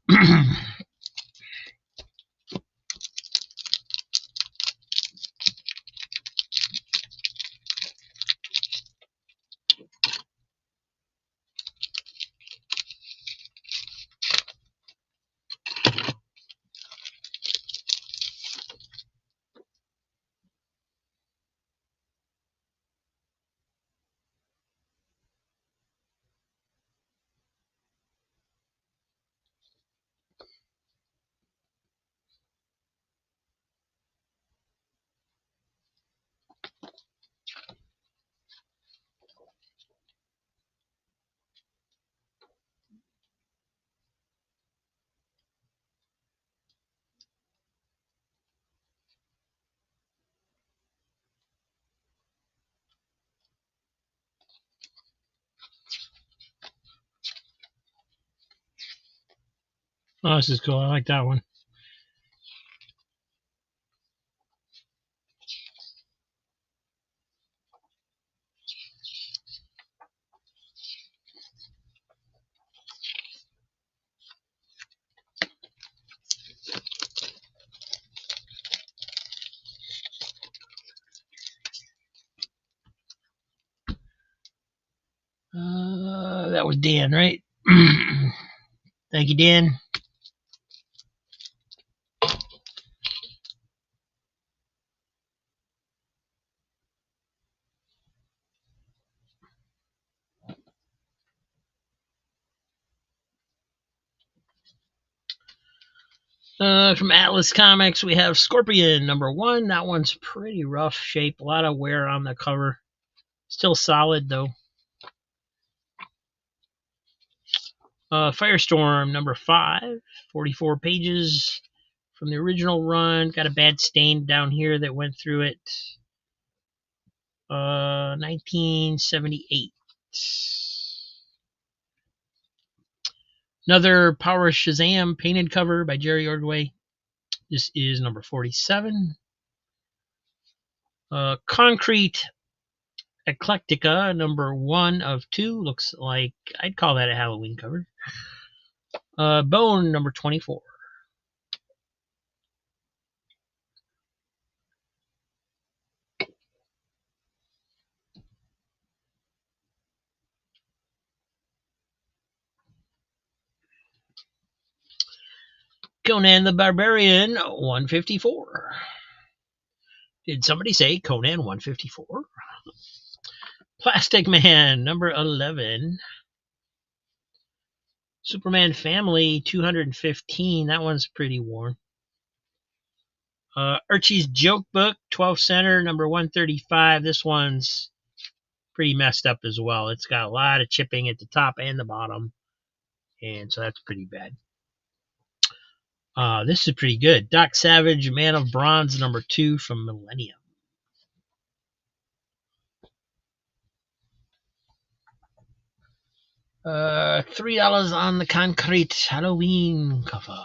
Oh, this is cool. I like that one. That was Dan, right? Thank you, Dan. From Atlas Comics, we have Scorpion #1. That one's pretty rough shape. A lot of wear on the cover. Still solid, though. Firestorm #5. 44 pages from the original run. Got a bad stain down here that went through it. 1978. Another Power Shazam painted cover by Jerry Ordway. This is #47. Concrete Eclectica #1 of 2. Looks like I'd call that a Halloween cover. Bone #24. Conan the Barbarian 154. Did somebody say Conan 154? Plastic Man #11. Superman Family 215. That one's pretty worn. Archie's Joke Book 12 center #135. This one's pretty messed up as well. It's got a lot of chipping at the top and the bottom, and so that's pretty bad. This is pretty good. Doc Savage, Man of Bronze #2 from Millennium. $3 on the concrete Halloween cover.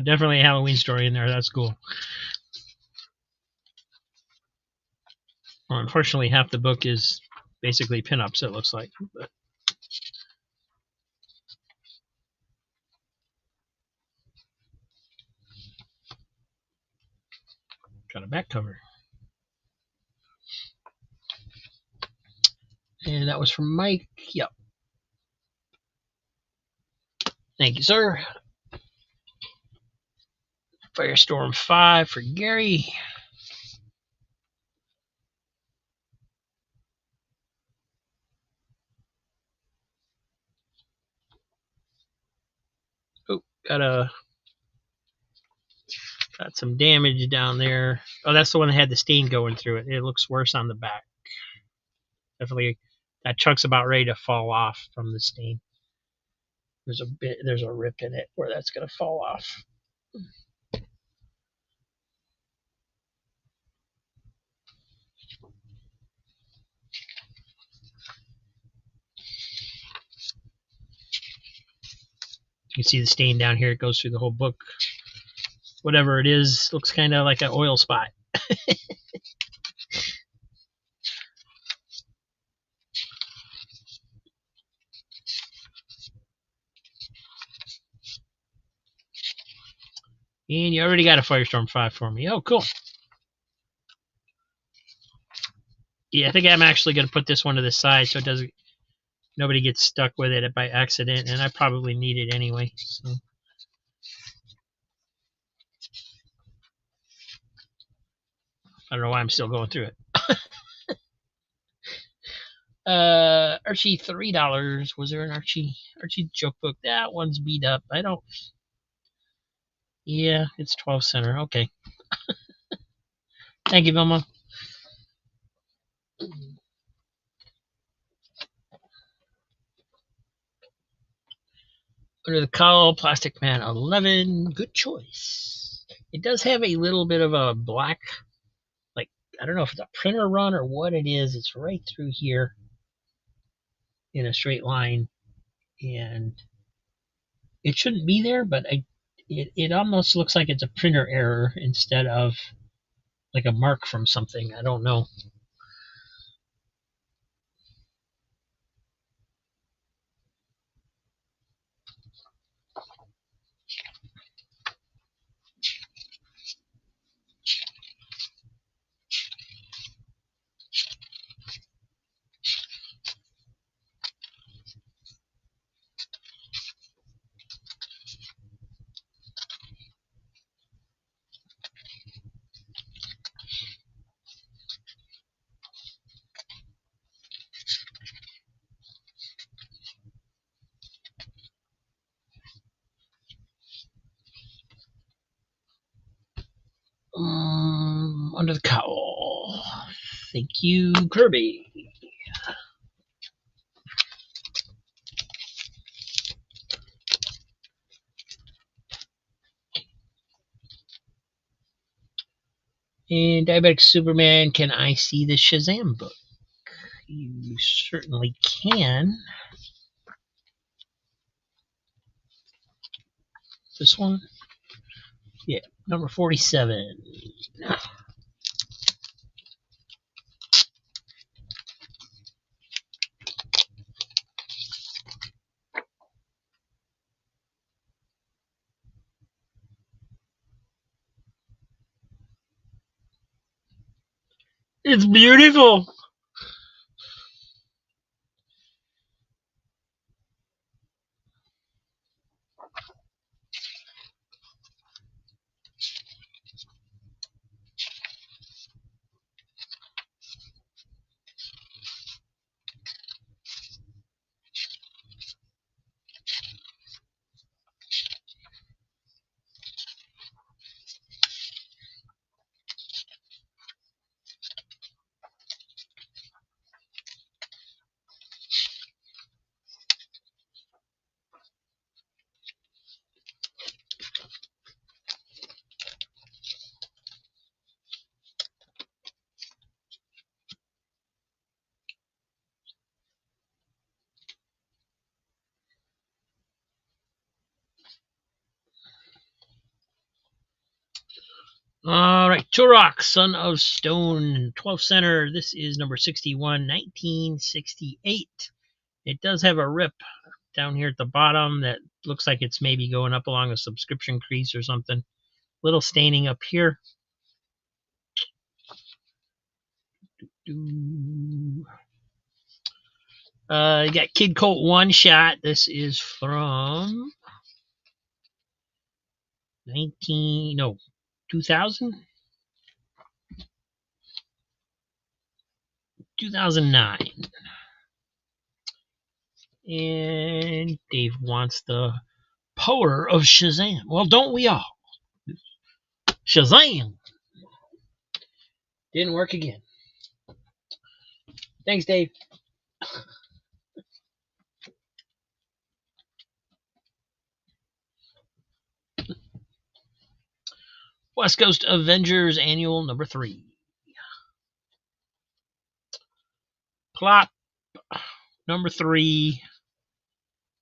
Definitely a Halloween story in there. That's cool. Well, unfortunately, half the book is basically pinups, it looks like. But got a back cover. And that was from Mike. Yep. Thank you, sir. Firestorm 5 for Gary. Oh, got some damage down there. Oh, that's the one that had the stain going through it. It looks worse on the back. Definitely, that chunk's about ready to fall off from the stain. There's a rip in it where that's gonna fall off. You can see the stain down here. It goes through the whole book. Whatever it is, looks kind of like an oil spot. And you already got a Firestorm 5 for me. Oh, cool. Yeah, I think I'm actually going to put this one to the side so it doesn't, nobody gets stuck with it by accident, and I probably need it anyway. So. I don't know why I'm still going through it. Archie $3. Was there an Archie joke book? That one's beat up. I don't Yeah, it's 12 center. Okay. Thank you, Vilma. Under the Cowl, Plastic Man 11. Good choice. It does have a little bit of a black, like, I don't know if it's a printer run or what it is. It's right through here in a straight line. And it shouldn't be there, but it almost looks like it's a printer error instead of like a mark from something. I don't know. Under the Cowl. Thank you, Kirby. And Diabetic Superman, can I see the Shazam book? You certainly can. This one? Yeah, number 47. It's beautiful. All right, Turok, Son of Stone, 12 center. This is number 61, 1968. It does have a rip down here at the bottom that looks like it's maybe going up along a subscription crease or something. Little staining up here. You got Kid Colt one shot. This is from 2000? 2009. And Dave wants the power of Shazam. Well, don't we all? Shazam! Didn't work again. Thanks, Dave. West Coast Avengers Annual number 3. Plop number 3.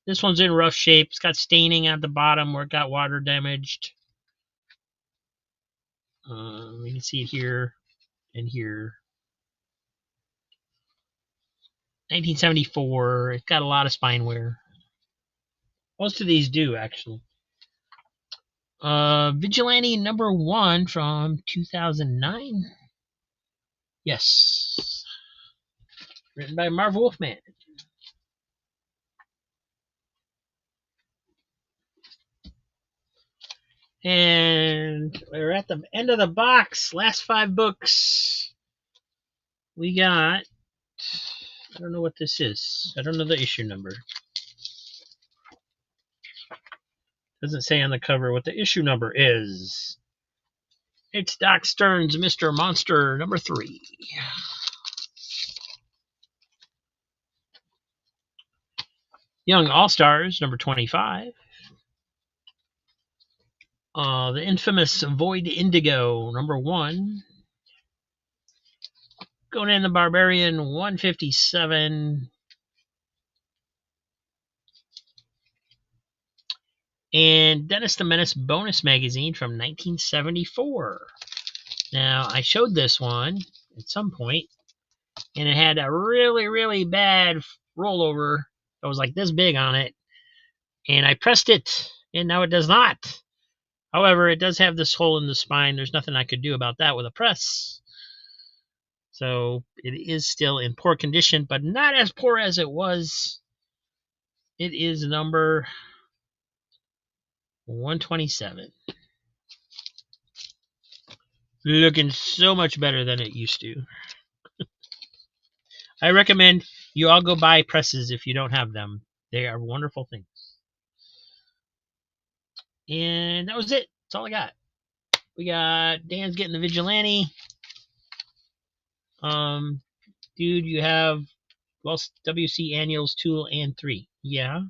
This one's in rough shape. It's got staining at the bottom where it got water damaged. You can see it here and here. 1974. It's got a lot of spine wear. Most of these do, actually. Vigilante number 1 from 2009. Yes. Written by Marv Wolfman. And we're at the end of the box. Last 5 books. We got... I don't know what this is. I don't know the issue number. Doesn't say on the cover what the issue number is. It's Doc Stern's Mr. Monster number 3. Young All-Stars number 25. The infamous Void Indigo number 1. Conan the Barbarian 157. And Dennis the Menace bonus magazine from 1974. Now, I showed this one at some point, and it had a really, really bad rollover that was like this big on it. And I pressed it, and now it does not. However, it does have this hole in the spine. There's nothing I could do about that with a press. So it is still in poor condition, but not as poor as it was. It is number 127. Looking so much better than it used to. I recommend you all go buy presses if you don't have them. They are wonderful things. And that was it. That's all I got. We got Dan's getting the Vigilante. Dude, you have WC Annuals 2 and 3. Yeah.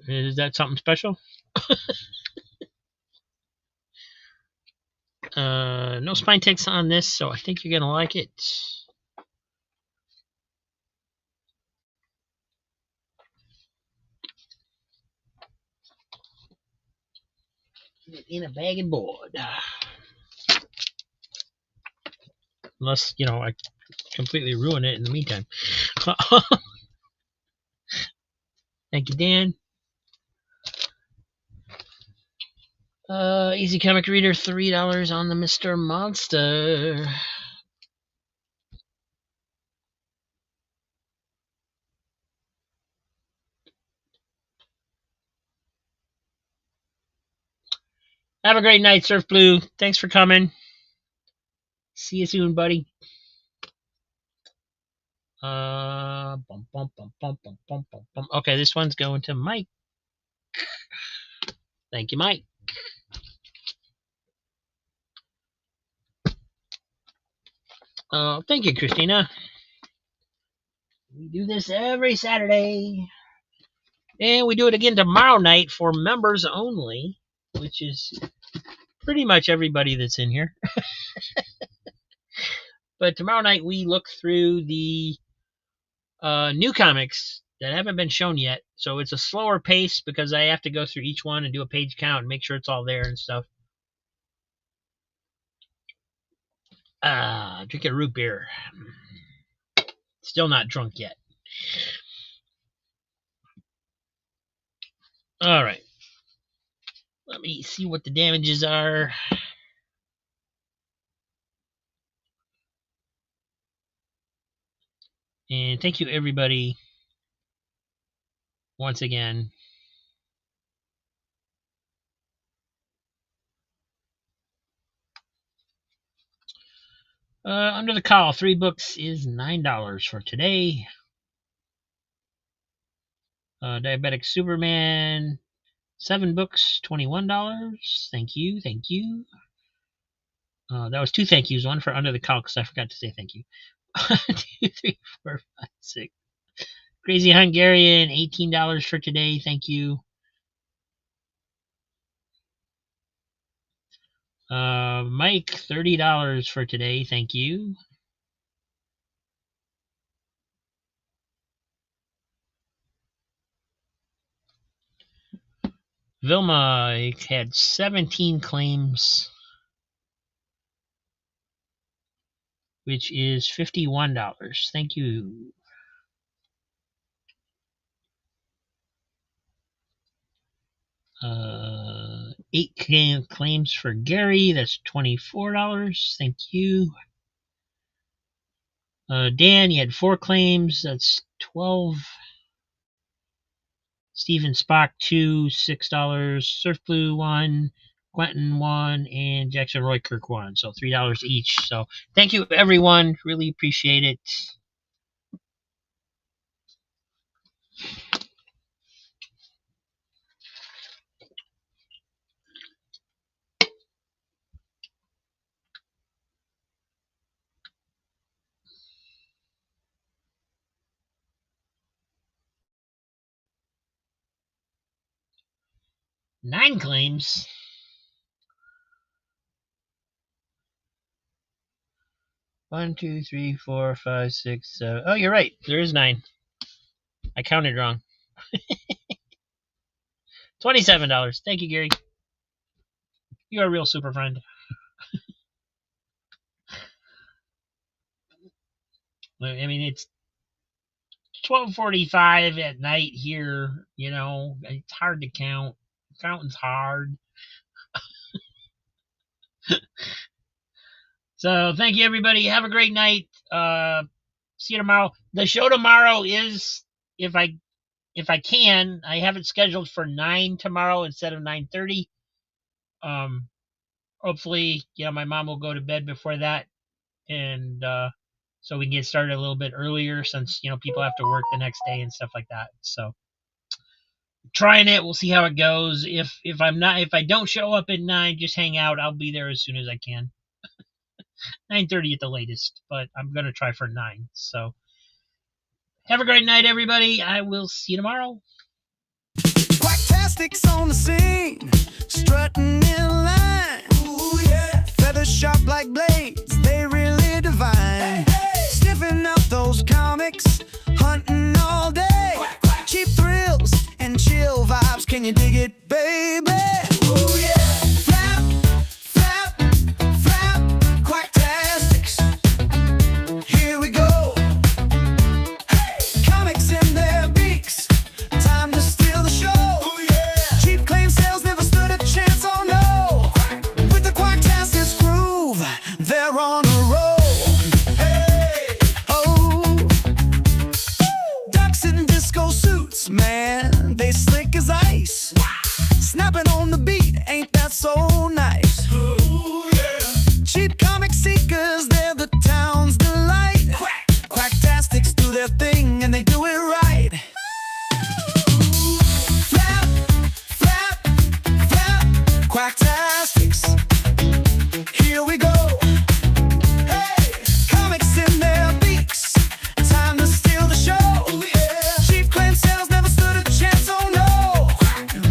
Is that something special? No spine ticks on this, so I think you're gonna like it. In a bag and board. Unless, I completely ruin it in the meantime. Thank you, Dan. Easy Comic Reader, $3 on the Mr. Monster. Have a great night, Surf Blue. Thanks for coming. See you soon, buddy. Okay, this one's going to Mike. Thank you, Mike. Thank you, Christina. We do this every Saturday. And we do it again tomorrow night for members only, which is pretty much everybody that's in here. But tomorrow night we look through the new comics that haven't been shown yet. So it's a slower pace because I have to go through each one and do a page count and make sure it's all there and stuff. Drink a root beer. Still not drunk yet. All right. Let me see what the damages are. And thank you, everybody, once again. Under the Call, 3 books is $9 for today. Diabetic Superman, 7 books, $21. Thank you, thank you. That was 2 thank yous. One for Under the Call because I forgot to say thank you. 2, 3, 4, 5, 6. Crazy Hungarian, $18 for today. Thank you. Mike, $30 for today. Thank you. Vilma had 17 claims, which is $51. Thank you. Eight claims for Gary. That's $24. Thank you. Dan, you had 4 claims. That's $12. Steven Spock, 2, $6. Surf Blue, 1. Quentin, 1. And Jackson Roykirk, 1. So $3 each. So thank you, everyone. Really appreciate it. 9 claims. One, two, three, 4, 5, 6, 7. Oh, you're right. There is 9. I counted wrong. $27. Thank you, Gary. You're a real super friend. I mean, it's 12:45 at night here. You know, it's hard to count. Counting's hard. So thank you, everybody. Have a great night. See you tomorrow. The show tomorrow is, if I can, I have it scheduled for 9 tomorrow instead of 9:30. Hopefully, my mom will go to bed before that, and so we can get started a little bit earlier, since people have to work the next day and stuff like that. So trying it. We'll see how it goes. If I don't show up at 9, just hang out. I'll be there as soon as I can. 9:30 at the latest, but I'm gonna try for 9. So have a great night, everybody. I will see you tomorrow. Quacktastic's on the scene, strutting in line. Ooh, yeah. Feathers sharp like blades, they really divine. Hey, hey. Sniffing out those comics, hunting all day. Quack, quack. Cheap thrills and chill vibes, can you dig it, baby? Ooh, yeah. Flap, flap, flap, Quacktastics. Here we go. Hey. Comics in their beaks, time to steal the show. Ooh, yeah. Cheap claim sales never stood a chance, oh no. With the Quacktastics groove, they're on a roll. Hey, oh, ducks in disco suits, man, they slick as ice. Snapping on the beat, ain't that so nice? Ooh, yeah. Cheap comic seekers, they're the town's delight. Quacktastics do their thing and they do it right. Flap, flap, flap, Quacktastics. Here we go. Hey, comics in their beaks, time to steal the show. Yeah. Cheap claim sales never stood a chance, oh no.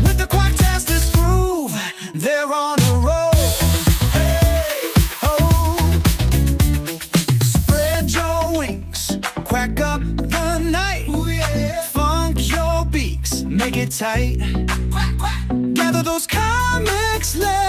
With the Quacktastics groove, they're on a roll. Hey, oh, spread your wings, quack up the night. Yeah. Funk your beaks, make it tight. Quack, quack. Gather those comics, let